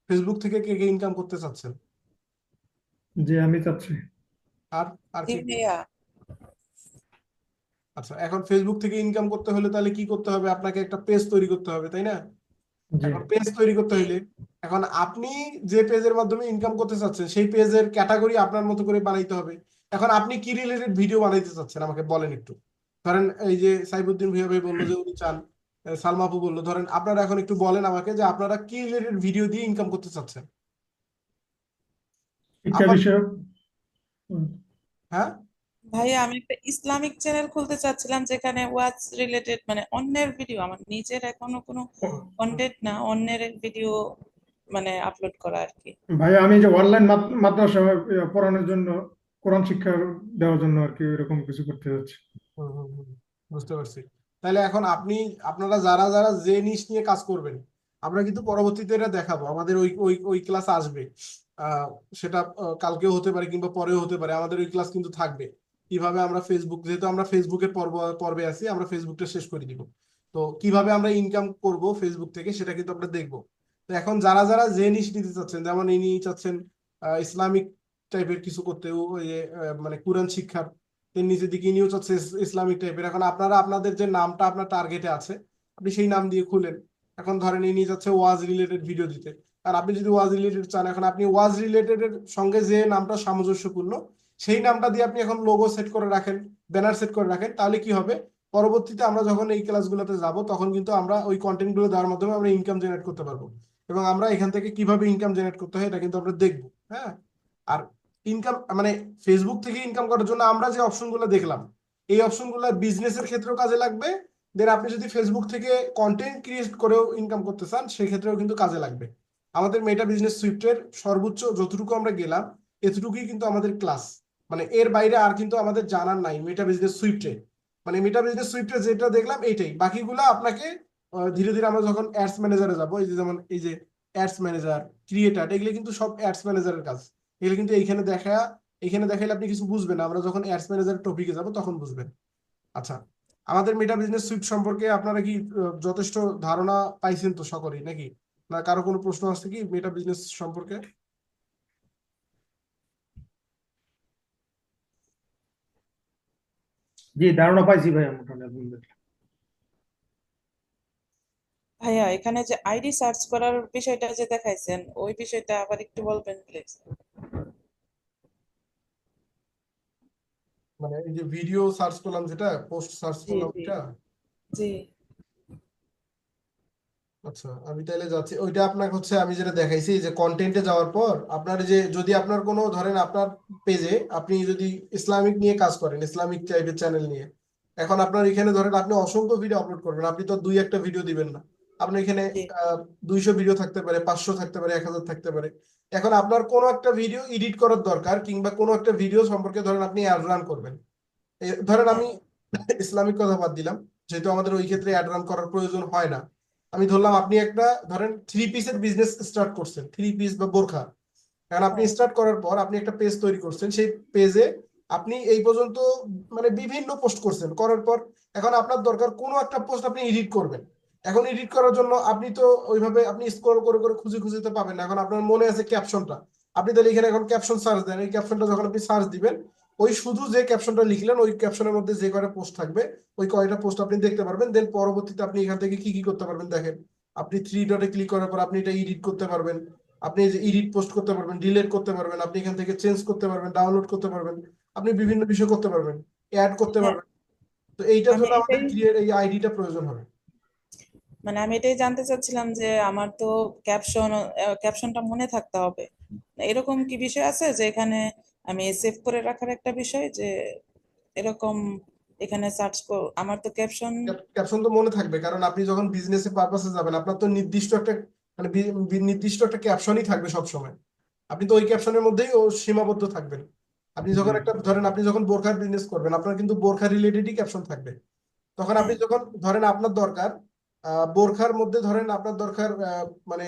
ফেসবুক থেকে কে কে ইনকাম করতে চাচ্ছেন? জি আমি চাচ্ছি। আর আর জি কে কে? ভাইয়া। আচ্ছা, এখন ফেসবুক থেকে ইনকাম করতে হলে তাহলে কি করতে হবে? আপনাকে একটা পেজ তৈরি করতে হবে, তাই না? জি এখন পেজ তৈরি করতে জি হইলে এখন আপনি যে পেজের মাধ্যমে ইনকাম করতে চাচ্ছেন সেই পেজের ক্যাটাগরি আপনার মতো করে বানাইতে হবে। এখন আপনি কি রিলেটেড ভিডিও বানাইতে চাচ্ছেন আমাকে বলেন একটু। ধরেন এই যে সাইফুদ্দিন ভুঁইয়া ভাই বললো যে উনি চান, সালমা আপু বললো, ধরেন আপনারা এখন একটু বলেন আমাকে যে আপনারা কি রিলেটেড ভিডিও দিয়ে ইনকাম করতে চাচ্ছেন। শিক্ষা আমার, বিষয়ক। হ্যাঁ, ভাইয়া, আমি একটা ইসলামিক চ্যানেল খুলতে চাচ্ছিলাম যেখানে ওয়াজ রিলেটেড, মানে অন্যের ভিডিও, আমার নিজের এখনো কোনো কন্টেন্ট না, অন্যের ভিডিও মানে আপলোড করা আর কি। ভাই আমি যে অনলাইন মাদ্রাসা পড়ানোর জন্য কোরআন শিক্ষা দেওয়ার জন্য আর কি এরকম কিছু করতে যাচ্ছি। হুম, হুম, হুম, বুঝতে পারছি। তাহলে এখন আপনারা যারা যারা যে নিশ নিয়ে কাজ করবেন আমরা কিন্তু পরবর্তীতে এটা দেখাবো, আমাদের ওই ওই ওই ক্লাস আসবে। আহ সেটা কালকেও হতে পারে কিংবা পরেও হতে পারে, আমাদের ওই ক্লাস কিন্তু থাকবে। কিভাবে আমরা ফেসবুক, যেহেতু আমরা ফেসবুকের পর্বে আছি, আমরা ফেসবুকটা শেষ করে দিব। তো কিভাবে আমরা ইনকাম করব ফেসবুক থেকে সেটা কিন্তু আমরা দেখবো। তো এখন যারা যারা যে নিশ নিতে চাচ্ছেন, যেমন ইনি চাচ্ছেন ইসলামিক টাইপের কিছু করতে, ওই যে, মানে কোরআন শিক্ষার নিজের দিকে নিউজ হচ্ছে ইসলামিক টাইপের। এখন আপনারা আপনাদের যে নামটা আপনার টার্গেটে আছে আপনি সেই নাম দিয়ে খুলেন। এখন ধরেন ইনি যাচ্ছে ওয়াজ রিলেটেড ভিডিও দিতে, আর আপনি যদি ওয়াজ রিলেটেড চান, এখন আপনি ওয়াজ রিলেটেড এর সঙ্গে যে নামটা সামঞ্জস্যপূর্ণ সেই নামটা দিয়ে আপনি এখন লোগো সেট করে রাখেন, ব্যানার সেট করে রাখেন, তাহলে কি হবে, পরবর্তীতে আমরা যখন এই ক্লাসগুলোতে যাব তখন কিন্তু আমরা ওই কন্টেন্ট গুলো দেওয়ার মাধ্যমে আমরা ইনকাম জেনারেট করতে পারবো। এবং আমরা এখান থেকে কিভাবে ইনকাম জেনারেট করতে হয় এটা কিন্তু আমরা দেখবো। হ্যাঁ, আর ইনকাম মানে ফেসবুক থেকে ইনকাম করার জন্য আমরা যে অপশনগুলো দেখলাম এই অপশনগুলো বিজনেসের ক্ষেত্রেও কাজে লাগবে। দেন আপনি যদি ফেসবুক থেকে কন্টেন্ট ক্রিয়েট করেও ইনকাম করতে চান সেক্ষেত্রেও কিন্তু কাজে লাগবে। আমাদের মেটা বিজনেস সুইফটের সর্বোচ্চ যতটুকু আমরা গেলাম এতটুকুই কিন্তু আমাদের ক্লাস, মানে এর বাইরে আর কিন্তু আমাদের জানার নাই মেটা বিজনেস সুইফটে। মানে মেটা বিজনেস সুইফটে যেটা দেখলাম এইটাই, বাকিগুলো আপনাকে ধীরে ধীরে আমরা যখন অ্যাডস ম্যানেজারে যাবো, এই যে যেমন এই যে অ্যাডস ম্যানেজার, ক্রিয়েটার, এগুলো কিন্তু সব অ্যাডস ম্যানেজারের কাজ। এগুলো কিন্তু এইখানে দেখাইলে আপনি কিছু বুঝবেন না, আমরা যখন অ্যাডস ম্যানেজারের টপিকে যাব তখন বুঝবেন। আচ্ছা, আমাদের মেটা বিজনেস সুইট সম্পর্কে আপনারা কি যথেষ্ট ধারণা পাইছেন তো সকলেই নাকি? না কারো কোনো প্রশ্ন আছে কি মেটা বিজনেস সম্পর্কে? জি ধারণা পাইছি ভাই মোটামুটি আপনাদের। ভাইয়া, এখানে যে আইডি সার্চ করার বিষয়টা যে দেখাইছেন ওই বিষয়টা আবার একটু বলবেন প্লিজ। মানে এই যে ভিডিও সার্চ করলাম, যেটা পোস্ট সার্চ জি করলাম জি এটা। জি আচ্ছা, আমি তাহলে যাচ্ছি ওইটা আপনাকে হচ্ছে আমি যেটা দেখাইছি যে কন্টেন্টে যাওয়ার পর আপনার যে যদি আপনার কোনো ধরেন আপনার পেজে আপনি যদি ইসলামিক নিয়ে কাজ করেন, ইসলামিক টাইপের চ্যানেল নিয়ে, এখন আপনার এখানে ধরেন আপনি অসংখ্য ভিডিও আপলোড করবেন, আপনি তো দুই একটা ভিডিও দিবেন না। আপনার এখানে জি 200 ভিডিও থাকতে পারে, 500 থাকতে পারে, 1000 থাকতে পারে। এখন আপনার কোনো একটা ভিডিও এডিট করার দরকার কিংবা কোনো একটা ভিডিও সম্পর্কে ধরেন আপনি অ্যাড রান করবেন। ধরেন হ্যাঁ আমি ইসলামিক কথা বাদ দিলাম, যেহেতু আমাদের ওই ক্ষেত্রে অ্যাড রান করার প্রয়োজন হয় না। আমি ধরলাম আপনি একটা ধরেন 3 পিসের বিজনেস স্টার্ট করছেন, 3 পিস বা বোরখা। এখন আপনি হ্যাঁ স্টার্ট করার পর আপনি একটা পেজ তৈরি করছেন, সেই পেজে আপনি এই পর্যন্ত মানে বিভিন্ন পোস্ট করছেন, করার পর এখন আপনার দরকার কোনো একটা পোস্ট আপনি এডিট করবেন। এখন এডিট করার জন্য আপনি তো ওইভাবে আপনি স্ক্রল করে করে খুঁজে খুঁজে তো পাবেন না। এখন আপনার মনে আছে ক্যাপশনটা, আপনি তাহলে এখানে এখন ক্যাপশন সার্চ দেন, এই ক্যাপশনটা যখন আপনি সার্চ দিবেন ওই শুধু যে ক্যাপশনটা লিখলেন ওই ক্যাপশনের মধ্যে যে কয়টা পোস্ট থাকবে ওই কয়টা পোস্ট আপনি দেখতে পারবেন। দেন পরবর্তীতে আপনি এখান থেকে কি কি করতে পারবেন দেখেন, আপনি 3 ডটে ক্লিক করার পর আপনি এটা এডিট করতে পারবেন। আপনি এই যে এডিট পোস্ট করতে পারবেন, ডিলিট করতে পারবেন, আপনি এখান থেকে চেঞ্জ করতে পারবেন, ডাউনলোড করতে পারবেন, আপনি বিভিন্ন বিষয় করতে পারবেন, অ্যাড করতে হ্যাঁ পারবেন। তো এইটার আমি জন্য আমাদের এটাই ক্রিয়েট এই আইডিটা প্রয়োজন হবে। মানে আমি এটাই জানতে চাচ্ছিলাম যে আমার তো ক্যাপশনটা মনে থাকতে হবে। এরকম কি বিষয় আছে যে এখানে আমি সেভ করে রাখার একটা বিষয় যে এরকম এখানে সার্চ আমার তো ক্যাপশন। ক্যাপশন তো মনে থাকবে, কারণ আপনি যখন বিজনেসের পারপাসে যাবেন আপনার তো নির্দিষ্ট একটা মানে নির্দিষ্ট একটা ক্যাপশনই থাকবে সব সময়। আপনি তো ওই ক্যাপশনের মধ্যেই ও সীমাবদ্ধ থাকবেন। আপনি জি যখন একটা ধরেন আপনি যখন বোরখার বিজনেস করবেন আপনার কিন্তু বোরখা রিলেটেডই ক্যাপশন থাকবে। তখন আপনি হ্যাঁ যখন ধরেন আপনার দরকার বোরখার মধ্যে ধরেন আপনার দরকার মানে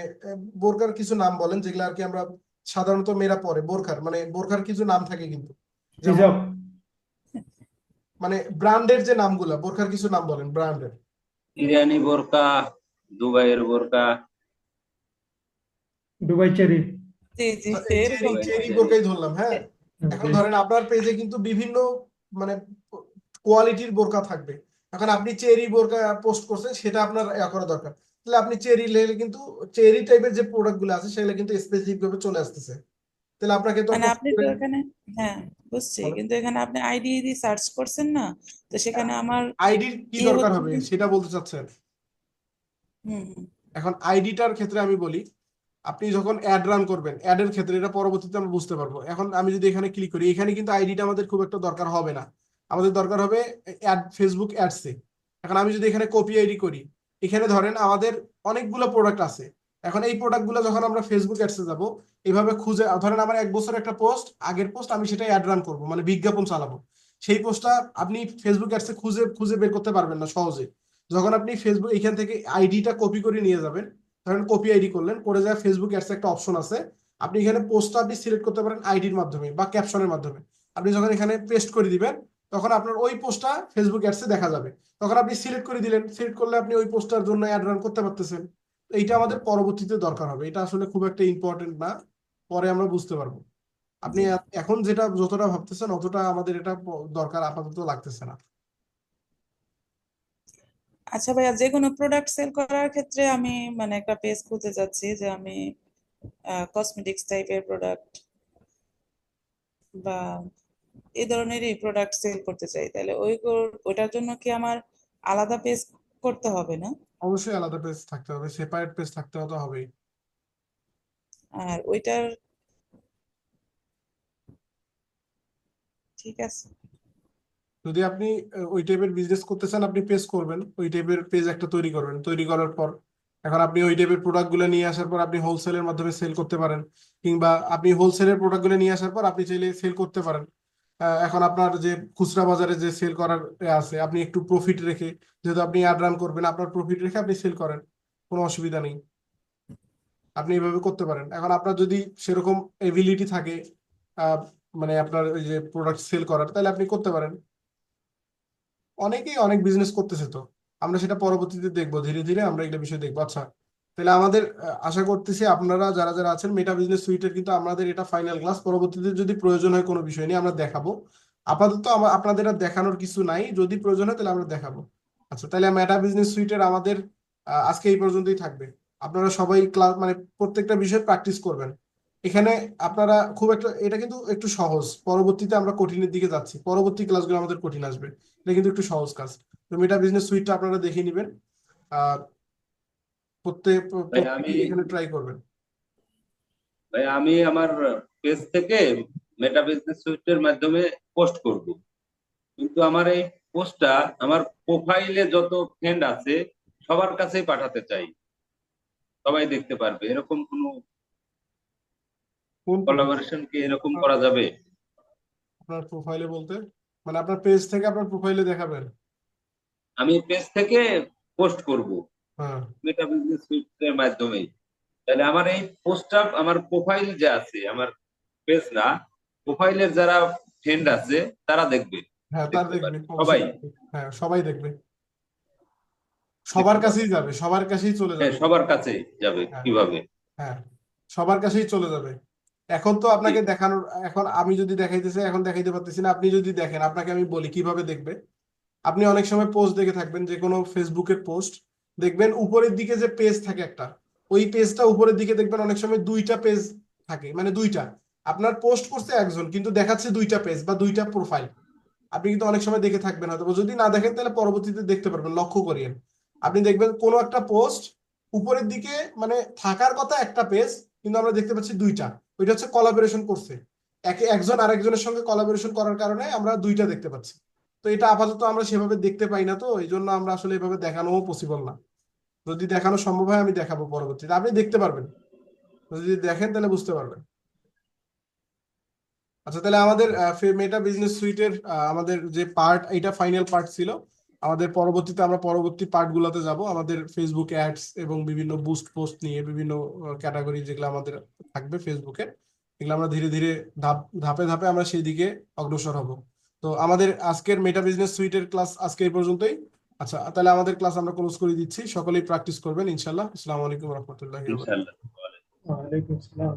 বোরখার কিছু নাম বলেন যেগুলো আর কি আমরা সাধারণত মেয়েরা পরে, বোরখার মানে বোরখার কিছু নাম থাকে কিন্তু, যেমন হিজাব, মানে ব্র্যান্ডের যে নামগুলা, বোরখার কিছু নাম বলেন ব্র্যান্ডের। ইরানি বোরকা, দুবাইয়ের বোরকা, দুবাই চেরি। জি জি এই চেরি এরকম দুবাই চেরি চেরি। বোরকাই ধরলাম, হ্যাঁ। এখন জি। ধরেন আপনার পেজে কিন্তু বিভিন্ন মানে কোয়ালিটির বোরকা থাকবে। এখন আপনি চেরি বোরকা পোস্ট করছেন, সেটা আপনার করা দরকার। তাহলে আপনি চেরি লেলে কিন্তু চেরি টাইপের যে প্রোডাক্ট গুলো আছে সেগুলো কিন্তু স্পেসিফিক ভাবে চলে আসতেছে। তাহলে আপনাকে তো মানে কষ্ট আপনি তো করে এখানে, হ্যাঁ বুঝছি, বলেন কিন্তু এখানে আপনি আইডি দিয়ে সার্চ করছেন না, তো সেখানে আমার আইডির কি ইয়ে দরকার হচ্ছে হবে কি, সেটা বলতে চাচ্ছেন। হুম হুম, এখন আইডিটার ক্ষেত্রে আমি বলি, আপনি যখন অ্যাড রান করবেন, অ্যাডের ক্ষেত্রে এটা পরবর্তীতে আমরা বুঝতে পারবো। এখন আমি যদি এখানে ক্লিক করি, এখানে কিন্তু আইডিটা আমাদের খুব একটা দরকার হবে না, আমাদের দরকার হবে অ্যাড, ফেসবুক অ্যাডসে। এখন আমি যদি এখানে কপি আইডি করি, এখানে ধরেন আমাদের অনেকগুলো প্রোডাক্ট আছে। এখন এই প্রোডাক্টগুলো যখন আমরা ফেসবুক অ্যাডসে যাব, এইভাবে খুঁজে, ধরেন আমার 1 বছর একটা পোস্ট, আগের পোস্ট, আমি সেটা অ্যাড রান করবো, মানে বিজ্ঞাপন চালাবো। সেই পোস্টটা আপনি ফেসবুক অ্যাডসে খুঁজে খুঁজে বের করতে পারবেন না সহজে। যখন আপনি ফেসবুক এখান থেকে আইডিটা কপি করে নিয়ে যাবেন, ধরেন কপি আইডি করলেন, করে যায় ফেসবুক অ্যাডস একটা অপশন আছে, আপনি এখানে পোস্টটা আপনি সিলেক্ট করতে পারেন আইডির মাধ্যমে বা ক্যাপশনের মাধ্যমে। আপনি যখন এখানে পেস্ট করে দিবেন, তখন আপনার ওই পোস্টটা ফেসবুক অ্যাডসে দেখা যাবে। তখন আপনি সিলেক্ট করে দিলেন, সিলেক্ট করলে আপনি ওই পোস্টটার জন্য অ্যাড রান করতে পারতেছেন। তো এইটা আমাদের পরবর্তীতে দরকার হবে, এটা আসলে খুব একটা ইম্পর্টেন্ট না, পরে আমরা বুঝতে পারবো। আপনি জি। এখন যেটা যতটা ভাবতেছেন অতটা আমাদের এটা দরকার আপাতত লাগতেছে না। আচ্ছা ভাইয়া, যে কোনো প্রোডাক্ট সেল করার ক্ষেত্রে আমি মানে একটা পেজ খুঁজে যাচ্ছি যে আমি কসমেটিক্স টাইপের প্রোডাক্ট বা এই ধরনেরই প্রোডাক্ট সেল করতে চাই, তাহলে ওইটার জন্য কি আমার আলাদা পেজ করতে হবে না? অবশ্যই আলাদা পেজ থাকতে হবে, সেপারেট পেজ থাকতে হতে হবেই। আর ওইটার, ঠিক আছে। যদি আপনি ওই টাইপের বিজনেস করতে চান, আপনি পেজ করবেন, ওই টাইপের পেজ একটা তৈরি করবেন, তৈরি করার পর এখন আপনি ওই টাইপের প্রোডাক্ট গুলো নিয়ে আসার পর আপনি হোলসেলের মাধ্যমে সেল করতে পারেন, কিংবা আপনি হোলসেলের প্রোডাক্ট গুলো নিয়ে আসার পর আপনি চাইলে সেল করতে পারেন। এখন আপনার যে খুচরা বাজারে যে সেল করার আছে, আপনি একটু প্রফিট রেখে, যেহেতু আপনি অ্যাড রান করবেন, আপনার প্রফিট রেখে আপনি সেল করেন, কোনো অসুবিধা নেই, আপনি এইভাবে করতে পারেন। এখন আপনার যদি সেরকম এবিলিটি থাকে আহ, মানে আপনার ওই যে প্রোডাক্ট সেল করার, তাহলে আপনি করতে পারেন। অনেকেই অনেক বিজনেস করতেছে, তো আমরা সেটা পরবর্তীতে দেখবো, ধীরে ধীরে আমরা এটা বিষয় দেখবো। আচ্ছা, তাহলে আমাদের আশা করতেছি আপনারা যারা যারা আছেন মেটা বিজনেস সুইটের, কিন্তু আমাদের এটা ফাইনাল ক্লাস, পরবর্তীতে যদি প্রয়োজন হয় কোনো বিষয় নিয়ে আমরা দেখাবো। আপাতত আপনাদের আর দেখানোর কিছু নাই, যদি প্রয়োজন হয় তাহলে আমরা দেখাবো। আচ্ছা, তাহলে মেটা বিজনেস সুইটের আমাদের আজকে এই পর্যন্তই থাকবে। আপনারা সবাই ক্লাস মানে প্রত্যেকটা বিষয় প্র্যাকটিস করবেন এখানে। আপনারা খুব একটা, এটা কিন্তু একটু সহজ, পরবর্তীতে আমরা কঠিনের দিকে যাচ্ছি, পরবর্তী ক্লাসগুলো আমাদের কঠিন আসবে, এটা কিন্তু একটু সহজ কাজ। তো মেটা বিজনেস সুইটটা আপনারা দেখে নেবেন, আহ ভাই আমি প্রত্যেকেই এখানে ট্রাই করবেন। ভাই আমি আমার পেজ থেকে মেটা বিজনেস সুইটের মাধ্যমে পোস্ট করব, কিন্তু আমার এই পোস্টটা আমার প্রোফাইলে যত ফ্রেন্ড আছে সবার কাছেই পাঠাতে চাই, সবাই দেখতে পারবে, এরকম কোনো কোন প্রোফাইল? কোলাবোরেশন কি এরকম করা যাবে? আপনার প্রোফাইলে বলতে মানে আপনার পেজ থেকে আপনার প্রোফাইলে দেখাবেন? আমি পেজ থেকে পোস্ট করব হ্যাঁ, মেটা বিজনেস সুইটের মাধ্যমে, তাহলে আমার এই পোস্টটা আমার প্রোফাইল যে আছে, আমার পেজ না, প্রোফাইলের যারা ফ্রেন্ড আছে তারা দেখবে, হ্যাঁ, তার দেখতে দেখবে, পারবে অবশ্যই সবাই, দেখবে। হ্যাঁ, সবাই দেখবে, সবার দেখতে কাছেই পারবে। যাবে, সবার কাছেই চলে হ্যাঁ, যাবে। সবার কাছে যাবে হ্যাঁ, কিভাবে? হ্যাঁ, সবার কাছেই চলে যাবে। এখন তো আপনাকে দেখানোর, এখন আমি যদি দেখাইতেছি এখন দেখাইতে পারতেছি না, আপনি যদি দেখেন, আপনাকে আমি বলি কিভাবে দেখবে। আপনি অনেক সময় পোস্ট দেখে থাকবেন, যে কোনো ফেসবুকের পোস্ট দেখবেন উপরের দিকে যে পেজ থাকে একটা, ওই পেজটা উপরের দিকে দেখবেন অনেক সময় দুইটা পেজ থাকে, মানে দুইটা, আপনার পোস্ট করছে একজন কিন্তু দেখাচ্ছে দুইটা পেজ বা দুইটা প্রোফাইল। আপনি কিন্তু অনেক সময় দেখে থাকবেন, হয়তো যদি না দেখেন তাহলে পরবর্তীতে দেখতে পারবেন, লক্ষ্য করিয়েন। আপনি দেখবেন কোনো একটা পোস্ট উপরের দিকে মানে থাকার কথা একটা পেজ, কিন্তু আমরা দেখতে পাচ্ছি দুইটা, ওইটা হচ্ছে কোলাবোরেশন করছে, একজন আরেকজনের সঙ্গে কোলাবোরেশন করার কারণে আমরা দুইটা দেখতে পাচ্ছি। তো এটা আপাতত আমরা সেভাবে দেখতে পাই না, তো এই জন্য আমরা আসলে এভাবে দেখানোও পসিবল না। যদি দেখানো সম্ভব হয় আমি দেখাবো পরবর্তীতে, আপনি দেখতে পারবেন, যদি দেখেন তাহলে বুঝতে পারবেন। আচ্ছা, তাহলে আমাদের মেটা বিজনেস সুইটের আমাদের যে পার্ট, এটা ফাইনাল পার্ট ছিল। আমাদের পরবর্তীতে আমরা পরবর্তী পার্ট গুলোতে যাব, আমাদের ফেসবুক অ্যাডস এবং বিভিন্ন বুস্ট পোস্ট নিয়ে বিভিন্ন ক্যাটাগরি যেগুলো আমাদের থাকবে ফেসবুকে, এগুলো আমরা ধীরে ধীরে ধাপে ধাপে আমরা সেই দিকে অগ্রসর হব। তো আমাদের আজকের মেটা বিজনেস সুইটের ক্লাস আজকে এই পর্যন্তই। আচ্ছা, তাহলে আমাদের ক্লাস আমরা ক্লোজ করে দিচ্ছি। সকলেই প্র্যাকটিস করবেন ইনশাল্লাহ। আসসালামু আলাইকুম রহমতুল্লাহি ওয়া বারাকাতুহু। ইনশাল্লাহ। ওয়ালাইকুম আসসালাম।